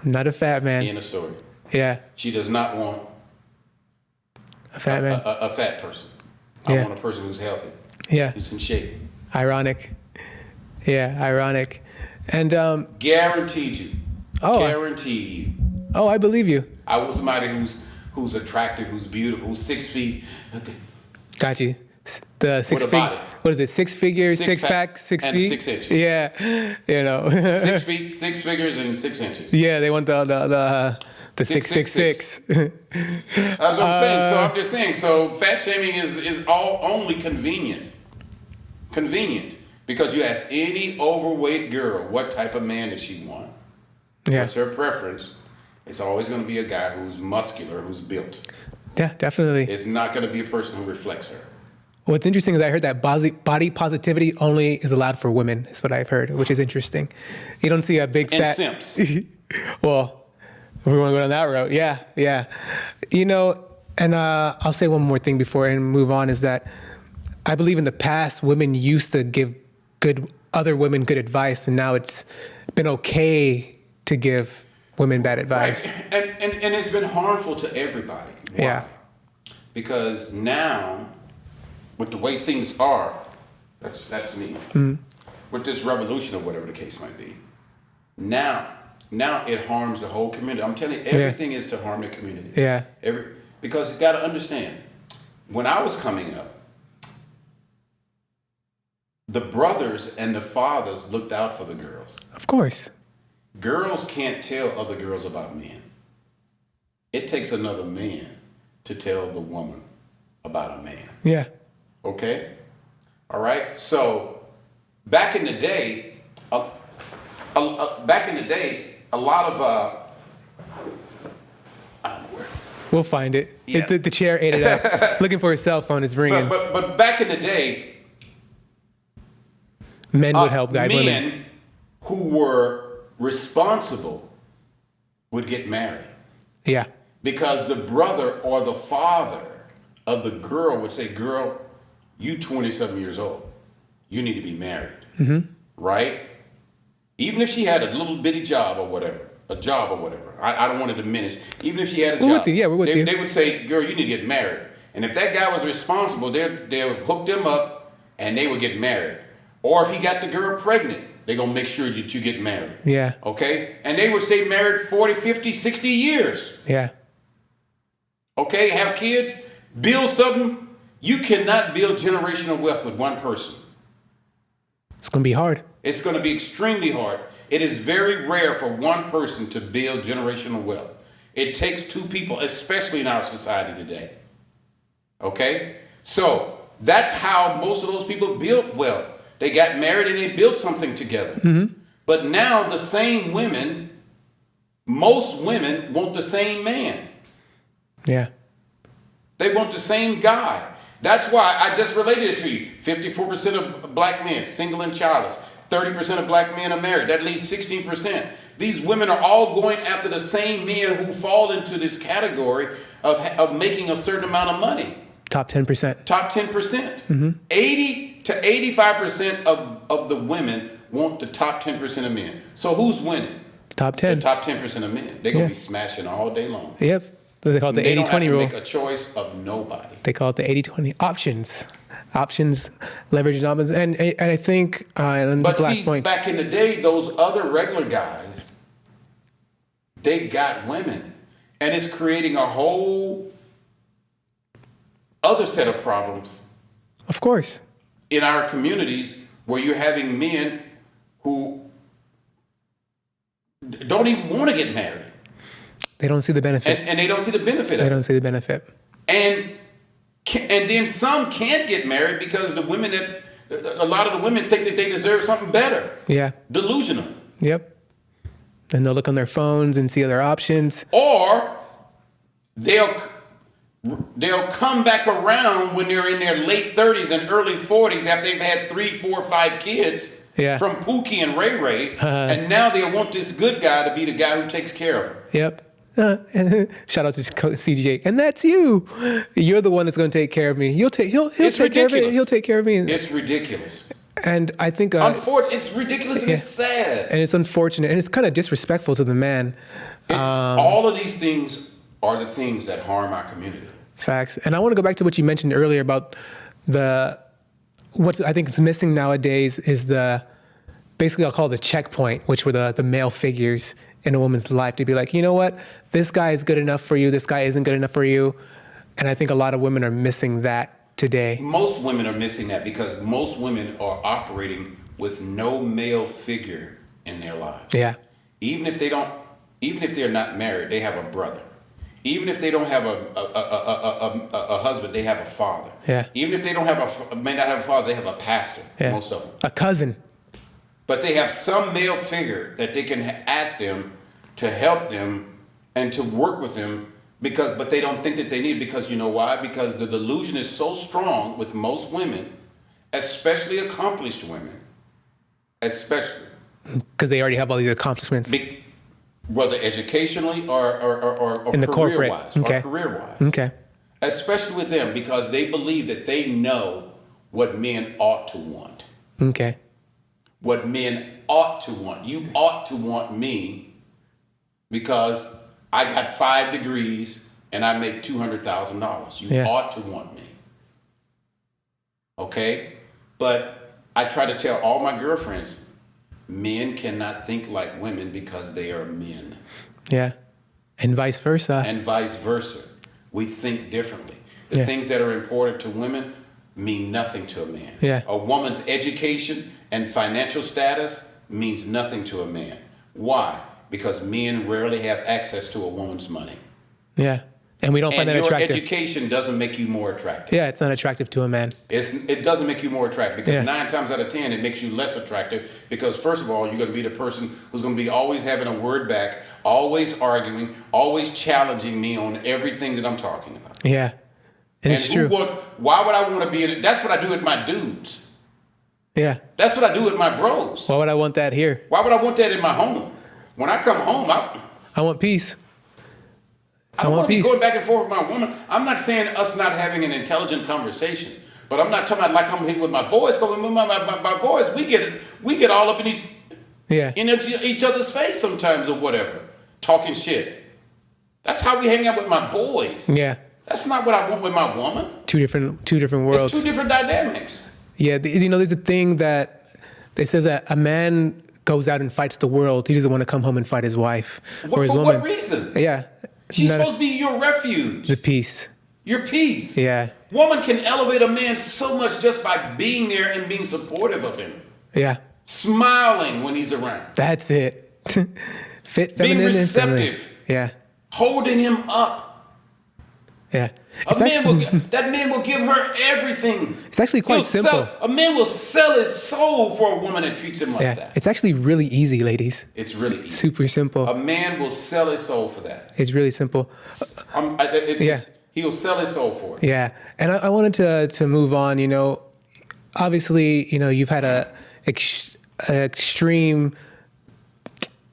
Not a fat man. In a story. Yeah. She does not want a fat man. A fat person. I want a person who's healthy. Yeah. Who's in shape. Ironic. Yeah, ironic. And guaranteed you. Oh. Guarantee you. Oh, I believe you. I want somebody who's attractive, who's beautiful, who's 6 feet. Okay. Got you. The six With a feet. body. What is it? 6 figures, Six six pack, 6 and feet. 6 inches. Yeah, 6 feet, 6 figures, and 6 inches. Yeah, they want the 666. That's what I'm saying. So I'm just saying. So fat shaming is all only convenient. Convenient. Because you ask any overweight girl what type of man does she want. Yeah. What's her preference? It's always going to be a guy who's muscular, who's built. Yeah, definitely. It's not going to be a person who reflects her. What's interesting is I heard that body positivity only is allowed for women, is what I've heard, which is interesting. You don't see a big And fat... simps. Well, if we want to go down that road, yeah. You know, and I'll say one more thing before I move on, is that I believe in the past, women used to give other women good advice, and now it's been okay to give women bad advice. Right. And it's been harmful to everybody. Why? Yeah. Because now, with the way things are, that's me. Mm-hmm. With this revolution or whatever the case might be, now it harms the whole community. I'm telling you, everything is to harm the community. Yeah. Because you got to understand, when I was coming up, the brothers and the fathers looked out for the girls. Of course. Girls can't tell other girls about men. It takes another man to tell the woman about a man. Yeah. Okay? All right? So, back in the day, a lot of, I don't know where it is. We'll find it. Yeah. The chair ate it up. Looking for his cell phone, it's ringing. But back in the day, Men would help guide men women. who were responsible would get married. Yeah. Because the brother or the father of the girl would say, girl, you 27 years old. You need to be married. Mm-hmm. Right? Even if she had a little bitty job or whatever. I don't want to diminish. Even if she had a job. We're with you. Yeah, we're with you. They would say, girl, you need to get married. And if that guy was responsible, they would hook them up and they would get married. Or if he got the girl pregnant, they're going to make sure that you get married. Yeah. Okay? And they would stay married 40, 50, 60 years. Yeah. Okay? Have kids. Build something. You cannot build generational wealth with one person. It's going to be hard. It's going to be extremely hard. It is very rare for one person to build generational wealth. It takes two people, especially in our society today. Okay? So, that's how most of those people built wealth. They got married and they built something together. Mm-hmm. But now the same women, most women want the same man. Yeah. They want the same guy. That's why I just related it to you. 54% of black men, single and childless. 30% of black men are married. That leaves 16%. These women are all going after the same men who fall into this category of making a certain amount of money. Top 10%. Top 10%. Mm-hmm. 80 to 85% of the women want the top 10% of men. So who's winning? Top 10. The top 10% of men. They're going to be smashing all day long. Yep. They call it the 80-20 rule. They don't have to make a choice of nobody. They call it the 80-20 options. Options, leverage options. And I think, and But this last see, point. back in the day, those other regular guys, they got women. And it's creating a whole other set of problems. Of course. In our communities where you're having men who don't even want to get married. They don't see the benefit. And they don't see the benefit of it. They don't see the benefit. And then some can't get married because a lot of the women think that they deserve something better. Yeah. Delusional. Yep. And they'll look on their phones and see other options. Or they'll come back around when they're in their late 30s and early 40s after they've had 3, 4, 5 kids from Pookie and Ray Ray. And now they want this good guy to be the guy who takes care of them. Yep. Shout out to CJ. And that's you. You're the one that's going to take care of me. He'll take care of it. He'll take care of me. It's ridiculous. And I think it's ridiculous and it's sad. And it's unfortunate. And it's kind of disrespectful to the man. All of these things are the things that harm our community. Facts. And I want to go back to what you mentioned earlier about what I think is missing nowadays is basically I'll call it the checkpoint, which were the male figures in a woman's life to be like, you know what, this guy is good enough for you, this guy isn't good enough for you. And I think a lot of women are missing that today. Most women are missing that because most women are operating with no male figure in their lives. Yeah. Even if they're not married, they have a brother. Even if they don't have a husband, they have a father. Yeah. Even if they may not have a father, they have a pastor. Yeah. Most of them. A cousin. But they have some male figure that they can ask them to help them and to work with them but they don't think that they need it because you know why? Because the delusion is so strong with most women, especially accomplished women, especially. Because they already have all these accomplishments. Whether educationally or in the corporate, career-wise. okay. Or career-wise. Okay. Especially with them because they believe that they know what men ought to want. Okay. What men ought to want. You ought to want me because I got 5 degrees and I make $200,000. You ought to want me. Okay? But I try to tell all my girlfriends, men cannot think like women because they are men. Yeah. And vice versa. And vice versa. We think differently. The things that are important to women mean nothing to a man. Yeah. A woman's education and financial status means nothing to a man. Why? Because men rarely have access to a woman's money. Yeah. And we don't find that attractive. And your education doesn't make you more attractive. Yeah, it's not attractive to a man. It doesn't make you more attractive because 9 times out of 10 it makes you less attractive because first of all, you're going to be the person who's going to be always having a word back, always arguing, always challenging me on everything that I'm talking about. Yeah. And it's true. Why would I want to be in it? That's what I do with my dudes. Yeah. That's what I do with my bros. Why would I want that here? Why would I want that in my home? When I come home, I want peace. I don't want to be going back and forth with my woman. I'm not saying us not having an intelligent conversation, but I'm not talking about like I'm hitting with my boys. Because with my boys, we get all up in each other's face sometimes or whatever, talking shit. That's how we hang out with my boys. Yeah. That's not what I want with my woman. Two different worlds. It's 2 different dynamics. Yeah, there's a thing that it says that a man goes out and fights the world. He doesn't want to come home and fight his wife or his woman. For what reason? Yeah. She's supposed to be your refuge. The peace. Your peace. Yeah. Woman can elevate a man so much just by being there and being supportive of him. Yeah. Smiling when he's around. That's it. Fit, feminine, being receptive. Instantly. Yeah. Holding him up. Yeah. That man will give her everything. It's actually quite simple. A man will sell his soul for a woman that treats him like that. It's actually really easy, ladies. It's really easy. Super simple. A man will sell his soul for that. It's really simple. He'll sell his soul for it. Yeah. And I wanted to move on, obviously, you've had a extreme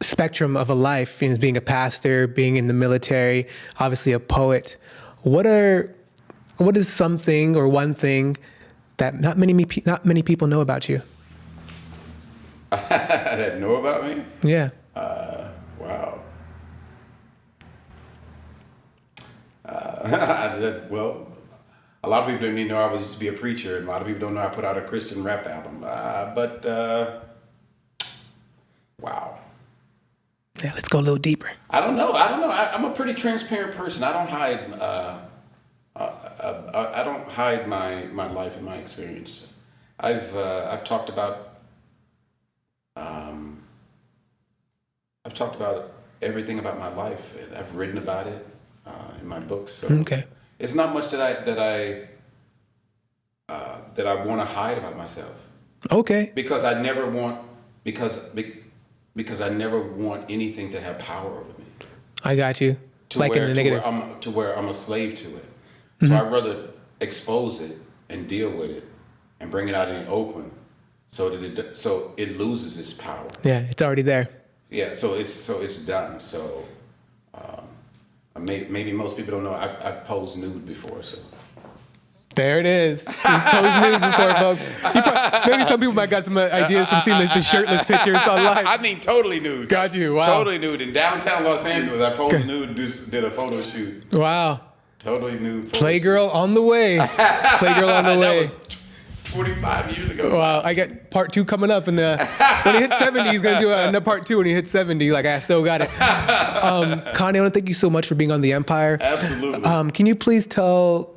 spectrum of a life, being a pastor, being in the military, obviously a poet. What is something or one thing that not many people know about you? That know about me? Yeah. Wow. Well, a lot of people don't even know I used to be a preacher, and a lot of people don't know I put out a Christian rap album. Wow. Yeah, let's go a little deeper. I don't know. I'm a pretty transparent person. I don't hide. I don't hide my life and my experience. I've talked about. I've talked about everything about my life. I've written about it in my books. So okay. It's not much that I want to hide about myself. Okay. Because I never want anything to have power over me. I got you. To like where, in the negatives. to where I'm a slave to it. So I'd rather expose it and deal with it and bring it out in the open so that it loses its power. Yeah, it's already there. Yeah, so it's done. So maybe most people don't know I've posed nude before. So there it is. He's posed nude before, folks. Maybe some people might got some ideas from seeing the shirtless pictures online. I mean, totally nude. Got you. Wow. Totally nude in downtown Los Angeles. I posed nude. Did a photo shoot. Wow. Totally nude. Playgirl on the way. Playgirl on the way. That was 45 years ago. Well, I get part 2 coming up, and when he hits 70, he's gonna do another part 2. When he hits 70, like I still got it. Connie, I want to thank you so much for being on the Empire. Absolutely. Can you please tell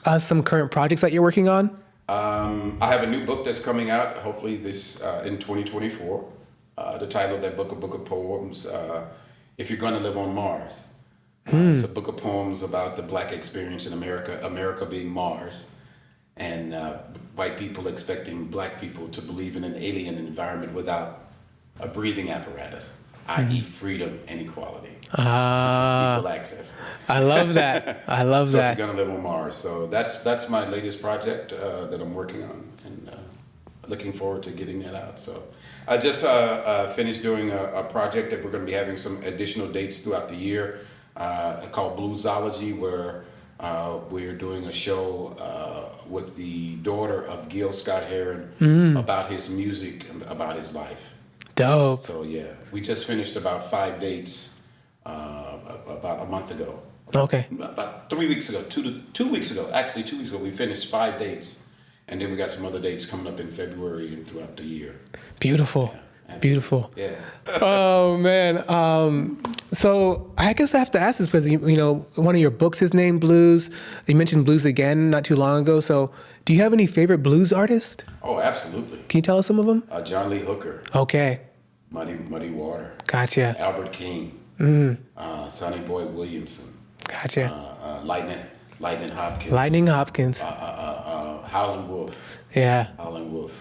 us some current projects that you're working on? I have a new book that's coming out, hopefully this in 2024. The title of that book, a book of poems, If You're Gonna Live on Mars. It's a book of poems about the Black experience in America, America being Mars, and white people expecting Black people to believe in an alien environment without a breathing apparatus, i.e. freedom and equality. Equal access. I love that. I love So that. If You're Gonna Live on Mars. So that's my latest project that I'm working on, and looking forward to getting that out. So I just finished doing a project that we're going to be having some additional dates throughout the year called Bluesology, where we're doing a show with the daughter of Gil Scott-Heron about his music and about his life. Dope. So yeah, we just finished about 5 dates about a month ago. Okay. About 3 weeks ago, 2 weeks ago, actually 2 weeks ago, we finished 5 dates. And then we got some other dates coming up in February and throughout the year. Beautiful. Yeah, Beautiful. Yeah. Oh, man. So I guess I have to ask this because, you know, one of your books is named Blues. You mentioned blues again not too long ago. So do you have any favorite blues artists? Oh, absolutely. Can you tell us some of them? John Lee Hooker, Okay. Muddy Water, Gotcha. Albert King, Sonny Boy Williamson, Gotcha. Lightning Hopkins, Lightning Hopkins. Howlin' Wolf. Yeah. Howlin' Wolf.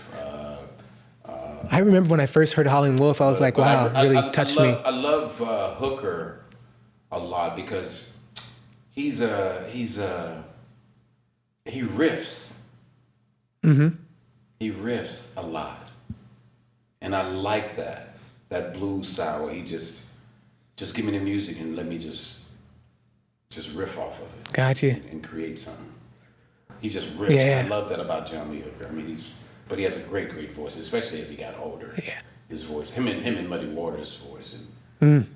I remember when I first heard Howlin' Wolf, I was like, wow, it really touched me. I love Hooker a lot because he riffs. Mm-hmm. He riffs a lot, and I like that blues style where he just give me the music and let me just riff off of it. Gotcha. And create something. He just riffs. Yeah. I love that about John Lee Hooker. I mean, but he has a great voice, especially as he got older. Yeah. His voice, him and Muddy Waters' voice, and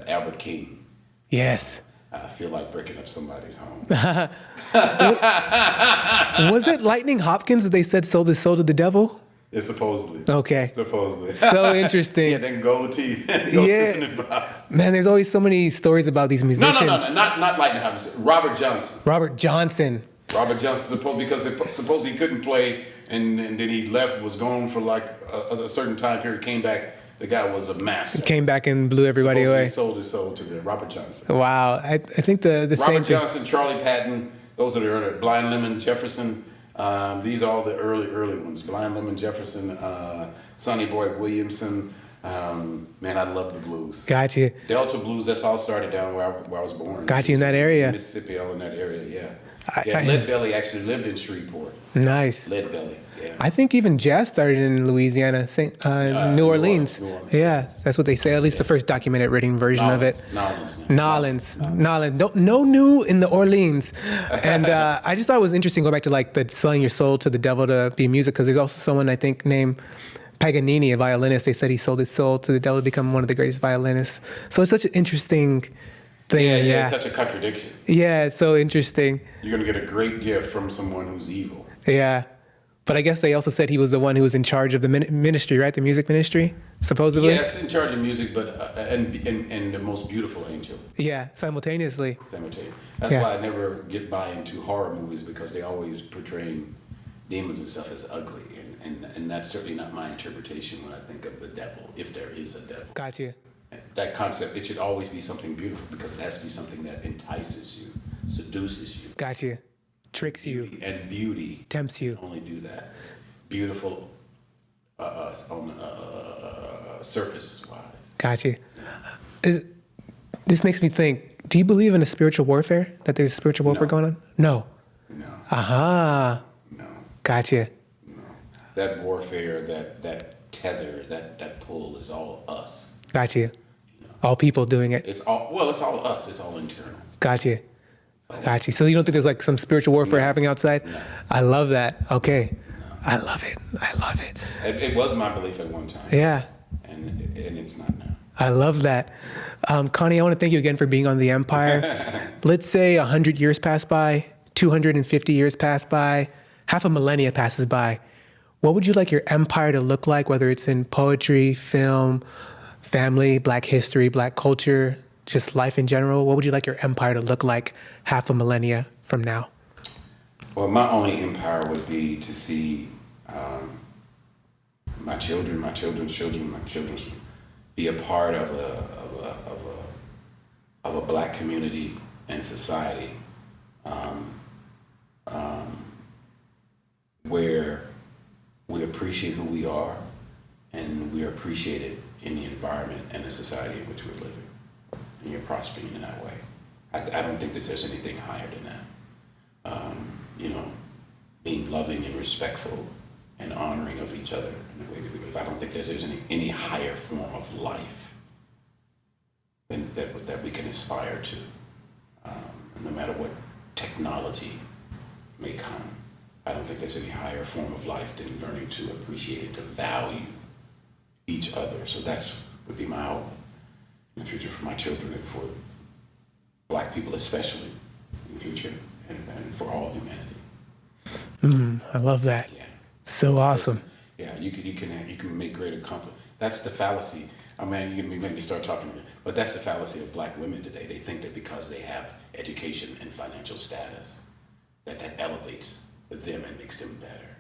Albert King. Yes. I feel like breaking up somebody's home. Was it Lightning Hopkins that they said sold his soul to the devil? It's supposedly. Okay. Supposedly. So interesting. Yeah, then gold teeth. Yeah. Man, there's always so many stories about these musicians. No, not Lightning Hopkins. Robert Johnson. Robert Johnson. Robert Johnson, because suppose he couldn't play, and then he left, was gone for like a certain time period, came back. The guy was a master. Came back and blew everybody Supposedly away. sold his soul to Robert Johnson. Wow. I think the same Robert thing. Johnson, Charlie Patton, those are the early. Blind Lemon Jefferson. These are all the early ones. Blind Lemon Jefferson, Sonny Boy Williamson. Man, I love the blues. Gotcha. Delta blues. That's all started down where I was born. Gotcha, in that area. Mississippi, all in that area. Yeah. I- Lead Belly actually lived in Shreveport. Nice. Lead Belly. Yeah. I think even jazz started in Louisiana, New Orleans. New Orleans. Yeah, that's what they say. At least the first documented written version of it. Nolans. No new in the Orleans. And I just thought it was interesting going back to like the selling your soul to the devil to be music, because there's also someone I think named Paganini, a violinist. They said he sold his soul to the devil to become one of the greatest violinists. So it's such an interesting thing. Yeah, it's such a contradiction. Yeah, it's so interesting. You're going to get a great gift from someone who's evil. Yeah. But I guess they also said he was the one who was in charge of the ministry, right? The music ministry, supposedly? Yes, in charge of music, but and the most beautiful angel. Yeah, simultaneously. That's Yeah. why I never get by into horror movies, because they always portray demons and stuff as ugly. And that's certainly not my interpretation when I think of the devil, if there is a devil. Got you. That concept, it should always be something beautiful, because it has to be something that entices you, seduces you. Got you. Tricks you. And beauty. Tempts you. Only do that. Beautiful on surface wise. Got you. This makes me think, do you believe in a spiritual warfare? That there's spiritual warfare going on? No. No. Aha. No. Gotcha. No. That warfare, that tether, that pull is all us. Got you. All people doing it. It's all us. It's all internal. Got you. Got you. So you don't think there's like some spiritual warfare happening outside? No. I love that. Okay. I love it. I love it. It was my belief at one time. Yeah. And it's not now. I love that. Connie, I want to thank you again for being on the Empire. Let's say 100 years pass by, 250 years pass by. half a millennia passes by. What would you like your empire to look like, whether it's in poetry, film, family, Black history, Black culture, just life in general? What would you like your empire to look like half a millennia from now? Well, my only empire would be to see my children, my children's children, my children's be a part of a Black community and society where we appreciate who we are and we are appreciated in the environment and the society in which we're living, and you're prospering in that way. I don't think that there's anything higher than that. Being loving and respectful and honoring of each other in the way that we live. I don't think there's any higher form of life than that we can aspire to, no matter what technology may come. I don't think there's any higher form of life than learning to appreciate and to value each other. So that's would be my hope in the future for my children and for Black people especially in the future, and for all humanity. I love that. Yeah. So awesome. Yeah, you can make great accomplishments. That's the fallacy. I mean, you can make me start talking to me, but that's the fallacy of Black women today. They think that because they have education and financial status, that elevates them and makes them better.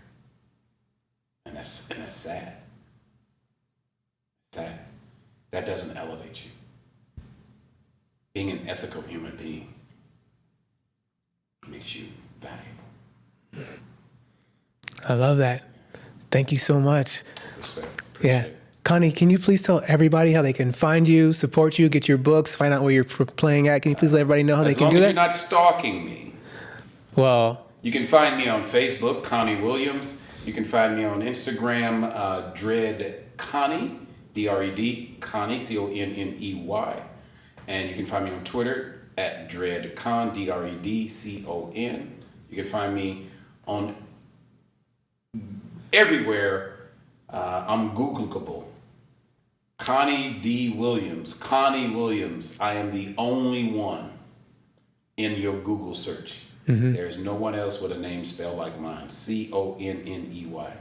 And that's sad. Sad. That doesn't elevate you. Being an ethical human being makes you valuable. I love that. Thank you so much. Respect. Yeah. Conney, can you please tell everybody how they can find you, support you, get your books, find out where you're playing at? Can you please let everybody know how they can do that? As long as you're not stalking me. Well, You can find me on Facebook, Conney Williams. You can find me on Instagram, Dread Conney, D-R-E-D, Conney, C-O-N-N-E-Y. And you can find me on Twitter at DreadCon, D-R-E-D-C-O-N. You can find me on everywhere. I'm Googleable. Conney D. Williams. Conney Williams. I am the only one in your Google search. There's no one else with a name spelled like mine. C-O-N-N-E-Y.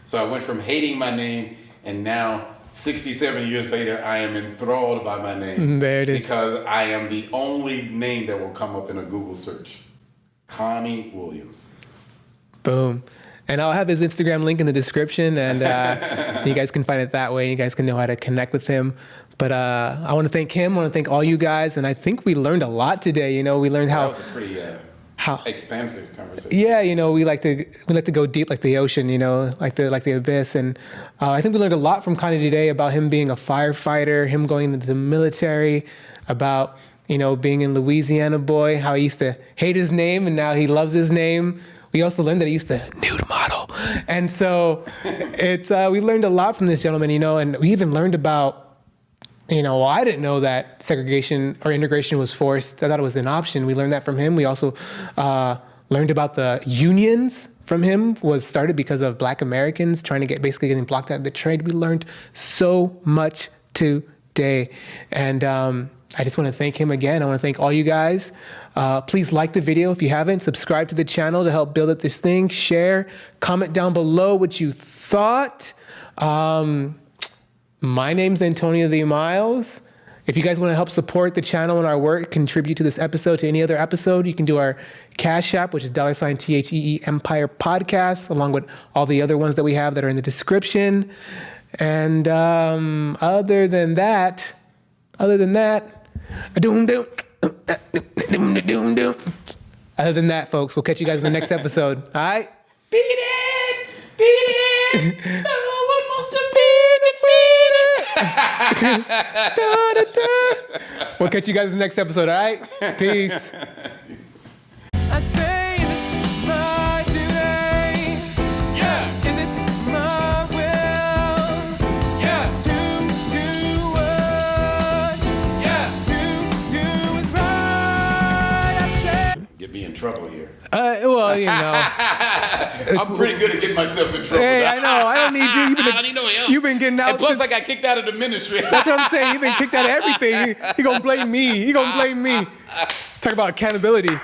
So I went from hating my name, and now 67 years later, I am enthralled by my name. There it is. Because I am the only name that will come up in a Google search. Conney Williams. boom. And I'll have his Instagram link in the description, and you guys can find it that way. You guys can know how to connect with him. But I want to thank him. I want to thank all you guys. And I think we learned a lot today. You know, we learned That how... was a pretty expansive conversation. Yeah, you know, we like to go deep like the ocean, you know, like the abyss. And I think we learned a lot from Conney today about him being a firefighter, him going into the military, about, you know, being in Louisiana boy, how he used to hate his name and now he loves his name. We also learned that he used to nude model. And so it's we learned a lot from this gentleman, you know, and we even learned about, you know, I didn't know that segregation or integration was forced. I thought it was an option. We learned that from him. We also learned about the unions from him was started because of Black Americans trying to basically getting blocked out of the trade. We learned so much today. And I just want to thank him again. I want to thank all you guys. Please like the video if you haven't. Subscribe to the channel to help build up this thing. Share. Comment down below what you thought. My name's Antonio the Miles. If you guys want to help support the channel and our work, contribute to this episode, to any other episode, you can do our Cash App, which is $THEE Empire Podcast, along with all the other ones that we have that are in the description. And other than that, other than that, folks, we'll catch you guys in the next episode. All right? Beat it! Beat it! No one wants to be defeated! We'll catch you guys in the next episode, all right? Peace. I say it's my duty. Yeah. Is it my will? Yeah. To do what? Yeah. To do is right. I say. Get me in trouble here. Well, you know. I'm pretty good at getting myself in trouble. Hey, I know. I don't need you. I don't need no help. You've been getting out. And plus, I got kicked out of the ministry. That's what I'm saying. You've been kicked out of everything. He gonna blame me. He gonna blame me. Talk about accountability.